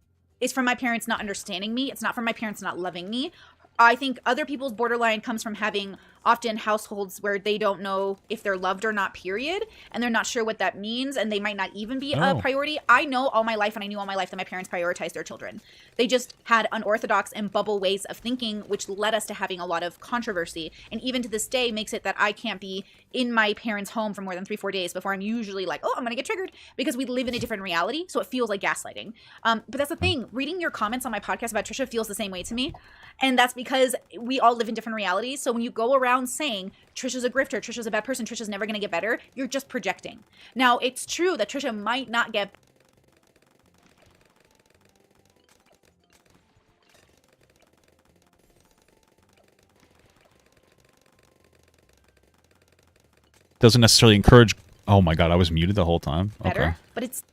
from my parents not understanding me. It's not from my parents not loving me. I think other people's borderline comes from having often households where they don't know if they're loved or not, period, and they're not sure what that means, and they might not even be a priority. I know all my life, and I knew all my life that my parents prioritized their children. They just had unorthodox and bubble ways of thinking, which led us to having a lot of controversy, and even to this day makes it that I can't be in my parents' home for more than 3-4 days before I'm usually like, oh, I'm gonna get triggered, because we live in a different reality, so it feels like gaslighting. But that's the thing, reading your comments on my podcast about Trisha feels the same way to me, and that's because we all live in different realities. So when you go around saying Trisha's a grifter, Trisha's a bad person, Trisha's never going to get better, you're just projecting. Now, it's true that Trisha might not get doesn't necessarily encourage. Oh my god, I was muted the whole time. better, Okay. but it's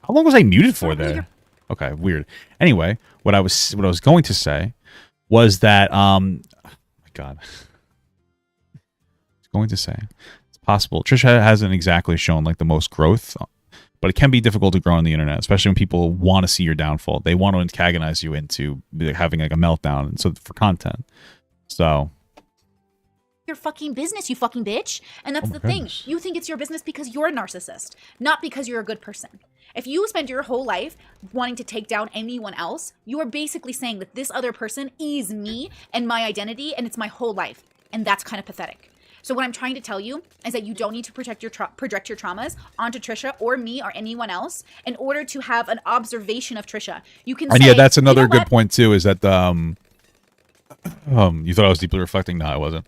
How long was I muted for there? Okay, weird. Anyway, what I was going to say was that oh my god. Going to say it's possible Trisha hasn't exactly shown like the most growth, but it can be difficult to grow on the internet, especially when people want to see your downfall. They want to antagonize you into having like a meltdown, and so for content. So your fucking business, you fucking bitch. And that's the thing. You think it's your business because you're a narcissist, not because you're a good person. If you spend your whole life wanting to take down anyone else, you are basically saying that this other person is me and my identity, and it's my whole life. And that's kind of pathetic. So what I'm trying to tell you is that you don't need to project your traumas onto Trisha or me or anyone else in order to have an observation of Trisha. You can. And yeah, that's another good point too. Is that you thought I was deeply reflecting? No, I wasn't.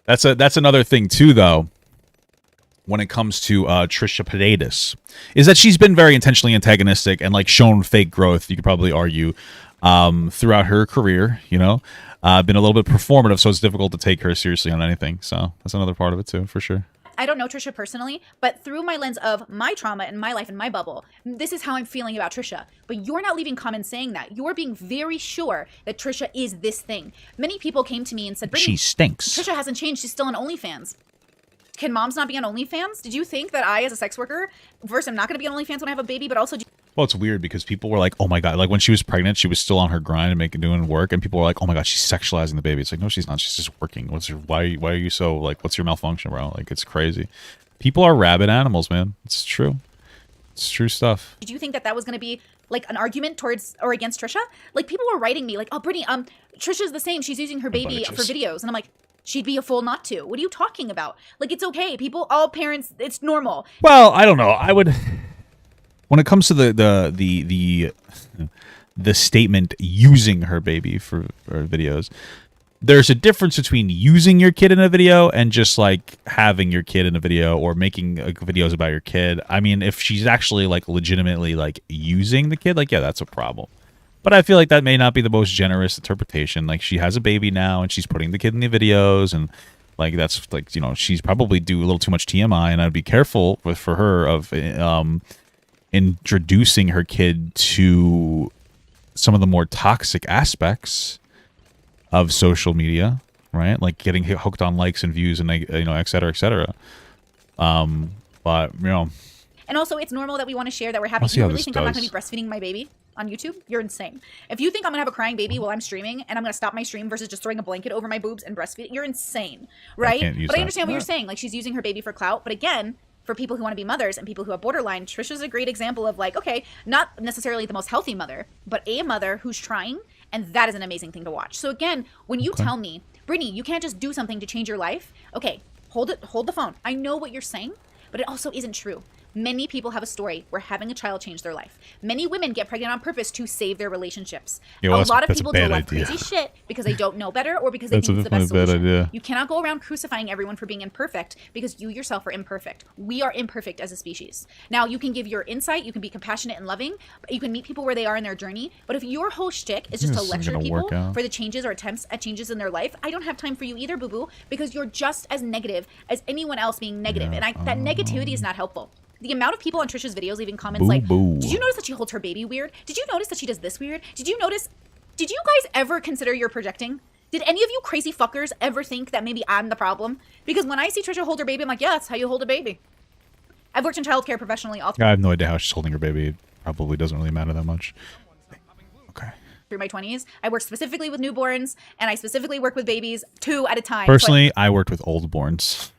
That's another thing too, though. When it comes to Trisha Paytas, is that she's been very intentionally antagonistic and like shown fake growth. You could probably argue throughout her career. You know. Been a little bit performative, so it's difficult to take her seriously on anything. So that's another part of it too, for sure. I don't know Trisha personally, but through my lens of my trauma and my life and my bubble, this is how I'm feeling about Trisha. But you're not leaving comments saying that. You're being very sure that Trisha is this thing. Many people came to me and said, she stinks. Trisha hasn't changed. She's still on OnlyFans. Can moms not be on OnlyFans? Did you think that I, as a sex worker, first, I'm not going to be on OnlyFans when I have a baby, but also... Well, it's weird because people were like, oh my god, like when she was pregnant, she was still on her grind and doing work, and people were like, oh my god, she's sexualizing the baby. It's like, no, she's not. She's just working. Why are you so, like, what's your malfunction, bro? Like, it's crazy. People are rabid animals, man. It's true. It's true stuff. Did you think that that was going to be, like, an argument towards or against Trisha? Like, people were writing me, like, oh, Brittany, Trisha's the same. She's using her baby for videos. And I'm like, she'd be a fool not to. What are you talking about? Like, it's okay. All parents, it's normal. Well, I don't know. I would... When it comes to the statement using her baby for videos, there's a difference between using your kid in a video and just like having your kid in a video or making videos about your kid. I mean, if she's actually like legitimately like using the kid, like, yeah, that's a problem. But I feel like that may not be the most generous interpretation. Like, she has a baby now and she's putting the kid in the videos, and Like that's like, you know, she's probably do a little too much TMI, and I'd be careful for her of introducing her kid to some of the more toxic aspects of social media, right? Like getting hooked on likes and views and, you know, et cetera, et cetera. But, you know. And also, it's normal that we want to share that we're happy. You really think I'm not going to be breastfeeding my baby on YouTube? You're insane. If you think I'm going to have a crying baby while I'm streaming and I'm going to stop my stream versus just throwing a blanket over my boobs and breastfeeding, you're insane, right? But I understand what you're saying. Like, she's using her baby for clout. But again, for people who want to be mothers and people who have borderline, Trisha's a great example of like, okay, not necessarily the most healthy mother, but a mother who's trying, and that is an amazing thing to watch. So again, when you tell me, Brittany, you can't just do something to change your life, okay, hold the phone. I know what you're saying, but it also isn't true. Many people have a story where having a child changed their life. Many women get pregnant on purpose to save their relationships. A lot of people do a lot of crazy shit because they don't know better or because they think it's the best solution. You cannot go around crucifying everyone for being imperfect because you yourself are imperfect. We are imperfect as a species. Now, you can give your insight, you can be compassionate and loving, you can meet people where they are in their journey, but if your whole shtick is just to lecture people for the changes or attempts at changes in their life, I don't have time for you either, boo-boo, because you're just as negative as anyone else being negative, and that negativity is not helpful. The amount of people on Trisha's videos leaving comments like, did you notice that she holds her baby weird? Did you notice that she does this weird? Did you guys ever consider you're projecting? Did any of you crazy fuckers ever think that maybe I'm the problem? Because when I see Trisha hold her baby, I'm like, yeah, that's how you hold a baby. I've worked in childcare professionally all I have no idea how she's holding her baby. It probably doesn't really matter that much. Okay. Through my 20s. I work specifically with newborns, and I specifically work with babies 2 at a time. Personally, I worked with oldborns.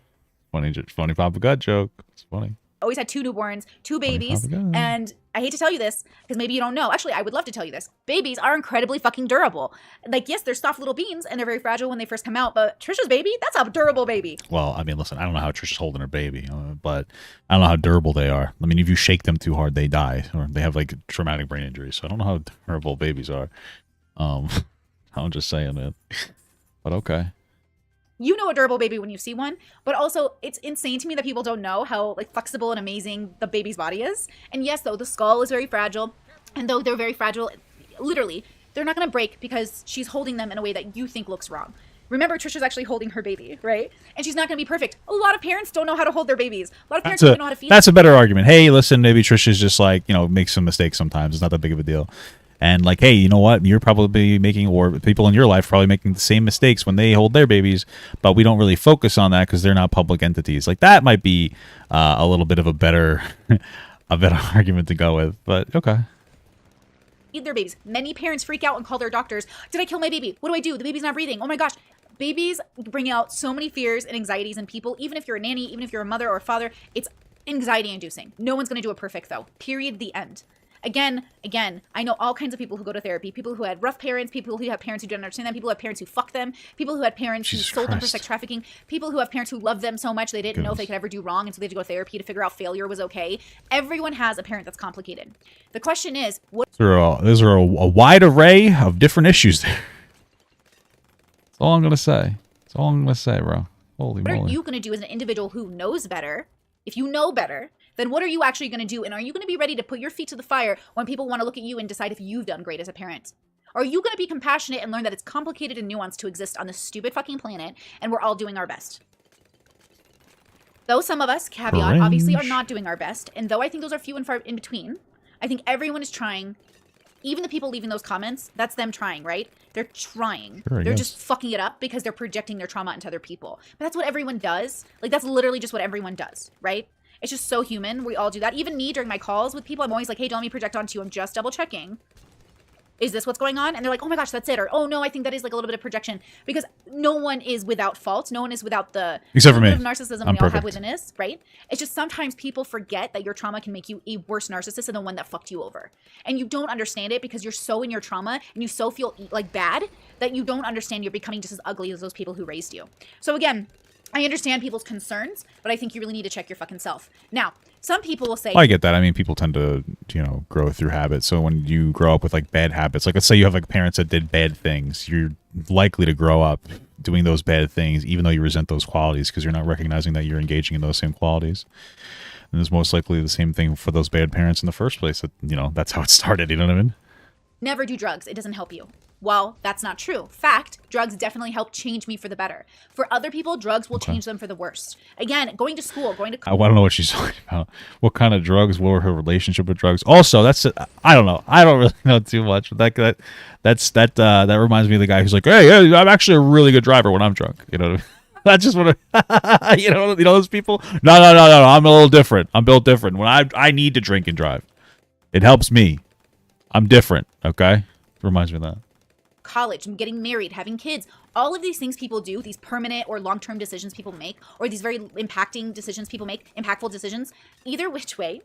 Funny Papa Gut joke. It's funny. Always had 2 newborns, 2 babies, and I hate to tell you this because maybe you don't know. Actually, I would love to tell you this. Babies are incredibly fucking durable. Like, yes, they're soft little beans and they're very fragile when they first come out, but Trisha's baby, that's a durable baby. Well, I mean, listen, I don't know how Trisha's holding her baby, but I don't know how durable they are. I mean, if you shake them too hard, they die, or they have like traumatic brain injuries. So I don't know how durable babies are. I'm just saying it, but okay. You know a durable baby when you see one, but also it's insane to me that people don't know how like flexible and amazing the baby's body is. And yes, though, the skull is very fragile, and though they're very fragile, literally, they're not going to break because she's holding them in a way that you think looks wrong. Remember, Trisha's actually holding her baby, right? And she's not going to be perfect. A lot of parents don't know how to hold their babies. A lot of parents don't know how to feed them. That's a better argument. Hey, listen, maybe Trisha's just like, you know, makes some mistakes sometimes. It's not that big of a deal. And like, hey, you know what? You're probably making, or people in your life probably making the same mistakes when they hold their babies, but we don't really focus on that because they're not public entities. Like that might be a little bit of a better, argument to go with. But okay. Eat their babies. Many parents freak out and call their doctors. Did I kill my baby? What do I do? The baby's not breathing. Oh my gosh. Babies bring out so many fears and anxieties in people. Even if you're a nanny, even if you're a mother or a father, it's anxiety inducing. No one's going to do it perfect though. Period. The end. Again, I know all kinds of people who go to therapy, people who had rough parents, people who have parents who don't understand them, people who have parents who fuck them, people who had parents who sold them for sex trafficking, people who have parents who love them so much they didn't know if they could ever do wrong, and so they had to go to therapy to figure out failure was okay. Everyone has a parent that's complicated. The question is, what... Those are a wide array of different issues there. That's all I'm going to say. That's all I'm going to say, bro. Holy moly. What are you going to do as an individual who knows better, if you know better, then what are you actually going to do? And are you going to be ready to put your feet to the fire when people want to look at you and decide if you've done great as a parent? Are you going to be compassionate and learn that it's complicated and nuanced to exist on this stupid fucking planet and we're all doing our best? Though some of us, caveat, obviously are not doing our best, and though I think those are few and far in between, I think everyone is trying. Even the people leaving those comments, that's them trying, right? They're trying. Sure, they're just fucking it up because they're projecting their trauma into other people. But that's what everyone does. Like, that's literally just what everyone does, right? It's just so human. We all do that. Even me, during my calls with people, I'm always like, hey, don't let me project onto you. I'm just double checking. Is this what's going on? And they're like, oh my gosh, that's it. Or, oh no, I think that is like a little bit of projection. Because no one is without fault. No one is without the except for me. Of narcissism we all have within us, right? It's just sometimes people forget that your trauma can make you a worse narcissist than the one that fucked you over. And you don't understand it because you're so in your trauma and you so feel like bad that you don't understand you're becoming just as ugly as those people who raised you. So again, I understand people's concerns, but I think you really need to check your fucking self. Now, some people will say... Well, I get that. I mean, people tend to, you know, grow through habits. So when you grow up with, like, bad habits, like, let's say you have, like, parents that did bad things, you're likely to grow up doing those bad things, even though you resent those qualities, because you're not recognizing that you're engaging in those same qualities. And it's most likely the same thing for those bad parents in the first place. That, you know, that's how it started, you know what I mean? Never do drugs. It doesn't help you. Well, that's not true. Fact, drugs definitely help change me for the better. For other people, drugs will change them for the worst. Again, going to school, going to... I don't know what she's talking about. What kind of drugs? What were her relationship with drugs? Also, I don't know. I don't really know too much. But that reminds me of the guy who's like, hey, I'm actually a really good driver when I'm drunk. You know what I mean? That's just what you know those people. No. I'm a little different. I'm built different. When I need to drink and drive, it helps me. I'm different. Okay, reminds me of that. College, getting married, having kids, all of these things people do, these permanent or long-term decisions people make, or these very impacting decisions people make, impactful decisions, either which way,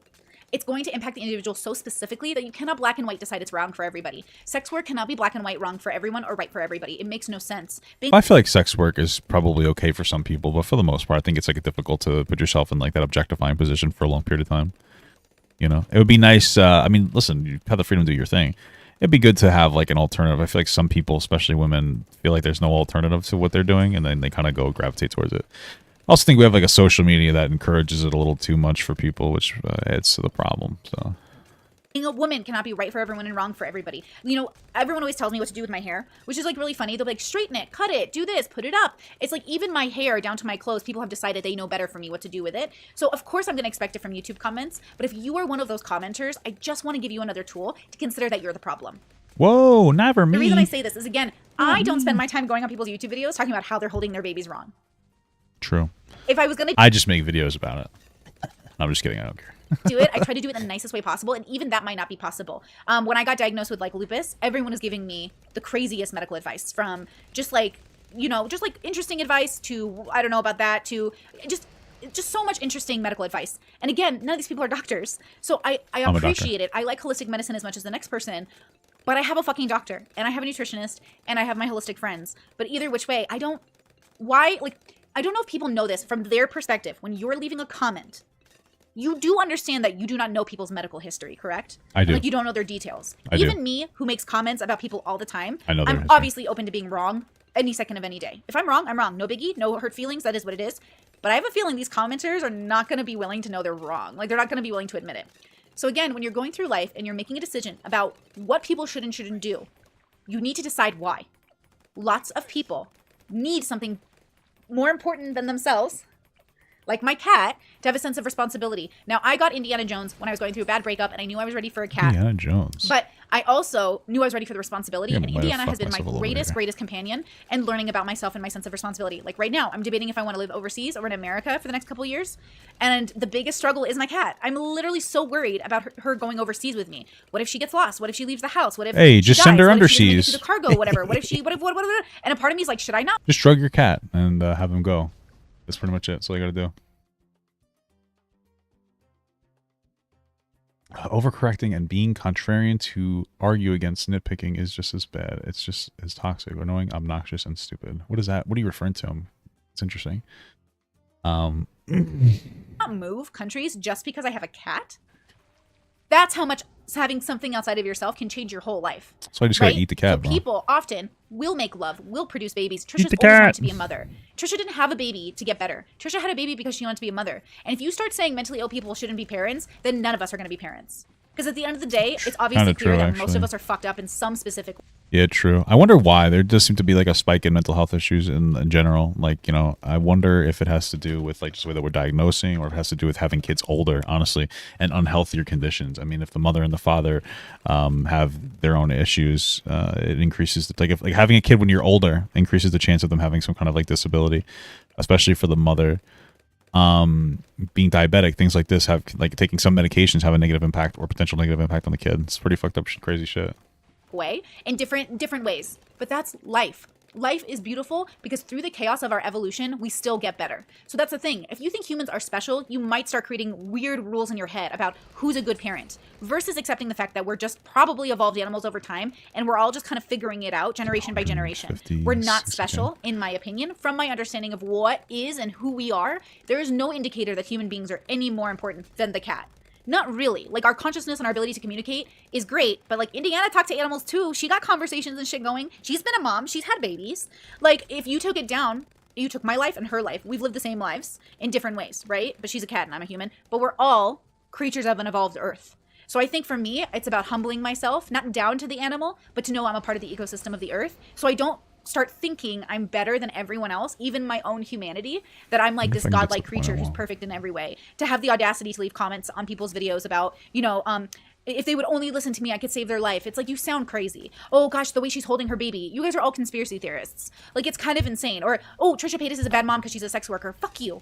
it's going to impact the individual so specifically that you cannot black and white decide it's wrong for everybody. Sex work cannot be black and white wrong for everyone or right for everybody. It makes no sense. I feel like sex work is probably okay for some people, but for the most part, I think it's like difficult to put yourself in like that objectifying position for a long period of time. You know, it would be nice. I mean, listen, you have the freedom to do your thing. It'd be good to have like an alternative. I feel like some people, especially women, feel like there's no alternative to what they're doing, and then they kind of gravitate towards it. I also think we have like a social media that encourages it a little too much for people, which adds to the problem. So being a woman cannot be right for everyone and wrong for everybody. You know, everyone always tells me what to do with my hair, which is like really funny. They'll be like, straighten it, cut it, do this, put it up. It's like even my hair down to my clothes, people have decided they know better for me what to do with it. So of course I'm going to expect it from YouTube comments. But if you are one of those commenters, I just want to give you another tool to consider that you're the problem. Whoa, never me. The reason I say this is, again, I don't spend my time going on people's YouTube videos talking about how they're holding their babies wrong. True. If I was going to... I just make videos about it. I'm just kidding. I don't care. do it. I try to do it in the nicest way possible, and even that might not be possible. When I got diagnosed with like lupus, everyone was giving me the craziest medical advice, from just like, you know, just like interesting advice to, I don't know about that, to just so much interesting medical advice. And again, none of these people are doctors. So I appreciate it. I like holistic medicine as much as the next person. But I have a fucking doctor, and I have a nutritionist, and I have my holistic friends. But either which way, I don't know if people know this from their perspective. When you're leaving a comment, you do understand that you do not know people's medical history, correct? I do. Like, you don't know their details. Even me, who makes comments about people all the time, I'm obviously open to being wrong any second of any day. If I'm wrong, I'm wrong. No biggie, no hurt feelings. That is what it is. But I have a feeling these commenters are not going to be willing to know they're wrong. Like, they're not going to be willing to admit it. So again, when you're going through life and you're making a decision about what people should and shouldn't do, you need to decide why. Lots of people need something more important than themselves, like my cat, to have a sense of responsibility. Now, I got Indiana Jones when I was going through a bad breakup, and I knew I was ready for a cat. Indiana Jones. But I also knew I was ready for the responsibility, and might have Indiana has fucked been my myself a little greatest companion and learning about myself and my sense of responsibility. Like right now, I'm debating if I want to live overseas or in America for the next couple of years, and the biggest struggle is my cat. I'm literally so worried about her going overseas with me. What if she gets lost? What if she leaves the house? What if Hey, she just dies? send her What if she doesn't make it underseas. to the cargo, whatever. What if she, what? And a part of me is like, should I not? Just drug your cat and have him go. That's pretty much it. That's all you got to do. Overcorrecting and being contrarian to argue against nitpicking is just as bad. It's just as toxic, annoying, obnoxious, and stupid. What is that? What are you referring to? It's interesting. Not move countries just because I have a cat. That's how much having something outside of yourself can change your whole life. So I just gotta eat the cat, So bro. people often will make love, will produce babies. Trisha's the always cat. wanted to be a mother. Trisha didn't have a baby to get better. Trisha had a baby because she wanted to be a mother. And if you start saying mentally ill people shouldn't be parents, then none of us are going to be parents. Because at the end of the day, it's obviously Kinda clear true, that most actually. of us are fucked up in some specific way. Yeah, true. I wonder why. There does seem to be like a spike in mental health issues in general. Like, you know, I wonder if it has to do with like just the way that we're diagnosing, or if it has to do with having kids older, honestly, and unhealthier conditions. I mean, if the mother and the father have their own issues, it increases the, like having a kid when you're older increases the chance of them having some kind of like disability, especially for the mother. Being diabetic, things like this have, like taking some medications have a negative impact or potential negative impact on the kid. It's pretty fucked up, crazy shit. Way in different ways. But that's life. Life is beautiful because through the chaos of our evolution, we still get better. So that's the thing. If you think humans are special, you might start creating weird rules in your head about who's a good parent, versus accepting the fact that we're just probably evolved animals over time, and we're all just kind of figuring it out generation by generation. We're not special, in my opinion. From my understanding of what is and who we are, there is no indicator that human beings are any more important than the cat. Not really. Like, our consciousness and our ability to communicate is great, but like Indiana talked to animals too. She got conversations and shit going. She's been a mom. She's had babies. Like, if you took it down, you took my life and her life. We've lived the same lives in different ways, right? But she's a cat and I'm a human. But we're all creatures of an evolved earth. So I think for me, it's about humbling myself, not down to the animal, but to know I'm a part of the ecosystem of the earth. So I don't start thinking I'm better than everyone else, even my own humanity, that I'm like this godlike creature who's perfect in every way. To have the audacity to leave comments on people's videos about, you know, if they would only listen to me, I could save their life. It's like, you sound crazy. Oh gosh, the way she's holding her baby. You guys are all conspiracy theorists. Like, it's kind of insane. Or, oh, Trisha Paytas is a bad mom because she's a sex worker. Fuck you.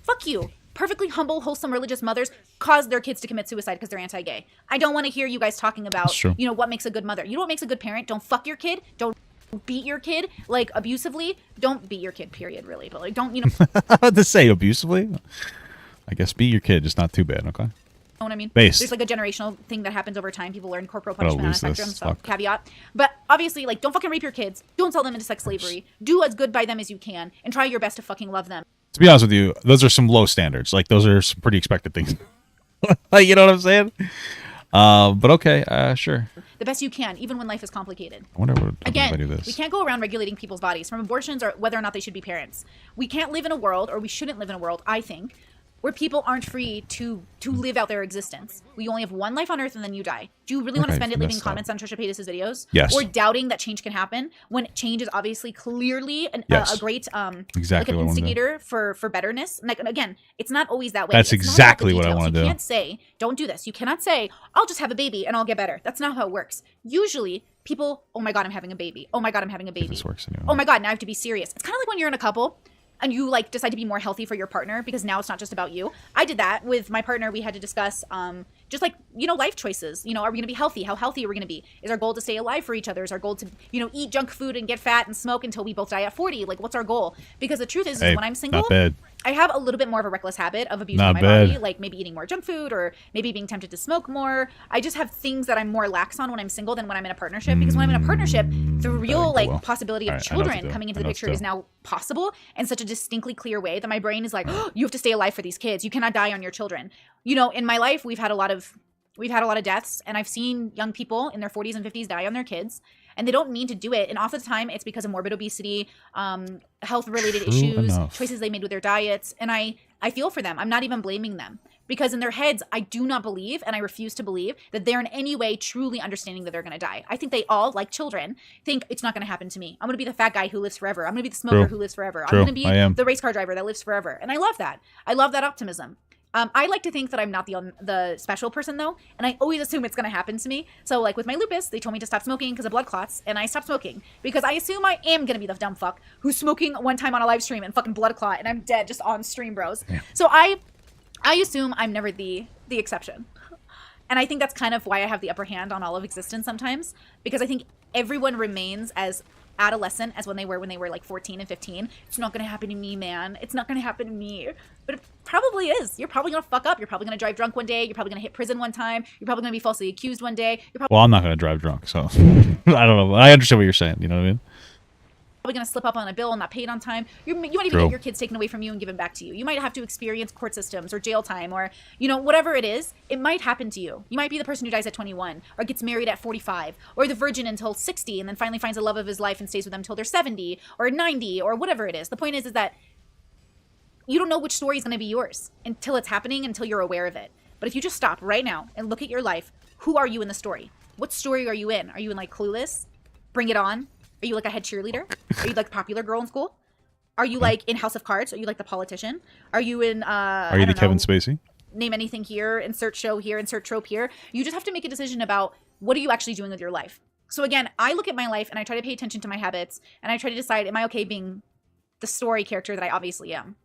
Fuck you. Perfectly humble, wholesome, religious mothers cause their kids to commit suicide because they're anti-gay. I don't want to hear you guys talking about, you know, what makes a good mother. You know what makes a good parent? Don't fuck your kid. Don't beat your kid, like, abusively. Don't beat your kid, period, really. But, like, don't, you know. To say abusively? I guess beat your kid, just not too bad, okay? Know what I mean? Based. There's like a generational thing that happens over time. People learn corporal punishment on a spectrum, so caveat. But obviously, like, don't fucking rape your kids. Don't sell them into sex slavery. Do as good by them as you can, and try your best to fucking love them. To be honest with you, those are some low standards. Like, those are some pretty expected things. Like, you know what I'm saying? But okay, sure. The best you can, even when life is complicated. I wonder what Again, I do this. we can't go around regulating people's bodies, from abortions or whether or not they should be parents. We can't live in a world, or we shouldn't live in a world, I think, where people aren't free to live out their existence. We only have one life on Earth, and then you die. Do you really want to spend it leaving comments on Trisha Paytas' videos? Yes. Or doubting that change can happen when change is obviously clearly a great exactly like an instigator for betterness? Like, again, it's not always that way. That's exactly what I want to do. You can't say, don't do this. You cannot say, I'll just have a baby and I'll get better. That's not how it works. Usually, people, oh my God, I'm having a baby. Oh my God, I'm having a baby. This works anyway. Oh my God, now I have to be serious. It's kind of like when you're in a couple and you like decide to be more healthy for your partner because now it's not just about you. I did that with my partner. We had to discuss just like, you know, life choices. You know, are we going to be healthy? How healthy are we going to be? Is our goal to stay alive for each other? Is our goal to, you know, eat junk food and get fat and smoke until we both die at 40? Like, what's our goal? Because the truth is when I'm single, not bad. I have a little bit more of a reckless habit of abusing my body, like maybe eating more junk food or maybe being tempted to smoke more. I just have things that I'm more lax on when I'm single than when I'm in a partnership, because when I'm in a partnership, the real like possibility of children coming into the picture is now possible in such a distinctly clear way that my brain is like, oh, you have to stay alive for these kids. You cannot die on your children. You know, in my life, we've had a lot of deaths, and I've seen young people in their 40s and 50s die on their kids, and they don't mean to do it. And often the time it's because of morbid obesity, health-related issues, choices they made with their diets. And I feel for them. I'm not even blaming them, because in their heads, I do not believe, and I refuse to believe, that they're in any way truly understanding that they're going to die. I think they all, like children, think it's not going to happen to me. I'm going to be the fat guy who lives forever. I'm going to be the smoker who lives forever. I'm going to be the race car driver that lives forever. And I love that. I love that optimism. I like to think that I'm not the special person, though, and I always assume it's going to happen to me. So, like, with my lupus, they told me to stop smoking because of blood clots, and I stopped smoking because I assume I am going to be the dumb fuck who's smoking one time on a live stream and fucking blood clot, and I'm dead just on stream, bros. Yeah. So I assume I'm never the exception. And I think that's kind of why I have the upper hand on all of existence sometimes, because I think everyone remains as adolescent as when they were like 14 and 15. It's not going to happen to me, man. It's not going to happen to me. But it probably is. You're probably going to fuck up. You're probably going to drive drunk one day. You're probably going to hit prison one time. You're probably going to be falsely accused one day. Well, I'm not going to drive drunk, so I don't know. I understand what you're saying. You know what I mean? Probably going to slip up on a bill and not pay it on time. You might even get your kids taken away from you and given back to you. You might have to experience court systems or jail time or, you know, whatever it is. It might happen to you. You might be the person who dies at 21 or gets married at 45 or the virgin until 60 and then finally finds the love of his life and stays with them until they're 70 or 90 or whatever it is. The point is that you don't know which story is going to be yours until it's happening, until you're aware of it. But if you just stop right now and look at your life, who are you in the story? What story are you in? Are you in like Clueless? Bring It On? Are you like a head cheerleader? Are you like the popular girl in school? Are you like in House of Cards? Are you like the politician? Are you in Are you the Kevin Spacey? Name anything here, insert show here, insert trope here. You just have to make a decision about what are you actually doing with your life. So again, I look at my life and I try to pay attention to my habits and I try to decide, am I okay being the story character that I obviously am?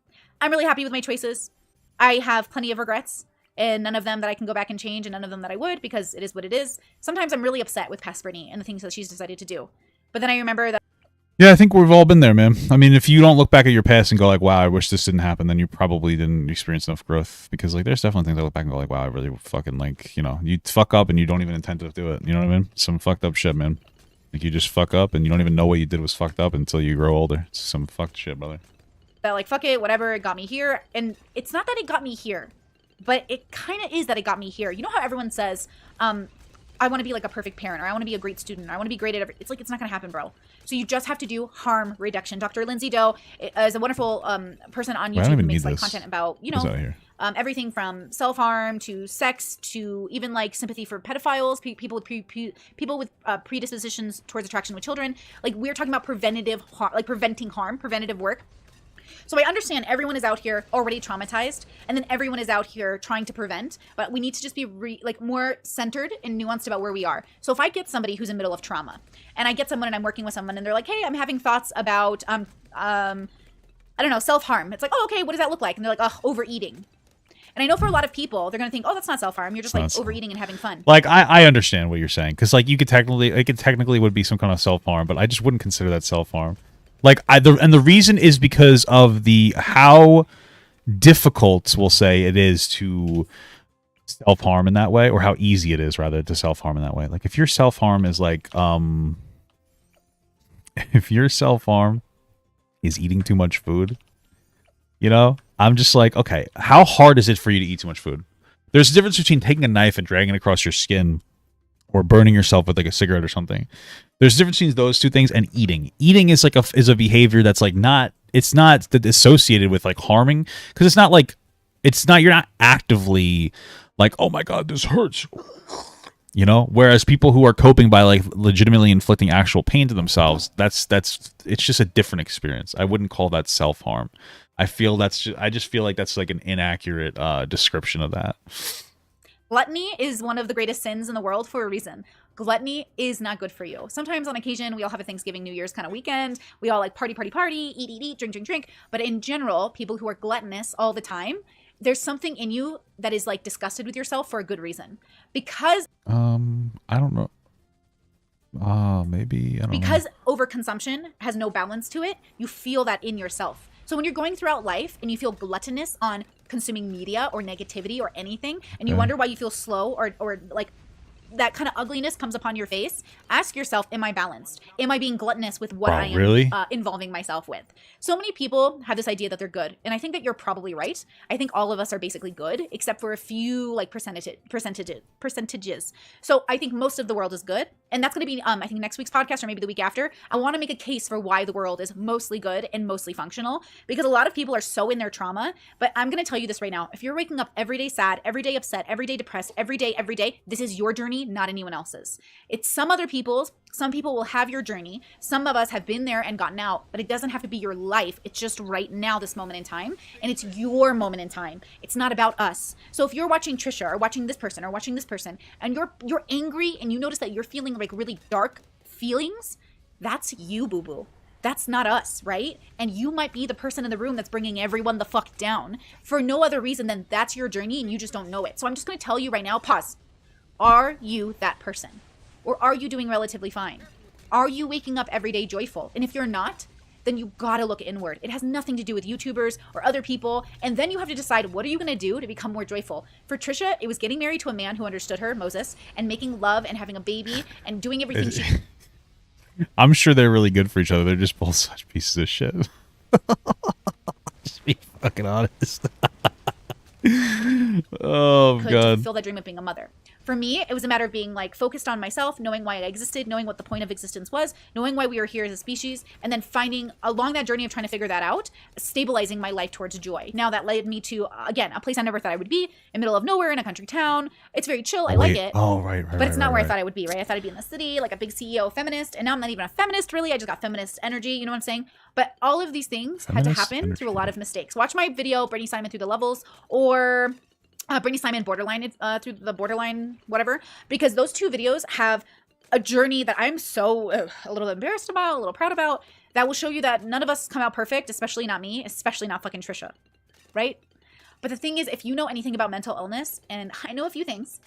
I'm really happy with my choices. I have plenty of regrets and none of them that I can go back and change and none of them that I would, because it is what it is. Sometimes I'm really upset with past Brittany and the things that she's decided to do. But then I remember that. Yeah, I think we've all been there, man. I mean, if you don't look back at your past and go like, wow, I wish this didn't happen, then you probably didn't experience enough growth. Because like, there's definitely things I look back and go like, wow, I really fucking like, you know, you fuck up and you don't even intend to do it. You know what I mean? Some fucked up shit, man. Like you just fuck up and you don't even know what you did was fucked up until you grow older. It's some fucked shit, brother. That like, fuck it, whatever, it got me here. And it's not that it got me here, but it kind of is that it got me here. You know how everyone says, I want to be like a perfect parent, or I want to be a great student, or I want to be great at everything. It's like, it's not going to happen, bro. So you just have to do harm reduction. Dr. Lindsay Doe is a wonderful person on YouTube who makes like content about, you know, everything from self-harm to sex to even like sympathy for pedophiles, people with predispositions towards attraction with children. Like we're talking about preventative harm, like preventing harm, preventative work. So I understand everyone is out here already traumatized, and then everyone is out here trying to prevent, but we need to just be more centered and nuanced about where we are. So if I get somebody who's in the middle of trauma, and I get someone and I'm working with someone and they're like, hey, I'm having thoughts about, I don't know, self-harm. It's like, oh, okay, what does that look like? And they're like, oh, overeating. And I know for a lot of people, they're going to think, oh, that's not self-harm. You're just like overeating and having fun. Like, I understand what you're saying. Because, like, it technically would be some kind of self-harm, but I just wouldn't consider that self-harm. Like, and the reason is because of how difficult, we'll say, it is to self-harm in that way, or how easy it is, rather, to self-harm in that way. Like, if your self-harm is, like, if your self-harm is eating too much food, you know, I'm just like, okay, how hard is it for you to eat too much food? There's a difference between taking a knife and dragging it across your skin or burning yourself with like a cigarette or something. There's a difference between those two things and eating. Eating is like a behavior that's like it's not associated with like harming, because you're not actively like, oh my God, this hurts. You know, whereas people who are coping by like legitimately inflicting actual pain to themselves, it's just a different experience. I wouldn't call that self-harm. I just feel like that's like an inaccurate description of that. Gluttony is one of the greatest sins in the world for a reason. Gluttony is not good for you. Sometimes on occasion, we all have a Thanksgiving, New Year's kind of weekend. We all like party, eat, drink. But in general, people who are gluttonous all the time, there's something in you that is like disgusted with yourself for a good reason. Because I don't know. Maybe I don't know. Because overconsumption has no balance to it, you feel that in yourself. So when you're going throughout life and you feel gluttonous on consuming media or negativity or anything, and you wonder why you feel slow or like that kind of ugliness comes upon your face, ask yourself, am I balanced? Am I being gluttonous with what I am involving myself with? So many people have this idea that they're good, and I think that you're probably right. I think all of us are basically good, except for a few like percentages. So I think most of the world is good, and that's going to be I think next week's podcast or maybe the week after. I want to make a case for why the world is mostly good and mostly functional, because a lot of people are so in their trauma. But I'm going to tell you this right now: if you're waking up every day sad, every day upset, every day depressed, every day, this is your journey, not anyone else's. It's some other people's. Some people will have your journey. Some of us have been there and gotten out, but it doesn't have to be your life. It's just right now, this moment in time, and it's your moment in time. It's not about us. So if you're watching Trisha or watching this person or watching this person, and you're angry and you notice that you're feeling like really dark feelings, that's you, boo-boo. That's not us, right? And you might be the person in the room that's bringing everyone the fuck down for no other reason than that's your journey and you just don't know it. So I'm just going to tell you right now, pause. Are you that person? Or are you doing relatively fine? Are you waking up every day joyful? And if you're not, then you gotta look inward. It has nothing to do with YouTubers or other people. And then you have to decide, what are you gonna do to become more joyful? For Trisha, it was getting married to a man who understood her, Moses, and making love and having a baby and doing everything she... I'm sure they're really good for each other. They're just both such pieces of shit. Just be fucking honest. Oh, God. To fulfill that dream of being a mother. For me, it was a matter of being like focused on myself, knowing why I existed, knowing what the point of existence was, knowing why we were here as a species, and then finding along that journey of trying to figure that out, stabilizing my life towards joy. Now that led me to, again, a place I never thought I would be, in the middle of nowhere in a country town. It's very chill. I like it. Oh, right. But it's not where I thought I would be, right? I thought I'd be in the city, like a big CEO feminist, and now I'm not even a feminist, really. I just got feminist energy, you know what I'm saying? But all of these things had to happen through a lot of mistakes. Watch my video, Brittany Simon Through the Levels, or... Brittany Simon Borderline Through the Borderline, whatever, because those two videos have a journey that I'm so a little embarrassed about, a little proud about, that will show you that none of us come out perfect, especially not me, especially not fucking Trisha, right? But the thing is, if you know anything about mental illness, and I know a few things,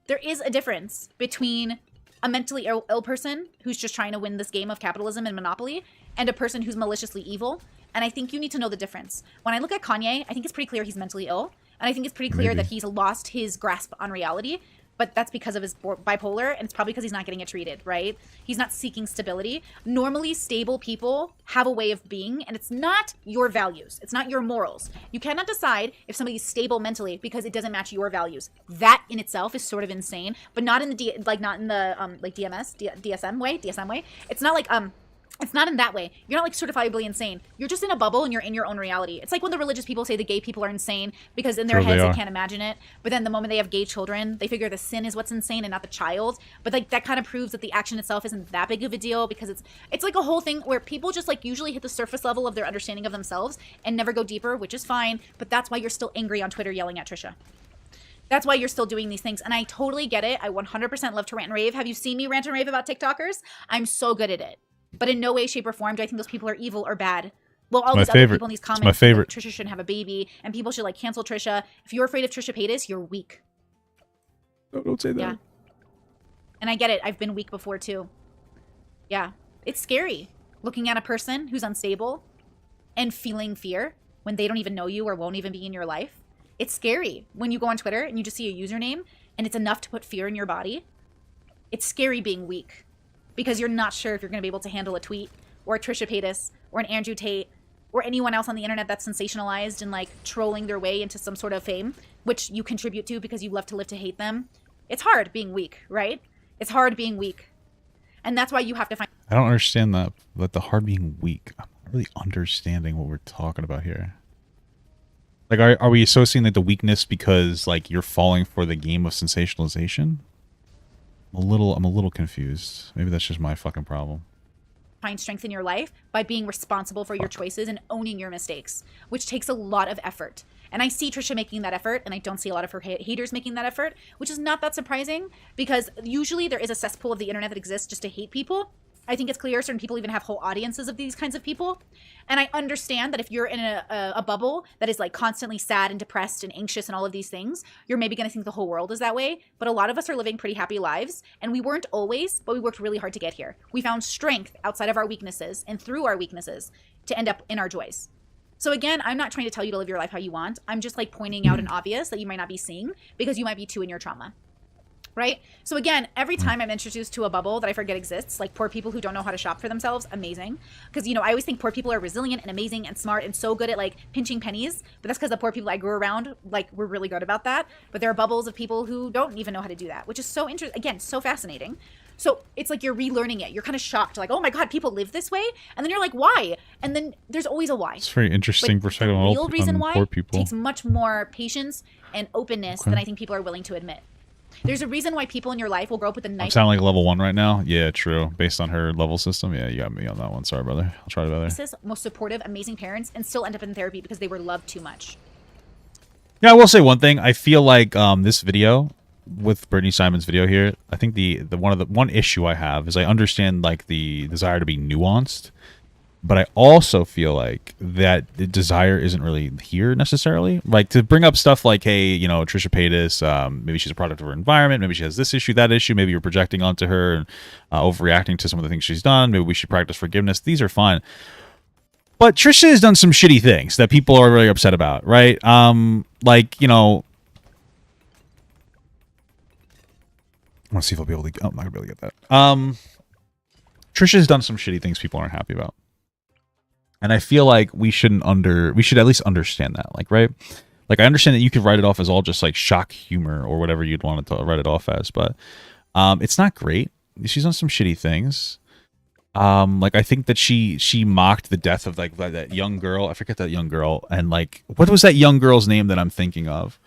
there is a difference between a mentally ill person who's just trying to win this game of capitalism and monopoly and a person who's maliciously evil. And I think you need to know the difference. When I look at Kanye, I think it's pretty clear he's mentally ill. And I think it's pretty clear that he's lost his grasp on reality, but that's because of his bipolar, and it's probably because he's not getting it treated, right? He's not seeking stability. Normally, stable people have a way of being, and it's not your values. It's not your morals. You cannot decide if somebody's stable mentally because it doesn't match your values. That in itself is sort of insane, but not in the DSM way. It's not like It's not in that way. You're not like certifiably insane. You're just in a bubble and you're in your own reality. It's like when the religious people say the gay people are insane because in their heads they can't imagine it. But then the moment they have gay children, they figure the sin is what's insane and not the child. But like that kind of proves that the action itself isn't that big of a deal because it's like a whole thing where people just like usually hit the surface level of their understanding of themselves and never go deeper, which is fine. But that's why you're still angry on Twitter yelling at Trisha. That's why you're still doing these things. And I totally get it. I 100% love to rant and rave. Have you seen me rant and rave about TikTokers? I'm so good at it. But in no way, shape, or form do I think those people are evil or bad. Well, all these other people in these comments, my favorite. Trisha shouldn't have a baby, and people should like cancel Trisha. If you're afraid of Trisha Paytas, you're weak. No, don't say that. Yeah. And I get it. I've been weak before too. Yeah. It's scary looking at a person who's unstable and feeling fear when they don't even know you or won't even be in your life. It's scary when you go on Twitter and you just see a username and it's enough to put fear in your body. It's scary being weak. Because you're not sure if you're going to be able to handle a tweet or a Trisha Paytas or an Andrew Tate or anyone else on the internet that's sensationalized and like trolling their way into some sort of fame, which you contribute to because you love to live to hate them. It's hard being weak, right? It's hard being weak. And that's why you have to find... I don't understand that, but the hard being weak. I'm not really understanding what we're talking about here. Like, are we associating like the weakness because like you're falling for the game of sensationalization? I'm a little confused. Maybe that's just my fucking problem. Find strength in your life by being responsible for your choices and owning your mistakes, which takes a lot of effort. And I see Trisha making that effort, and I don't see a lot of her haters making that effort, which is not that surprising because usually there is a cesspool of the internet that exists just to hate people. I think it's clear certain people even have whole audiences of these kinds of people. And I understand that if you're in a bubble that is like constantly sad and depressed and anxious and all of these things, you're maybe going to think the whole world is that way. But a lot of us are living pretty happy lives. And we weren't always, but we worked really hard to get here. We found strength outside of our weaknesses and through our weaknesses to end up in our joys. So again, I'm not trying to tell you to live your life how you want. I'm just like pointing out an obvious that you might not be seeing because you might be too in your trauma. Right? So again, every time I'm introduced to a bubble that I forget exists, like poor people who don't know how to shop for themselves, amazing. Because, you know, I always think poor people are resilient and amazing and smart and so good at like pinching pennies. But that's because the poor people I grew around, like, were really good about that. But there are bubbles of people who don't even know how to do that, which is so interesting. Again, so fascinating. So it's like you're relearning it. You're kind of shocked, like, oh my God, people live this way? And then you're like, why? And then there's always a why. It's very interesting perspective on real reason why poor people. Takes much more patience and openness than I think people are willing to admit. There's a reason why people in your life will grow up with a knife. I'm sounding like level 1 right now. Yeah, true. Based on her level system. Yeah, you got me on that one. Sorry, brother. I'll try better. Most supportive, amazing parents and still end up in therapy because they were loved too much. Yeah, I will say one thing. I feel like this video with Brittany Simon's video here, I think the one issue I have is I understand like the desire to be nuanced, but I also feel like that the desire isn't really here necessarily. Like to bring up stuff like, hey, you know, Trisha Paytas, maybe she's a product of her environment. Maybe she has this issue, that issue. Maybe you're projecting onto her and overreacting to some of the things she's done. Maybe we should practice forgiveness. These are fine. But Trisha has done some shitty things that people are really upset about, right? Like, you know, I want to see if I'll be able to. Oh, I'm not gonna be able to get that. Trisha has done some shitty things people aren't happy about. And I feel like we should at least understand that, like, right? Like, I understand that you could write it off as all just like shock humor or whatever you'd want to write it off as, but it's not great. She's done some shitty things. Like, I think that she mocked the death of like that young girl. I forget that young girl. And like, what was that young girl's name that I'm thinking of?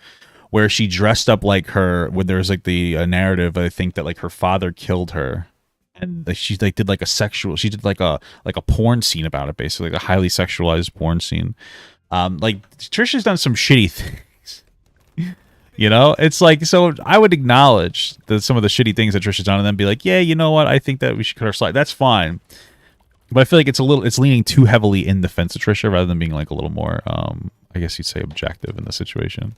Where she dressed up like her, when there was like the narrative, I think that like her father killed her. And she like did like she did like a porn scene about it, basically, like a highly sexualized porn scene. Like Trisha's done some shitty things. You know, it's like, so I would acknowledge some of the shitty things that Trisha's done and then be like, yeah, you know what? I think that we should cut her slack. That's fine. But I feel like it's leaning too heavily in defense of Trisha rather than being like a little more, I guess you'd say, objective in the situation.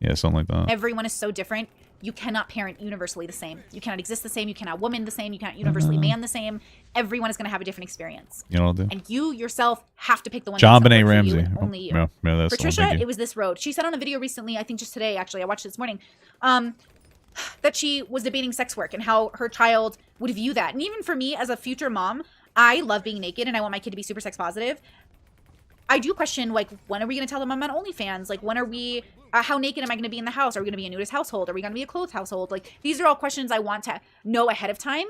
Yeah, something like that. Everyone is so different. You cannot parent universally the same. You cannot exist the same. You cannot woman the same. You cannot universally man the same. Everyone is going to have a different experience. You know what I'll do? And you yourself have to pick the one. John Benet Ramsey. Only you. Yeah, for Trisha, it was this road. She said on a video recently, I think just today, actually, I watched it this morning, that she was debating sex work and how her child would view that. And even for me as a future mom, I love being naked and I want my kid to be super sex positive. I do question, like, when are we going to tell them I'm on OnlyFans? Like, when are we, how naked am I going to be in the house? Are we going to be a nudist household? Are we going to be a clothed household? Like, these are all questions I want to know ahead of time.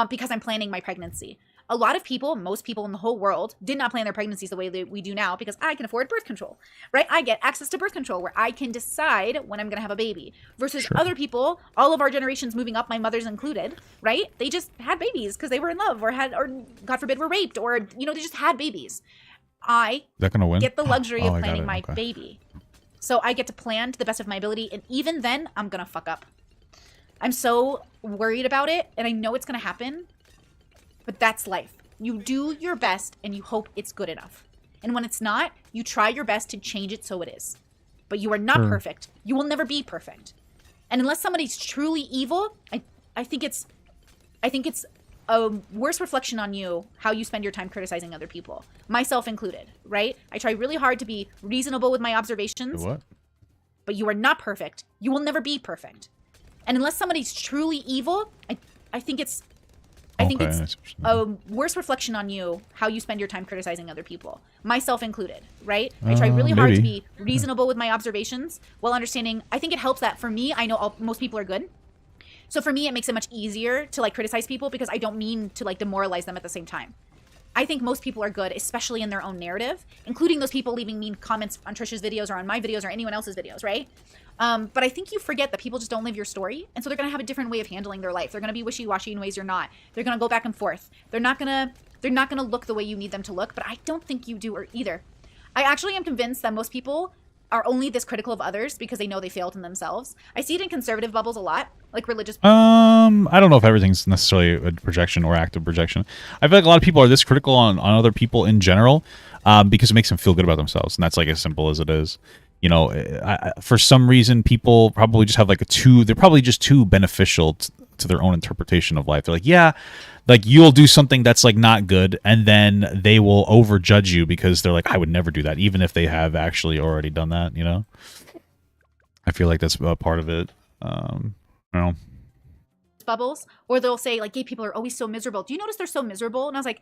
because I'm planning my pregnancy. A lot of people, most people in the whole world, did not plan their pregnancies the way that we do now because I can afford birth control, right? I get access to birth control where I can decide when I'm going to have a baby versus other people, all of our generations moving up, my mother's included, right? They just had babies because they were in love or God forbid, were raped or, they just had babies. I get the luxury of planning my baby. So I get to plan to the best of my ability. And even then, I'm going to fuck up. I'm so worried about it. And I know it's going to happen. But that's life. You do your best and you hope it's good enough. And when it's not, you try your best to change it so it is. But you are not perfect. You will never be perfect. And unless somebody's truly evil, I think it's a worse reflection on you how you spend your time criticizing other people, myself included, right? I try really hard to be reasonable with my observations. What? But you are not perfect. You will never be perfect. And unless somebody's truly evil, I think it's a worse reflection on you how you spend your time criticizing other people, myself included, right? I try really hard to be reasonable with my observations while understanding. I think it helps that for me, I know most people are good. So for me, it makes it much easier to criticize people because I don't mean to demoralize them at the same time. I think most people are good, especially in their own narrative, including those people leaving mean comments on Trisha's videos or on my videos or anyone else's videos, right? But I think you forget that people just don't live your story. And so they're going to have a different way of handling their life. They're going to be wishy-washy in ways you're not. They're going to go back and forth. They're not going to look the way you need them to look, but I don't think you do either. I actually am convinced that most people are only this critical of others because they know they failed in themselves. I see it in conservative bubbles a lot, like religious. I don't know if everything's necessarily a projection or active projection. I feel like a lot of people are this critical on other people in general because it makes them feel good about themselves, and that's as simple as it is. For some reason, people probably just have they're probably just too beneficial to their own interpretation of life. They're yeah, you'll do something that's not good, and then they will overjudge you because they're I would never do that, even if they have actually already done that, I feel like that's a part of it. Bubbles, or they'll say gay people are always so miserable. Do you notice they're so miserable? And I was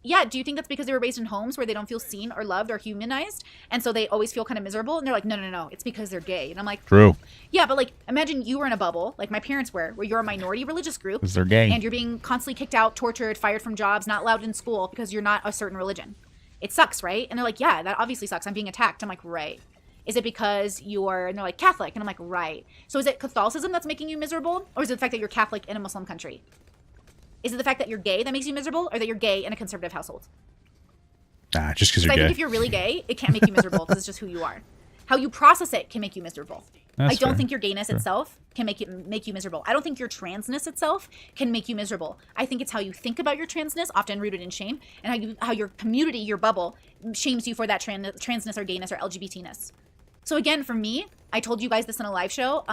yeah, do you think that's because they were raised in homes where they don't feel seen or loved or humanized, and so they always feel kind of miserable? And they're no, it's because they're gay. And I'm true. Yeah, but imagine you were in a bubble, like my parents were, where you're a minority religious group. Because they're gay. And you're being constantly kicked out, tortured, fired from jobs, not allowed in school because you're not a certain religion. It sucks, right? And they're yeah, that obviously sucks. I'm being attacked. I'm right. Is it because you're, and they're Catholic? And I'm right. So is it Catholicism that's making you miserable? Or is it the fact that you're Catholic in a Muslim country? Is it the fact that you're gay that makes you miserable, or that you're gay in a conservative household? Just because you're gay. I think if you're really gay, it can't make you miserable because it's just who you are. How you process it can make you miserable. I don't think your gayness itself can make you miserable. I don't think your transness itself can make you miserable. I think it's how you think about your transness, often rooted in shame, and how your community, your bubble, shames you for that transness or gayness or LGBTness. So again, for me, I told you guys this in a live show.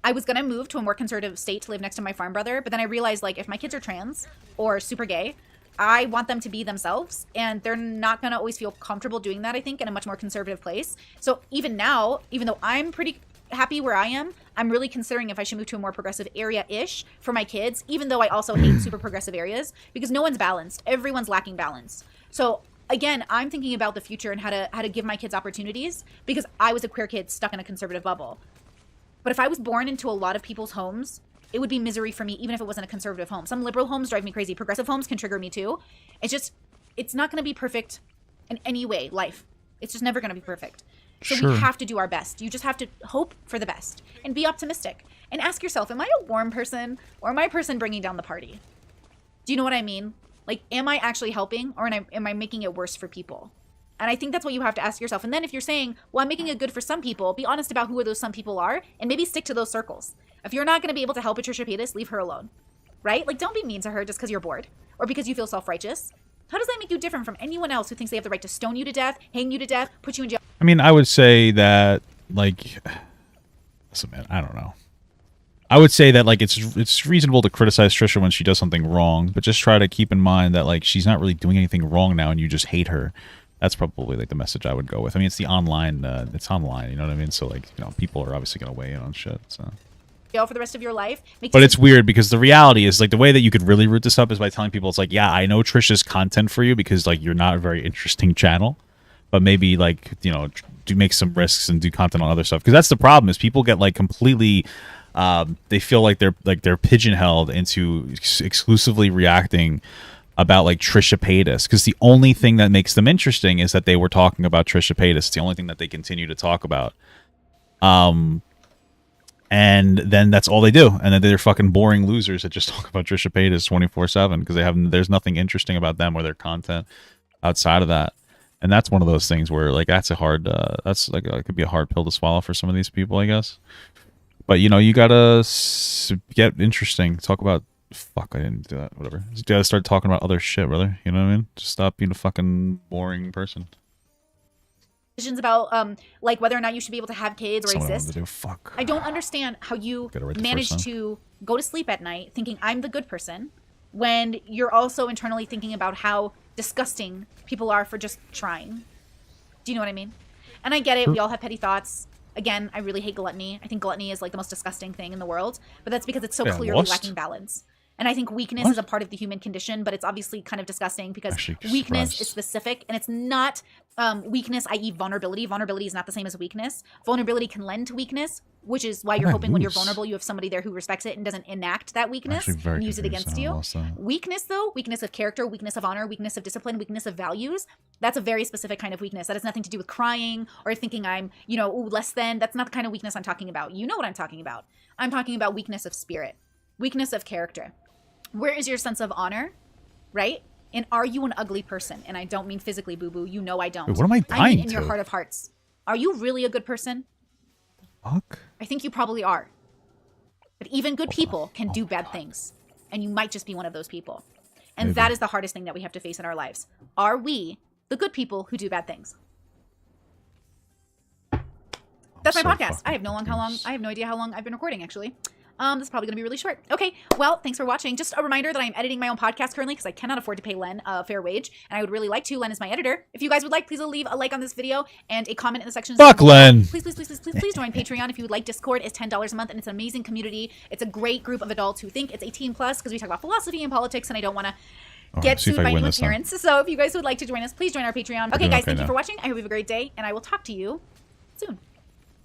I was gonna move to a more conservative state to live next to my farm brother, but then I realized if my kids are trans or super gay, I want them to be themselves, and they're not going to always feel comfortable doing that, I think, in a much more conservative place. So even now, even though I'm pretty happy where I am, I'm really considering if I should move to a more progressive area-ish for my kids, even though I also hate super progressive areas, because no one's balanced. Everyone's lacking balance. So again, I'm thinking about the future and how to give my kids opportunities, because I was a queer kid stuck in a conservative bubble. But if I was born into a lot of people's homes, it would be misery for me, even if it wasn't a conservative home. Some liberal homes drive me crazy. Progressive homes can trigger me too. It's not going to be perfect in any way, life. It's just never going to be perfect. So we have to do our best. You just have to hope for the best and be optimistic and ask yourself, am I a warm person or am I a person bringing down the party? Do you know what I mean? Am I actually helping, or am I making it worse for people? And I think that's what you have to ask yourself. And then if you're saying, well, I'm making it good for some people, be honest about who those some people are and maybe stick to those circles. If you're not going to be able to help Trisha Paytas, leave her alone, right? Don't be mean to her just because you're bored or because you feel self-righteous. How does that make you different from anyone else who thinks they have the right to stone you to death, hang you to death, put you in jail? I mean, I would say that, listen, man, I don't know. I would say that, it's reasonable to criticize Trisha when she does something wrong, but just try to keep in mind that, she's not really doing anything wrong now and you just hate her. That's probably, the message I would go with. I mean, it's online, you know what I mean? So, people are obviously going to weigh in on shit, so... for the rest of your life. But it's weird because the reality is the way that you could really root this up is by telling people it's yeah, I know Trisha's content for you because you're not a very interesting channel, but maybe do make some risks and do content on other stuff, because that's the problem is people get completely they feel like they're pigeonholed into exclusively reacting about like Trisha Paytas, because the only thing that makes them interesting is that they were talking about Trisha Paytas. It's the only thing that they continue to talk about. And then that's all they do, and then they're fucking boring losers that just talk about Trisha Paytas 24/7 because there's nothing interesting about them or their content outside of that. And that's one of those things where like that's a hard it could be a hard pill to swallow for some of these people, I guess. But you know, you gotta get interesting. Talk about fuck. I didn't do that. Whatever. You gotta start talking about other shit, brother. You know what I mean? Just stop being a fucking boring person. Decisions about like whether or not you should be able to have kids or Someone exist. wanted to do, fuck. I don't understand how you manage to go to sleep at night thinking I'm the good person when you're also internally thinking about how disgusting people are for just trying. Do you know what I mean? And I get it. We all have petty thoughts. Again, I really hate gluttony. I think gluttony is like the most disgusting thing in the world, but that's because it's so clearly lacking balance. And I think weakness is a part of the human condition, but it's obviously kind of disgusting because weakness is specific, and it's not weakness, i.e. vulnerability. Vulnerability is not the same as weakness. Vulnerability can lend to weakness, which is why you're hoping when you're vulnerable, you have somebody there who respects it and doesn't enact that weakness and use it against you. Weakness, though, weakness of character, weakness of honor, weakness of discipline, weakness of values, that's a very specific kind of weakness. That has nothing to do with crying or thinking I'm, you know, less than. That's not the kind of weakness I'm talking about. You know what I'm talking about. I'm talking about weakness of spirit, weakness of character. Where is your sense of honor, right? And are you an ugly person? And I don't mean physically, boo-boo. You know I don't. Wait, what am I dying I mean in to? your heart of hearts. Are you really a good person? Fuck. I think you probably are. But even good people can do bad things. And you might just be one of those people. And that is the hardest thing that we have to face in our lives. Are we the good people who do bad things? That's my podcast. I have no idea how long I've been recording, actually. This is probably going to be really short. Okay, well, thanks for watching. Just a reminder that I'm editing my own podcast currently because I cannot afford to pay Len a fair wage, and I would really like to. Len is my editor. If you guys would like, please leave a like on this video and a comment in the section. Fuck Len. Please join Patreon if you would like. Discord is $10 a month, and it's an amazing community. It's a great group of adults who think it's 18 plus because we talk about philosophy and politics, and I don't want to get sued by new parents. So if you guys would like to join us, please join our Patreon. Okay, guys, thank you for watching. I hope you have a great day, and I will talk to you soon.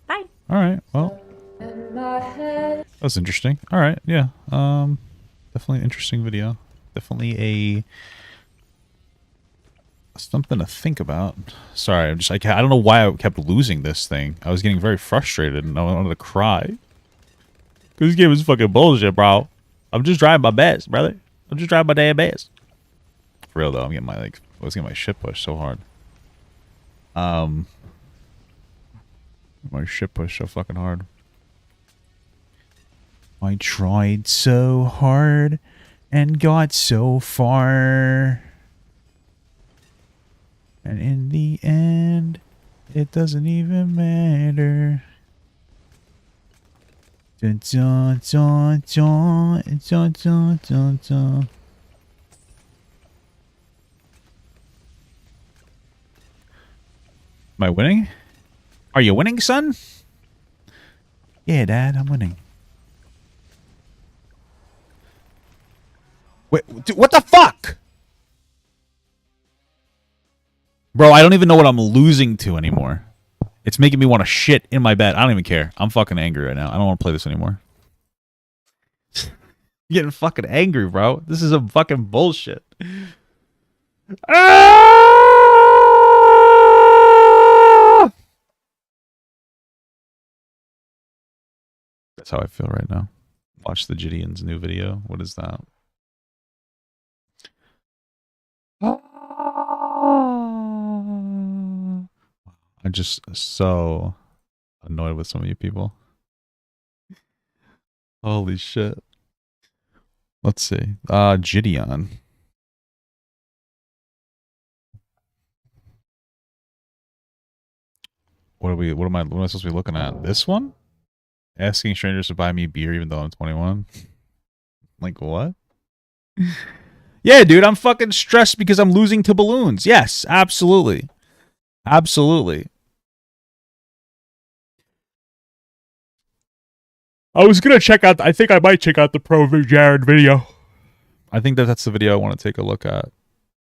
Bye. All right, well. That was interesting. All right, yeah. Definitely an interesting video. Definitely something to think about. Sorry, I don't know why I kept losing this thing. I was getting very frustrated and I wanted to cry. Cause this game is fucking bullshit, bro. I'm just trying my best, brother. I'm just trying my damn best. For real though, I was getting my shit pushed so hard. My shit pushed so fucking hard. I tried so hard and got so far. And in the end, it doesn't even matter. Dun, dun, dun, dun, dun, dun, dun, dun. Am I winning? Are you winning, son? Yeah, Dad, I'm winning. Wait, dude, what the fuck? Bro, I don't even know what I'm losing to anymore. It's making me want to shit in my bed. I don't even care. I'm fucking angry right now. I don't want to play this anymore. I'm getting fucking angry, bro. This is some fucking bullshit. That's how I feel right now. Watch the Gideon's new video. What is that? I'm just so annoyed with some of you people. Holy shit. Let's see. Gideon. What am I supposed to be looking at? This one? Asking strangers to buy me beer even though I'm 21? Like what? Yeah, dude, I'm fucking stressed because I'm losing to balloons. Yes, absolutely. Absolutely. I was gonna check out, I think I might check out the Pro Jared video. I think that's the video I want to take a look at.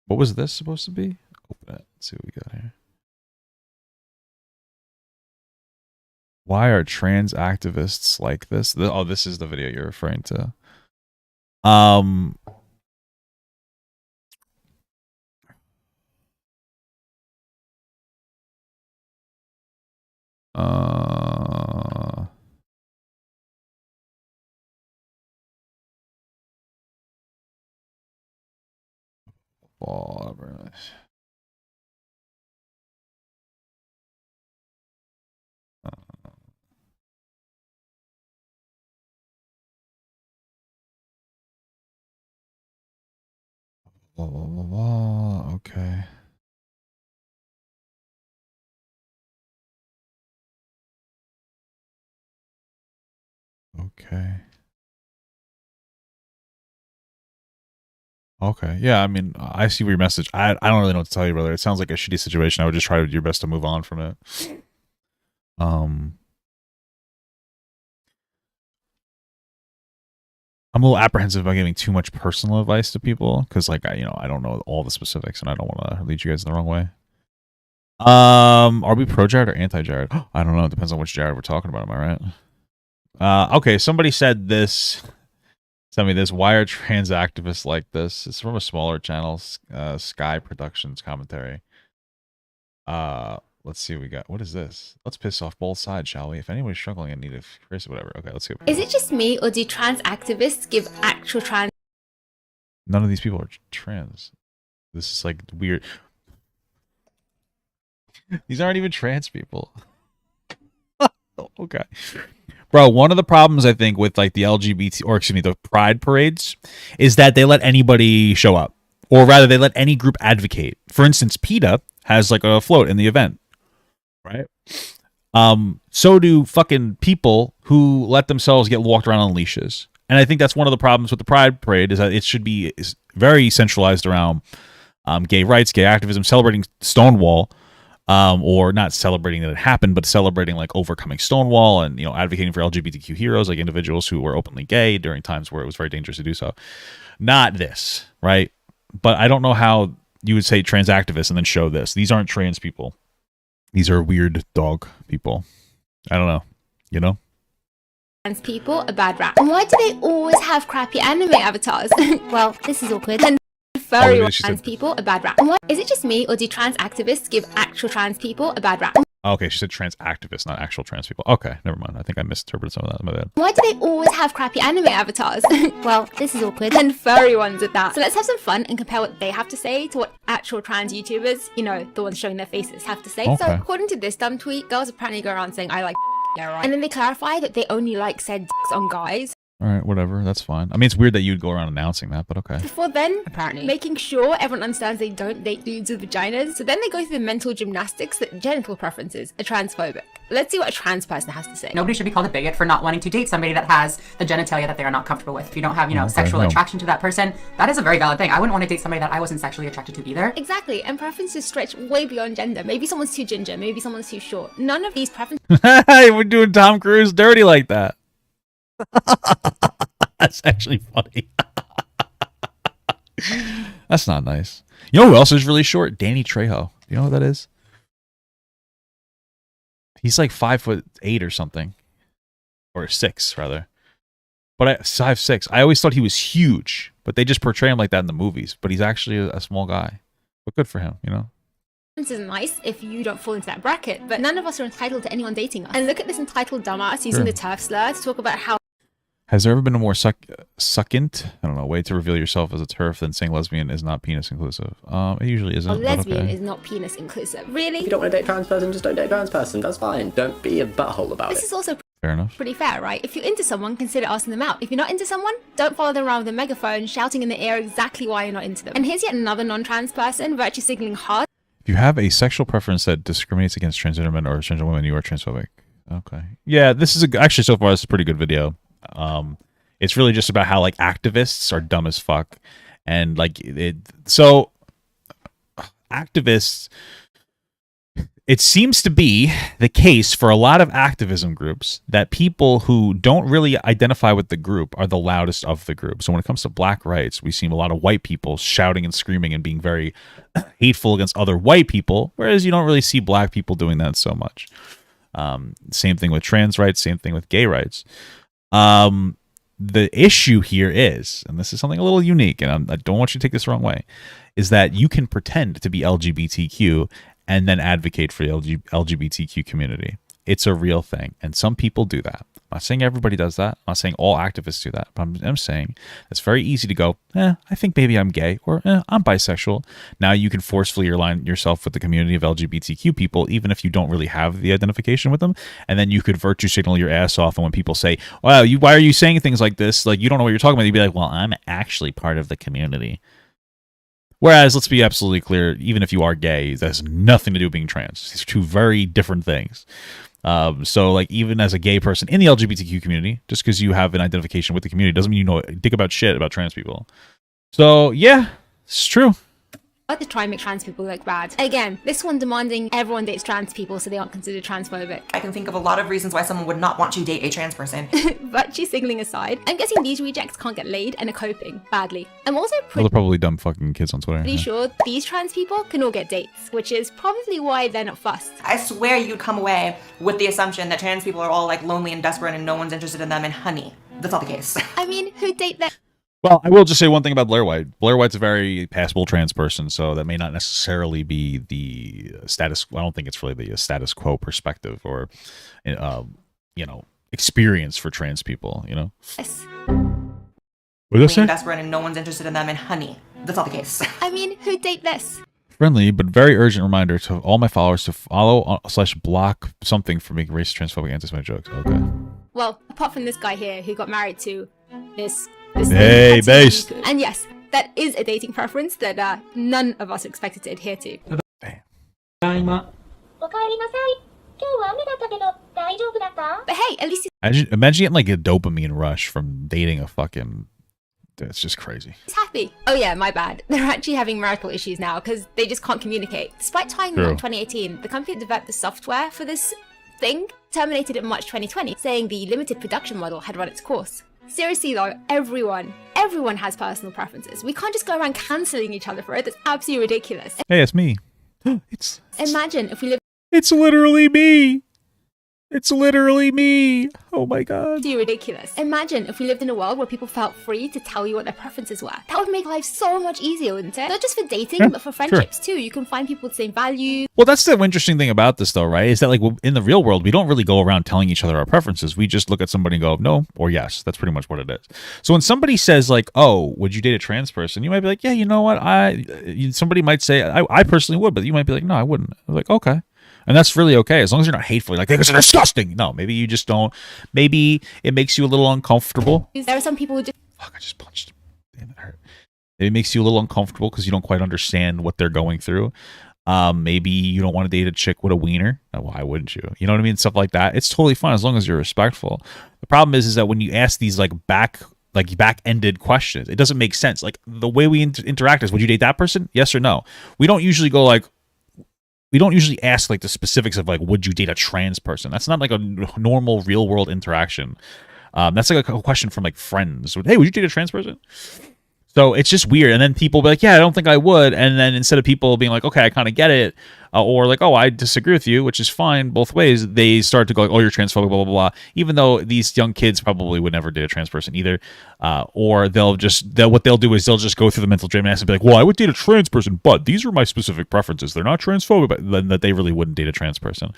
What was this supposed to be? Open it. Let's see what we got here. Why are trans activists like this? Oh, this is the video you're referring to. Blah, blah, blah, blah. Okay. Okay. Okay. Yeah, I mean, I see your message. I don't really know what to tell you, brother. It sounds like a shitty situation. I would just try your best to move on from it. I'm a little apprehensive about giving too much personal advice to people because, like, I don't know all the specifics, and I don't want to lead you guys in the wrong way. Are we pro Jared or anti Jared? I don't know. It depends on which Jared we're talking about. Am I right? Okay. Somebody said this. Tell me this. Why are trans activists like this? It's from a smaller channel, Sky Productions commentary. Let's see what we got. What is this? Let's piss off both sides, shall we? If anyone's struggling in need of Chris or whatever. Okay, let's see. Is it just me, or do trans activists give actual trans? None of these people are trans. This is like weird. These aren't even trans people. Okay. Bro, one of the problems I think with like the LGBT, or excuse me, the pride parades is that they let anybody show up. Or rather, they let any group advocate. For instance, PETA has like a float in the event. Right? So do fucking people who let themselves get walked around on leashes. And I think that's one of the problems with the pride parade is that it should be very centralized around gay rights, gay activism, celebrating Stonewall. Or not celebrating that it happened, but celebrating like overcoming Stonewall and, advocating for LGBTQ heroes, like individuals who were openly gay during times where it was very dangerous to do so. Not this, right? But I don't know how you would say trans activists and then show this. These aren't trans people. These are weird dog people. I don't know, Trans people a bad rap. And why do they always have crappy anime avatars? Well, this is awkward. And furry trans people a bad rap. And why is it just me, or do trans activists give actual trans people a bad rap? Okay, she said trans activists, not actual trans people. Okay, never mind. I think I misinterpreted some of that. My bad. Why do they always have crappy anime avatars? Well, this is awkward. And furry ones at that. So let's have some fun and compare what they have to say to what actual trans YouTubers, the ones showing their faces, have to say. Okay. So according to this dumb tweet, girls apparently go around saying, I like yeah, right. And then they clarify that they only like said dicks on guys. All right, whatever. That's fine. I mean, it's weird that you'd go around announcing that, but okay. Before then, apparently, making sure everyone understands they don't date dudes with vaginas. So then they go through the mental gymnastics that genital preferences are transphobic. Let's see what a trans person has to say. Nobody should be called a bigot for not wanting to date somebody that has the genitalia that they are not comfortable with. If you don't have, sexual attraction to that person, that is a very valid thing. I wouldn't want to date somebody that I wasn't sexually attracted to either. Exactly, and preferences stretch way beyond gender. Maybe someone's too ginger, maybe someone's too short. None of these preferences. We're doing Tom Cruise dirty like that. That's actually funny. That's not nice. You know who else is really short? Danny Trejo. You know who that is? He's like 5'8" or something. Or 6, rather. But 5'6". I always thought he was huge. But they just portray him like that in the movies. But he's actually a small guy. But good for him, This is nice if you don't fall into that bracket, but none of us are entitled to anyone dating us. And look at this entitled dumbass using the TERF slur to talk about how. Has there ever been a more succulent, way to reveal yourself as a TERF than saying lesbian is not penis inclusive? It usually isn't. Lesbian is not penis inclusive. Really? If you don't want to date a trans person, just don't date a trans person. That's fine. Don't be a butthole about it. This is also fair enough. Pretty fair, right? If you're into someone, consider asking them out. If you're not into someone, don't follow them around with a megaphone shouting in the air exactly why you're not into them. And here's yet another non-trans person virtue signaling hard. If you have a sexual preference that discriminates against transgender men or transgender women, you are transphobic. Okay. Yeah, this is actually so far this is a pretty good video. It's really just about how like activists are dumb as fuck, and so activists. It seems to be the case for a lot of activism groups that people who don't really identify with the group are the loudest of the group. So when it comes to black rights, we see a lot of white people shouting and screaming and being very hateful against other white people, whereas you don't really see black people doing that so much. Same thing with trans rights, same thing with gay rights. The issue here is, and this is something a little unique, and I don't want you to take this the wrong way, is that you can pretend to be LGBTQ and then advocate for the LGBTQ community. It's a real thing, and some people do that. I'm not saying everybody does that. I'm not saying all activists do that, but I'm saying it's very easy to go, I think maybe I'm gay, or I'm bisexual. Now you can forcefully align yourself with the community of LGBTQ people, even if you don't really have the identification with them, and then you could virtue signal your ass off, and when people say, wow, why are you saying things like this? Like, you don't know what you're talking about. You'd be like, well, I'm actually part of the community. Whereas, let's be absolutely clear, even if you are gay, that has nothing to do with being trans. These are two very different things. So like, even as a gay person in the LGBTQ community, just because you have an identification with the community doesn't mean you know dick about shit about trans people. So yeah, it's true. I like to try and make trans people look bad. Again, this one demanding everyone dates trans people so they aren't considered transphobic. I can think of a lot of reasons why someone would not want to date a trans person. Virtue signaling aside, I'm guessing these rejects can't get laid and are coping badly. I'm also Well, they're probably dumb fucking kids on Twitter. pretty sure these trans people can all get dates, which is probably why they're not fussed. I swear you'd come away with the assumption that trans people are all like lonely and desperate and no one's interested in them, and honey, that's not the case. I mean, who date them? Well, I will just say one thing about Blair White. Blair White's a very passable trans person, so that may not necessarily be the status. I don't think it's really the status quo perspective or, experience for trans people. Yes. What did I say? Desperate and no one's interested in them, and honey, that's not the case. I mean, who date this? Friendly but very urgent reminder to all my followers to follow / block something for making racist, transphobic, anti-Semitic jokes. Okay. Well, apart from this guy here who got married to this Hey, based. And yes, that is a dating preference that none of us expected to adhere to. But hey, at least Imagine getting like a dopamine rush from dating a fucking... That's just crazy. he's happy. Oh yeah, my bad. They're actually having marital issues now because they just can't communicate. Despite tying them True. in 2018, the company that developed the software for this thing terminated in March 2020, saying the limited production model had run its course. Seriously though, everyone has personal preferences. We can't just go around cancelling each other for it. That's absolutely ridiculous. Hey, it's me. Imagine if we lived... It's literally me. It's literally me. Oh my god. Ridiculous. Imagine if we lived in a world where people felt free to tell you what their preferences were. That would make life so much easier, wouldn't it? Not just for dating, Yeah, but for friendships too. You can find people with the same values. Well, that's the interesting thing about this, though, right? Is that like in the real world, we don't really go around telling each other our preferences. We just look at somebody and go, no or yes. That's pretty much what it is. So when somebody says like, oh, would you date a trans person? You might be like, yeah, you know what? Somebody might say, I personally would, but you might be like, no, I wouldn't. I'm like, okay. And that's really okay, as long as you're not hateful. You're like, this is disgusting. No, maybe you just don't. Maybe it makes you a little uncomfortable. There are some people who just... Fuck, I just punched. Damn, it hurt. It makes you a little uncomfortable because you don't quite understand what they're going through. Maybe you don't want to date a chick with a wiener. Why wouldn't you? You know what I mean? Stuff like that. It's totally fine as long as you're respectful. The problem is that when you ask these back-ended questions, it doesn't make sense. Like the way we interact is, would you date that person? Yes or no? We don't usually go like, we don't usually ask like the specifics of like, would you date a trans person? That's not like a normal real world interaction. That's like a question from like friends. Hey, would you date a trans person? So it's just weird. And then people be like, yeah, I don't think I would. And then instead of people being like, okay, I kind of get it. Or like, oh, I disagree with you, which is fine both ways. They start to go like, oh, you're transphobic, blah, blah, blah. Even though these young kids probably would never date a trans person either. Or what they'll do is they'll just go through the mental gymnastics and be like, well, I would date a trans person, but these are my specific preferences. They're not transphobic, but then that they really wouldn't date a trans person.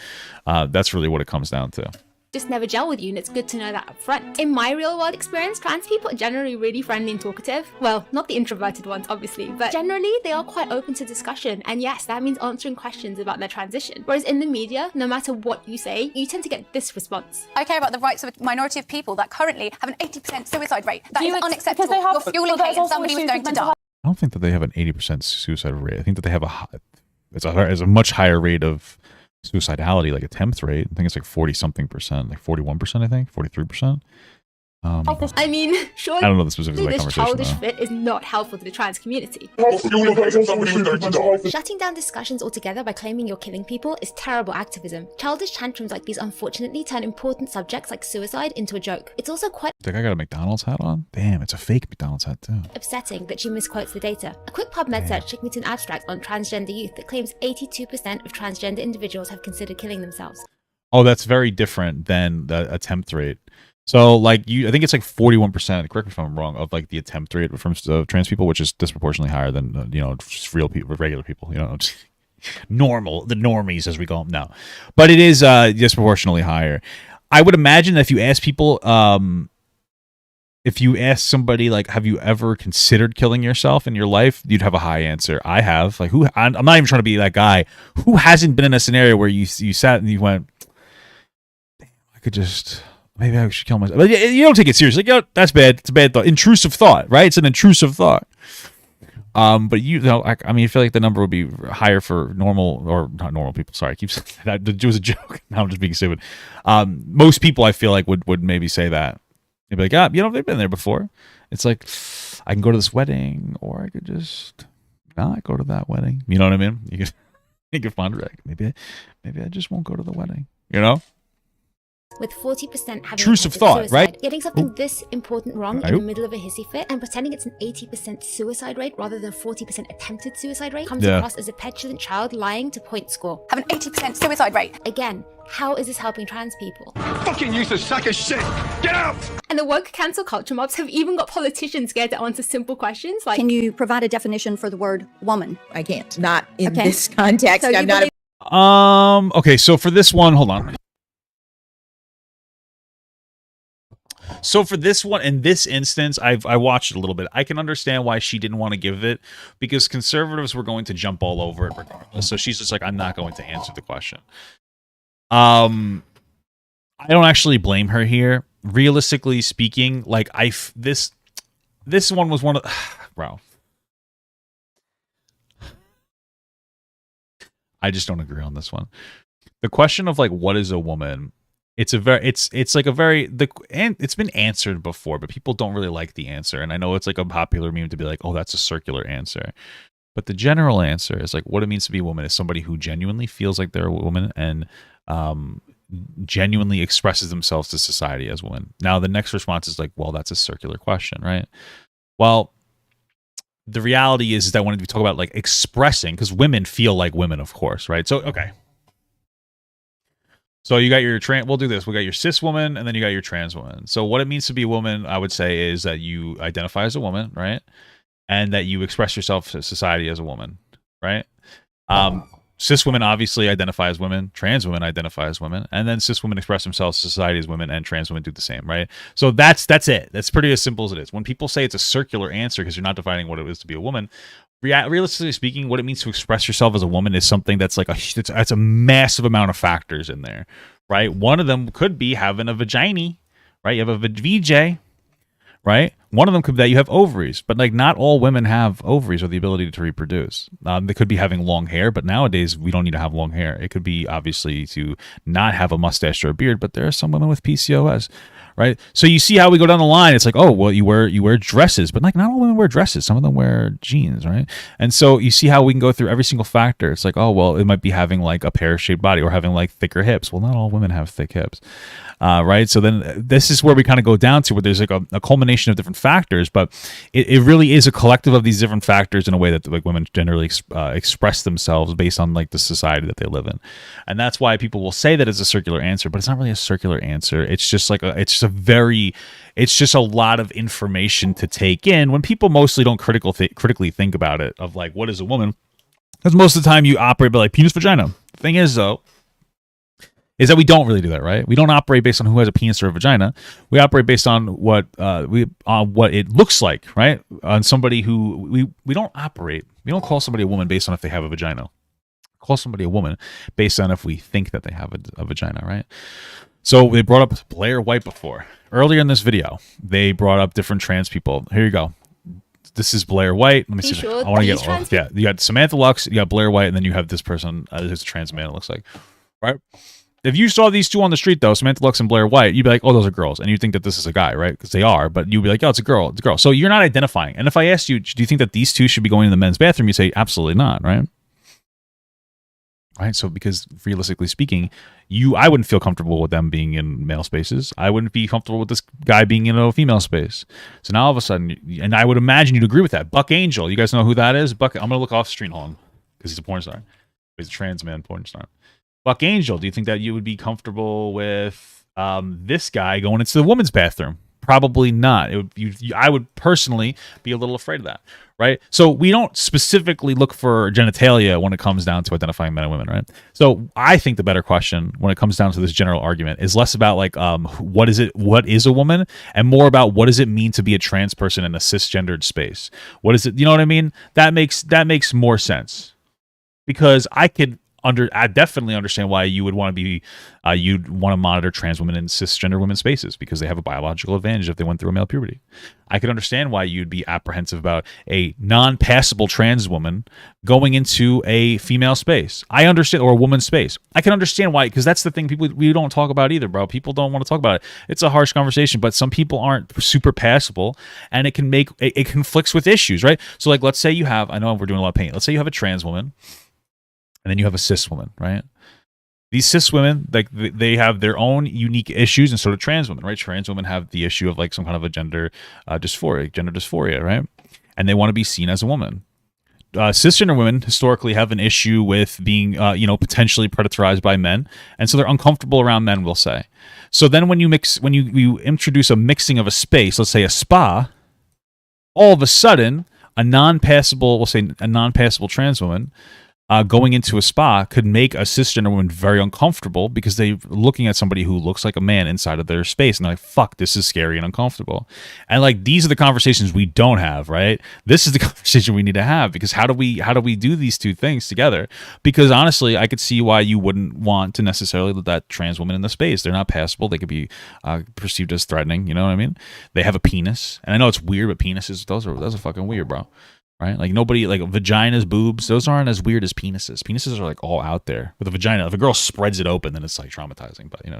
That's really what it comes down to. just never gel with you, and it's good to know that up front. In my real world experience, trans people are generally really friendly and talkative. Well, not the introverted ones, obviously, but generally they are quite open to discussion, and yes, that means answering questions about their transition. Whereas in the media, no matter what you say, you tend to get this response. I care about the rights of a minority of people that currently have an 80% suicide rate. That is unacceptable. Because they have, you're fueling hate and somebody was going to die. I don't think that they have an 80% suicide rate. I think that they have it's a much higher rate of suicidality, like attempt rate. I think it's like 40-something%, like 41%, I think, 43%. I mean, surely I don't know the specifics of that this conversation, childish though. fit is not helpful to the trans community. Shutting down discussions altogether by claiming you're killing people is terrible activism. Childish tantrums like these unfortunately turn important subjects like suicide into a joke. It's also quite The guy got a McDonald's hat on? Damn, it's a fake McDonald's hat, too. upsetting that she misquotes the data. A quick PubMed search took me to an abstract on transgender youth that claims 82% of transgender individuals have considered killing themselves. Oh, that's very different than the attempt rate. So, like, I think it's like 41%, correct me if I'm wrong, of like the attempt rate from trans people, which is disproportionately higher than, just real people, regular people, just normal, the normies as we call them now. But it is disproportionately higher. I would imagine that if you ask people, if you ask somebody, like, have you ever considered killing yourself in your life, you'd have a high answer. I have. Like, I'm not even trying to be that guy. Who hasn't been in a scenario where you sat and you went, damn, I could just... Maybe I should kill myself. But you don't take it seriously. Like, that's bad. It's a bad thought. Intrusive thought, right? It's an intrusive thought. But I mean, I feel like the number would be higher for normal, or not normal people. Sorry, I keep saying that. It was a joke. Now I'm just being stupid. Most people, I feel like, would maybe say that. They'd be like, they've been there before. It's like, I can go to this wedding, or I could just not go to that wedding. You know what I mean? You could find it. Maybe I just won't go to the wedding. With 40% having Intrusive attempted thought, suicide, right? Getting something this important wrong in the middle of a hissy fit and pretending it's an 80% suicide rate rather than 40% attempted suicide rate comes across as a petulant child lying to point score. Have an 80% suicide rate. Again, how is this helping trans people? Fucking useless sack of shit! Get out! And the woke cancel culture mobs have even got politicians scared to answer simple questions like... Can you provide a definition for the word woman? I can't. Not in this context. So I'm not... Okay, so for this one, hold on. So for this one, in this instance, I watched it a little bit. I can understand why she didn't want to give it, because conservatives were going to jump all over it regardless. So she's just like, I'm not going to answer the question. I don't actually blame her here. Realistically speaking, like this one was one of bro. I just don't agree on this one. The question of like, what is a woman? It's been answered before, but people don't really like the answer. And I know it's like a popular meme to be like, oh, that's a circular answer. But the general answer is like, what it means to be a woman is somebody who genuinely feels like they're a woman and genuinely expresses themselves to society as women. Now, the next response is like, well, that's a circular question, right? Well, the reality is that when we talk about like expressing, because women feel like women, of course, right? So, okay. So you got your we'll do this. We got your cis woman, and then you got your trans woman. So what it means to be a woman, I would say, is that you identify as a woman, right? And that you express yourself to society as a woman, right? Cis women obviously identify as women. Trans women identify as women. And then cis women express themselves to society as women, and trans women do the same, right? So that's it. That's pretty as simple as it is. When people say it's a circular answer because you're not defining what it is to be a woman, realistically speaking, what it means to express yourself as a woman is something that's like that's a massive amount of factors in there, right? One of them could be having a vagina, right? You have a VJ, right? One of them could be that you have ovaries, but like not all women have ovaries or the ability to reproduce. They could be having long hair, but nowadays we don't need to have long hair. It could be obviously to not have a mustache or a beard, but there are some women with PCOS. Right, so you see how we go down the line. It's like, oh, well, you wear dresses, but like not all women wear dresses. Some of them wear jeans, right? And so you see how we can go through every single factor. It's like, oh, well, it might be having like a pear-shaped body or having like thicker hips. Well, not all women have thick hips, right? So then this is where we kind of go down to where there's like a culmination of different factors, but it really is a collective of these different factors in a way that like women generally express themselves based on like the society that they live in, and that's why people will say that it's a circular answer, but it's not really a circular answer. It's just like it's just a lot of information to take in when people mostly don't critically think about it of like, what is a woman? Because most of the time you operate by like penis, vagina. The thing is though, is that we don't really do that, right? We don't operate based on who has a penis or a vagina. We operate based on what it looks like, right? On somebody who we don't operate. We don't call somebody a woman based on if they have a vagina. We call somebody a woman based on if we think that they have a vagina, right? So they brought up Blair White before. Earlier in this video, they brought up different trans people. Here you go. This is Blair White. Let me see. Sure? I want to get yeah. You got Samantha Lux, you got Blair White, and then you have this person who's a trans man. It looks like, right? If you saw these two on the street though, Samantha Lux and Blair White, you'd be like, oh, those are girls, and you think that this is a guy, right? Because they are, but you'd be like, oh, it's a girl, it's a girl. So you're not identifying. And if I asked you, do you think that these two should be going to the men's bathroom? You say absolutely not, right? Right, so because realistically speaking, I wouldn't feel comfortable with them being in male spaces. I wouldn't be comfortable with this guy being in a female space. So now all of a sudden, and I would imagine you'd agree with that. Buck Angel, you guys know who that is? Buck, I'm gonna look off screen, hold on, because he's a porn star. He's a trans man porn star. Buck Angel, do you think that you would be comfortable with this guy going into the woman's bathroom? Probably not. I would personally be a little afraid of that, right? So we don't specifically look for genitalia when it comes down to identifying men and women, right? So I think the better question when it comes down to this general argument is less about like what is a woman, and more about what does it mean to be a trans person in a cisgendered space. What is it? You know what I mean? That makes more sense, because I definitely understand why you would want to be, you'd want to monitor trans women in cisgender women's spaces, because they have a biological advantage if they went through a male puberty. I could understand why you'd be apprehensive about a non-passable trans woman going into a female space. I understand, or a woman's space. I can understand why, because that's the thing we don't talk about either, bro. People don't want to talk about it. It's a harsh conversation, but some people aren't super passable, and it conflicts with issues, right? So like, let's say you have, I know we're doing a lot of pain. Let's say you have a trans woman, and then you have a cis woman, right? These cis women, like they have their own unique issues, and so do trans women, right? Trans women have the issue of like some kind of a gender dysphoria, right? And they want to be seen as a woman. Cisgender women historically have an issue with being, potentially predatorized by men, and so they're uncomfortable around men, we'll say. So then when you introduce a mixing of a space, let's say a spa, all of a sudden a non-passable trans woman going into a spa could make a cisgender woman very uncomfortable, because they're looking at somebody who looks like a man inside of their space, and they're like, fuck, this is scary and uncomfortable. And like, these are the conversations we don't have, right? This is the conversation we need to have, because how do we do these two things together? Because honestly, I could see why you wouldn't want to necessarily let that trans woman in the space. They're not passable. They could be perceived as threatening. You know what I mean? They have a penis, and I know it's weird, but penises, those are fucking weird, bro. Right? Like, nobody, like, vaginas, boobs, those aren't as weird as penises. Penises are like all out there. With a vagina, if a girl spreads it open, then it's like traumatizing, but you know.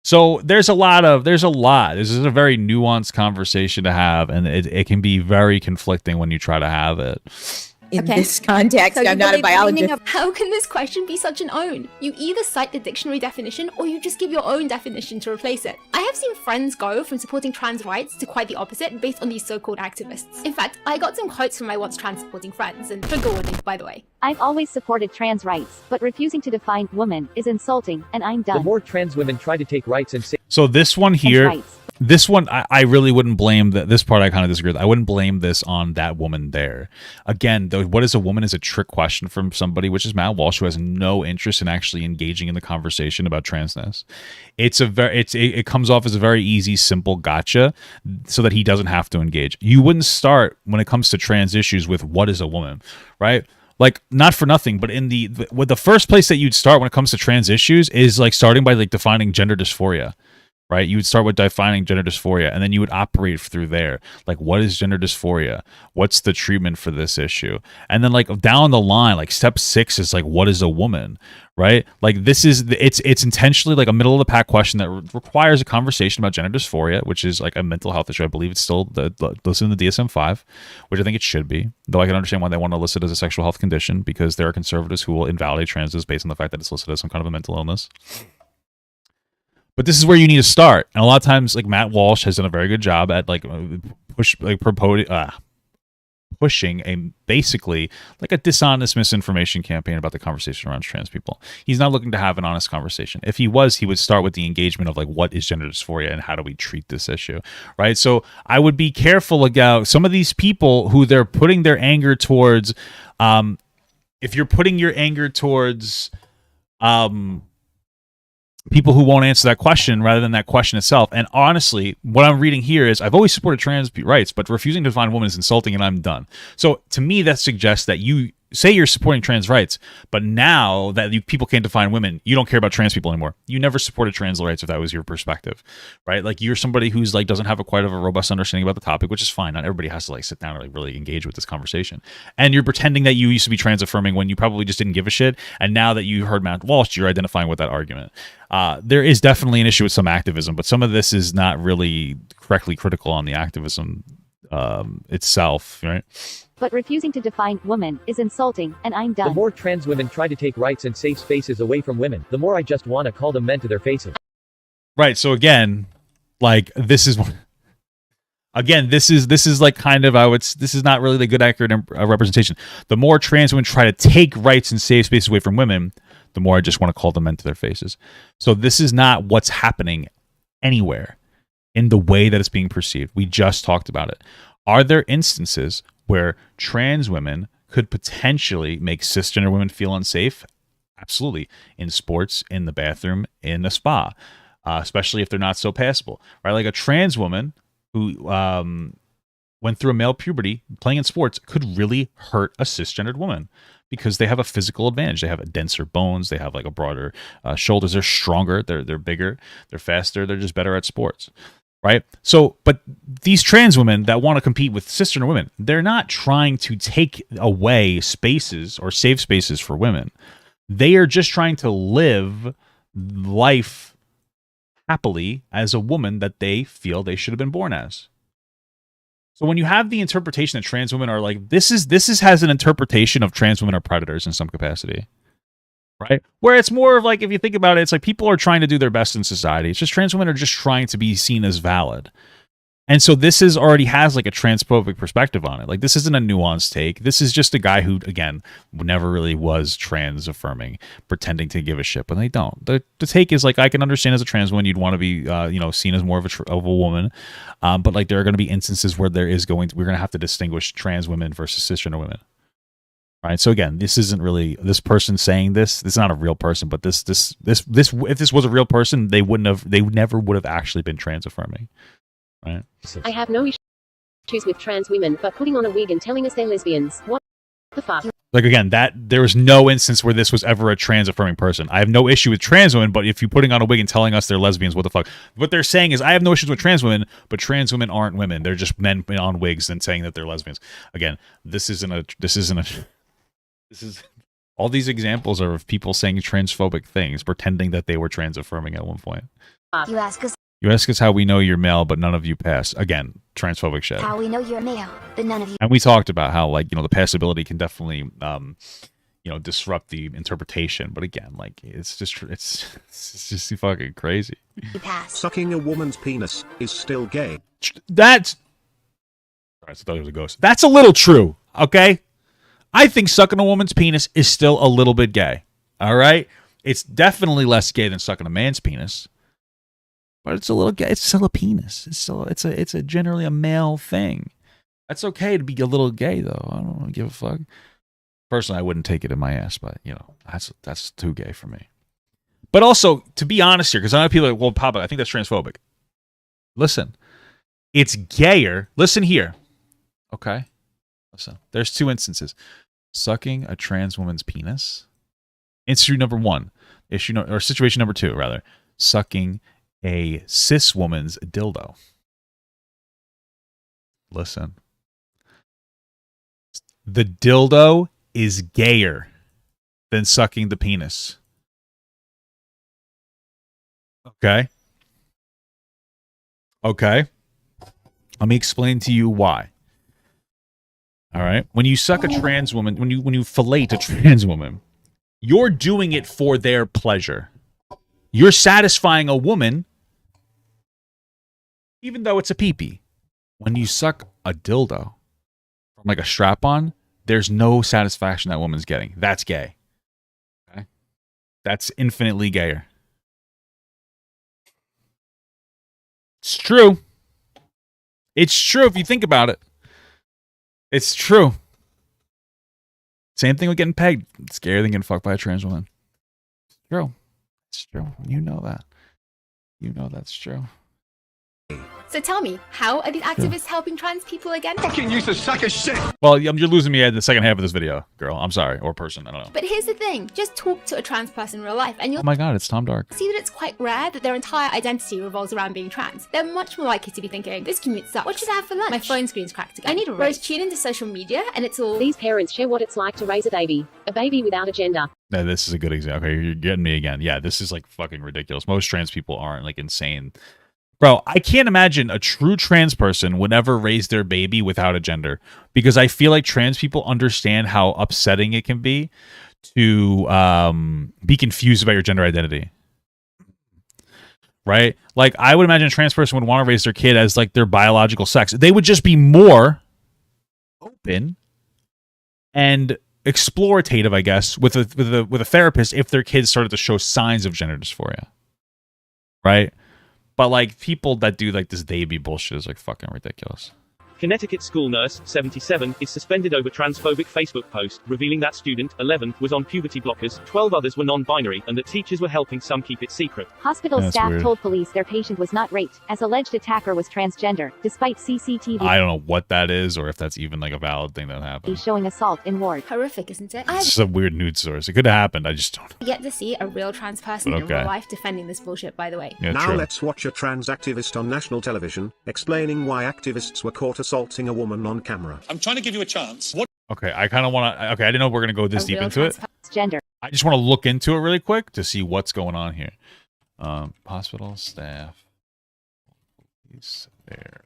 So there's a lot. This is a very nuanced conversation to have, and it can be very conflicting when you try to have it. In this context, So I'm not a biologist. How can this question be such an own? You either cite the dictionary definition, or you just give your own definition to replace it. I have seen friends go from supporting trans rights to quite the opposite based on these so-called activists. In fact, I got some quotes from my once trans supporting friends, and trigger warning, by the way. I've always supported trans rights, but refusing to define woman is insulting, and I'm done. The more trans women try to take rights and say... So this one here... This one, I really wouldn't blame this part. I kind of disagree with. I wouldn't blame this on that woman there. Again, though, what is a woman is a trick question from somebody, which is Matt Walsh, who has no interest in actually engaging in the conversation about transness. It comes off as a very easy, simple gotcha, so that he doesn't have to engage. You wouldn't start when it comes to trans issues with what is a woman, right? Like, not for nothing, but in the first place that you'd start when it comes to trans issues is like starting by like defining gender dysphoria. Right? You would start with defining gender dysphoria, and then you would operate through there. Like, what is gender dysphoria? What's the treatment for this issue? And then, like, down the line, like, step 6 is like, what is a woman? Right? Like, it's intentionally like a middle of the pack question that requires a conversation about gender dysphoria, which is like a mental health issue. I believe it's still listed in the DSM-5, which I think it should be. Though I can understand why they want to list it as a sexual health condition, because there are conservatives who will invalidate transness based on the fact that it's listed as some kind of a mental illness. But this is where you need to start, and a lot of times, like, Matt Walsh has done a very good job at like pushing a basically like a dishonest misinformation campaign about the conversation around trans people. He's not looking to have an honest conversation. If he was, he would start with the engagement of like, what is gender dysphoria and how do we treat this issue, right? So I would be careful about some of these people who they're putting their anger towards. If you're putting your anger towards people who won't answer that question rather than that question itself. And honestly, what I'm reading here is, I've always supported trans rights, but refusing to define woman is insulting, and I'm done. So to me, that suggests that you say you're supporting trans rights, but now that people can't define women, you don't care about trans people anymore. You never supported trans rights if that was your perspective, right? Like, you're somebody who's like doesn't have quite of a robust understanding about the topic, which is fine. Not everybody has to like sit down and like really engage with this conversation. And you're pretending that you used to be trans affirming when you probably just didn't give a shit. And now that you heard Matt Walsh, you're identifying with that argument. There is definitely an issue with some activism, but some of this is not really correctly critical on the activism itself, right? But refusing to define woman is insulting, and I'm done. The more trans women try to take rights and safe spaces away from women, the more I just want to call them men to their faces. Right. So again, like, this is like kind of, this is not really the good accurate representation. The more trans women try to take rights and safe spaces away from women, the more I just want to call the men to their faces. So this is not what's happening anywhere in the way that it's being perceived. We just talked about it. Are there instances where trans women could potentially make cisgender women feel unsafe? Absolutely. In sports, in the bathroom, in a spa, especially if they're not so passable, right? Like a trans woman who went through a male puberty playing in sports could really hurt a cisgendered woman because they have a physical advantage. They have a denser bones. They have like a broader shoulders. They're stronger. They're bigger. They're faster. They're just better at sports. Right. So, but these trans women that want to compete with cisgender women, they're not trying to take away spaces or save spaces for women. They are just trying to live life happily as a woman that they feel they should have been born as. So when you have the interpretation that trans women are like, this has an interpretation of trans women are predators in some capacity. Right? Where it's more of like, if you think about it, it's like people are trying to do their best in society. It's just trans women are just trying to be seen as valid. And so this is already has like a transphobic perspective on it. Like this isn't a nuanced take. This is just a guy who, again, never really was trans affirming, pretending to give a shit, but they don't. The take is like, I can understand as a trans woman, you'd want to be, seen as more of a woman. But like there are going to be instances where we're going to have to distinguish trans women versus cisgender women. Right. So again, this isn't really this person saying this. This is not a real person, but this if this was a real person, they never would have actually been trans affirming. Right. I have no issues with trans women, but putting on a wig and telling us they're lesbians. What the fuck? Like again, that there was no instance where this was ever a trans affirming person. I have no issue with trans women, but if you're putting on a wig and telling us they're lesbians, what the fuck? What they're saying is, I have no issues with trans women, but trans women aren't women. They're just men on wigs and saying that they're lesbians. Again, this is all these examples are of people saying transphobic things, pretending that they were trans affirming at one point. You ask us how we know you're male, but none of you pass. Again, transphobic shit. How we know you're male, but none of you. And we talked about how, like, the passability can definitely, disrupt the interpretation. But again, like, it's just fucking crazy. Sucking a woman's penis is still gay. That's. I thought it was a ghost. That's a little true. Okay. I think sucking a woman's penis is still a little bit gay. All right? It's definitely less gay than sucking a man's penis. But it's a little gay. It's still a penis. It's a generally a male thing. That's okay to be a little gay though. I don't give a fuck. Personally, I wouldn't take it in my ass, but that's too gay for me. But also, to be honest here, because I know people are like, well, Papa, I think that's transphobic. Listen, it's gayer. Listen here. Okay. Listen, there's two instances. Sucking a trans woman's penis. Issue number one. Situation number two, rather. Sucking a cis woman's dildo. Listen. The dildo is gayer than sucking the penis. Okay. Okay. Let me explain to you why. All right. When you suck a trans woman, when you fillet a trans woman, you're doing it for their pleasure. You're satisfying a woman, even though it's a pee-pee. When you suck a dildo from like a strap-on, there's no satisfaction that woman's getting. That's gay. Okay? That's infinitely gayer. It's true. It's true if you think about it. It's true. Same thing with getting pegged. It's scarier than getting fucked by a trans woman. It's true. It's true. You know that. You know that's true. So tell me, how are these activists helping trans people again? Fucking used to suck a shit. Well, you're losing me at the second half of this video, girl. I'm sorry. Or person. I don't know. But here's the thing. Just talk to a trans person in real life and you'll Oh my god, it's Tom Dark. see that it's quite rare that their entire identity revolves around being trans. They're much more likely to be thinking, this commute sucks. What should I have for lunch? My phone screen's cracked again. I need a roast. Tune into social media and it's all... These parents share what it's like to raise a baby without a gender. No, this is a good example. Okay, you're getting me again. Yeah, this is like fucking ridiculous. Most trans people aren't like insane. Bro, I can't imagine a true trans person would ever raise their baby without a gender, because I feel like trans people understand how upsetting it can be to be confused about your gender identity. Right? Like, I would imagine a trans person would want to raise their kid as like their biological sex. They would just be more open and explorative, I guess, with a therapist if their kids started to show signs of gender dysphoria, right? But like people that do like this baby bullshit is like fucking ridiculous. Connecticut school nurse, 77, is suspended over transphobic Facebook post, revealing that student, 11, was on puberty blockers, 12 others were non-binary, and that teachers were helping some keep it secret. Hospital staff told police their patient was not raped, as alleged attacker was transgender, despite CCTV. I don't know what that is, or if that's even like a valid thing that happened. Showing assault in ward. Horrific, isn't it? It's just a weird news source. It could have happened. I just don't. Yet to see a real trans person in real life defending this bullshit, by the way. Yeah, now true. let's watch a trans activist on national television explaining why activists were caught assaulting a woman on camera. I'm trying to give you a chance. What? Okay, I kind of want to. Okay, I didn't know we're gonna go this deep into it. Gender. I just want to look into it really quick to see what's going on here. Hospital staff. He's there.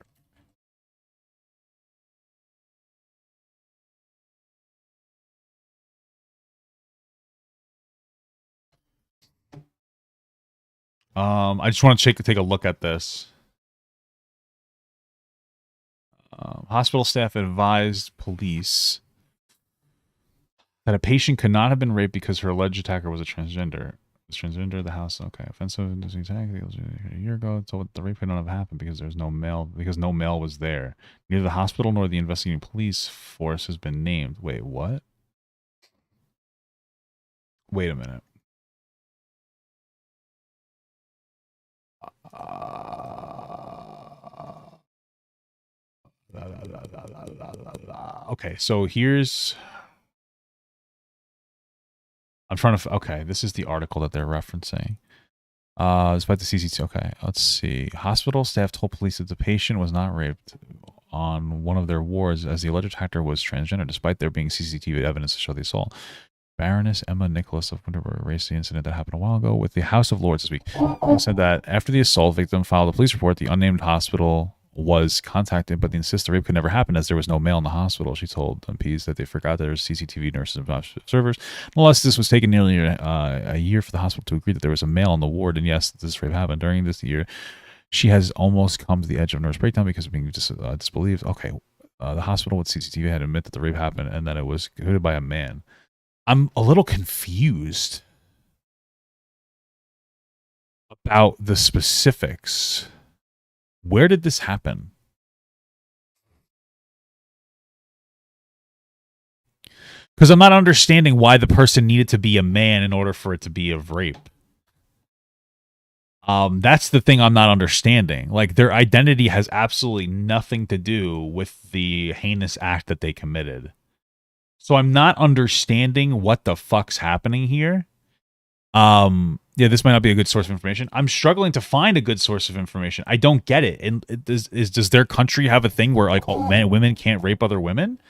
I just want to take a look at this. Hospital staff advised police that a patient could not have been raped because her alleged attacker was a transgender. Transgender, the house, okay, offensive, attack a year ago. So the rape could not have happened because there's no male, because no male was there. Neither the hospital nor the investigating police force has been named. Wait, what? Wait a minute. Okay, so here's. I'm trying to. Okay, this is the article that they're referencing. Despite the CCTV. Okay, let's see. Hospital staff told police that the patient was not raped on one of their wards, as the alleged attacker was transgender, despite there being CCTV evidence to show the assault. Baroness Emma Nicholas of Winterberg raised the incident that happened a while ago with the House of Lords this week. Said that after the assault, victim filed a police report. The unnamed hospital was contacted, but they insist the rape could never happen as there was no male in the hospital. She told MPs that they forgot that there was CCTV nurses and observers. Nonetheless, this was taken nearly a year for the hospital to agree that there was a male in the ward, and yes, this rape happened. During this year, she has almost come to the edge of nervous breakdown because of being disbelieved. Okay, the hospital with CCTV had to admit that the rape happened and that it was committed by a man. I'm a little confused about the specifics. Where did this happen? Because I'm not understanding why the person needed to be a man in order for it to be a rape. That's the thing I'm not understanding. Like, their identity has absolutely nothing to do with the heinous act that they committed. So I'm not understanding what the fuck's happening here. Yeah, this might not be a good source of information. I'm struggling to find a good source of information. I don't get it. And does their country have a thing where like women can't rape other women?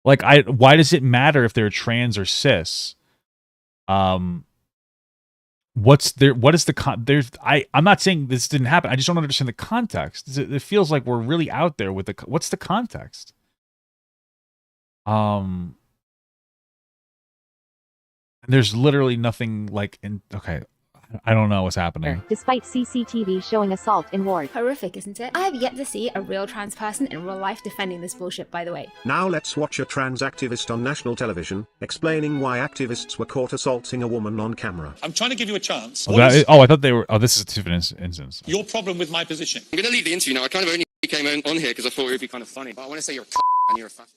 Like, why does it matter if they're trans or cis? I'm not saying this didn't happen. I just don't understand the context. It feels like we're really out there with what's the context? There's literally nothing like okay, I don't know what's happening. Despite CCTV showing assault in ward. Horrific, isn't it? I have yet to see a real trans person in real life defending this bullshit, by the way. Now let's watch a trans activist on national television explaining why activists were caught assaulting a woman on camera. I'm trying to give you a chance. I thought they were. Oh, this is a different instance. Your problem with my position. I'm going to leave the interview now. I kind of only came on here because I thought it would be kind of funny. But I want to say you're a and you're a fat.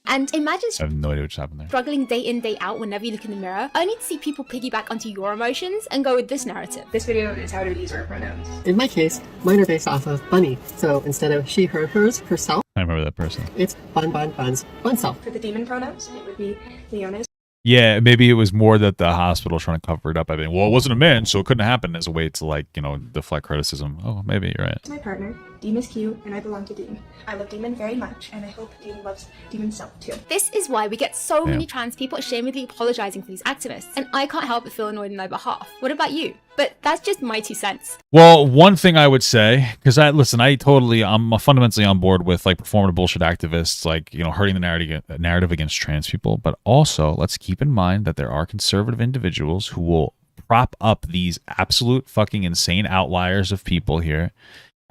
And imagine I have no idea what's happened there. struggling day in, day out whenever you look in the mirror, only to see people piggyback onto your emotions and go with this narrative. This video is how to use our pronouns. In my case, mine are based off of bunny. So instead of she, her, hers, herself. I remember that person. It's buns, oneself. For the demon pronouns, it would be Leonis. Yeah, maybe it was more that the hospital trying to cover it up. I mean, well, it wasn't a man, so it couldn't happen as a way to, like, deflect criticism. Oh, maybe you're right. My partner, Deem is cute, and I belong to Deem. I love Demon very much, and I hope Deem loves Demon's self too. This is why we get so many trans people ashamedly apologizing for these activists, and I can't help but feel annoyed on their behalf. What about you? But that's just my 2 cents. Well, one thing I would say, because I'm fundamentally on board with like performative bullshit activists, like, hurting the narrative against trans people. But also, let's keep in mind that there are conservative individuals who will prop up these absolute fucking insane outliers of people here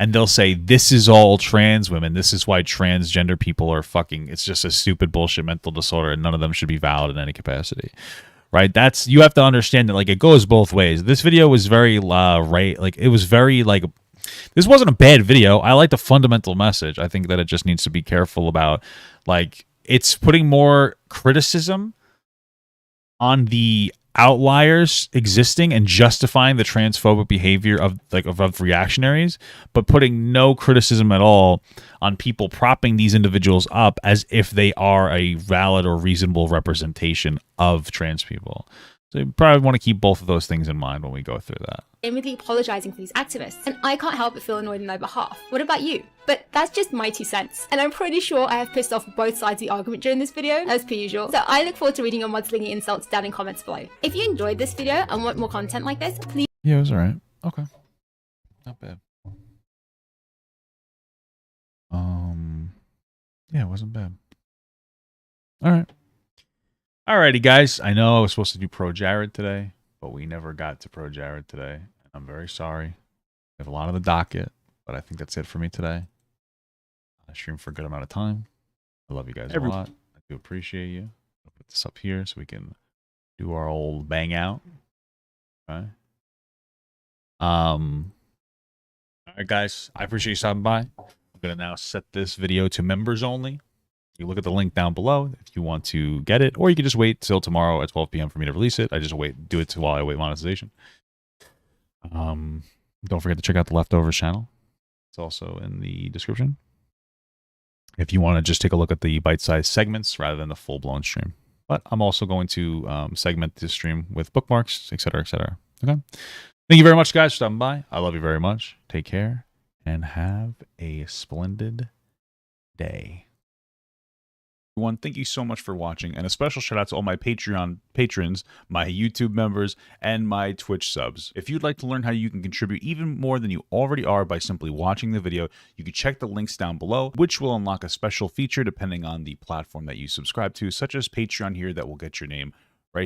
and they'll say, this is all trans women. This is why transgender people are fucking, it's just a stupid bullshit mental disorder, and none of them should be valid in any capacity. Right? That's, you have to understand that, like, it goes both ways. This video was very, right, like, it was very, like, this wasn't a bad video. I like the fundamental message. I think that it just needs to be careful about, like, it's putting more criticism on the outliers existing and justifying the transphobic behavior of reactionaries, but putting no criticism at all on people propping these individuals up as if they are a valid or reasonable representation of trans people. So you probably want to keep both of those things in mind when we go through that. Genuinely apologizing for these activists, and I can't help but feel annoyed on their behalf. What about you? But that's just my 2 cents, and I'm pretty sure I have pissed off both sides of the argument during this video, as per usual. So I look forward to reading your mudslinging insults down in comments below. If you enjoyed this video and want more content like this, please. Yeah, it was alright. Okay, not bad. Yeah, it wasn't bad. All right. Alrighty, guys. I know I was supposed to do Pro Jared today, but we never got to Pro Jared today. I'm very sorry. We have a lot on the docket, but I think that's it for me today. I streamed for a good amount of time. I love you guys a lot. I do appreciate you. I'll put this up here so we can do our old bang out. Okay. All right, guys. I appreciate you stopping by. I'm gonna now set this video to members only. You look at the link down below if you want to get it, or you can just wait till tomorrow at 12 p.m. for me to release it. I just do it while I wait monetization. Don't forget to check out the Leftovers channel. It's also in the description. If you want to just take a look at the bite-sized segments rather than the full-blown stream. But I'm also going to segment this stream with bookmarks, etc., etc. Okay. Thank you very much, guys, for stopping by. I love you very much. Take care and have a splendid day. Everyone, thank you so much for watching, and a special shout out to all my Patreon patrons, my YouTube members, and my Twitch subs. If you'd like to learn how you can contribute even more than you already are by simply watching the video, you can check the links down below, which will unlock a special feature depending on the platform that you subscribe to, such as Patreon here that will get your name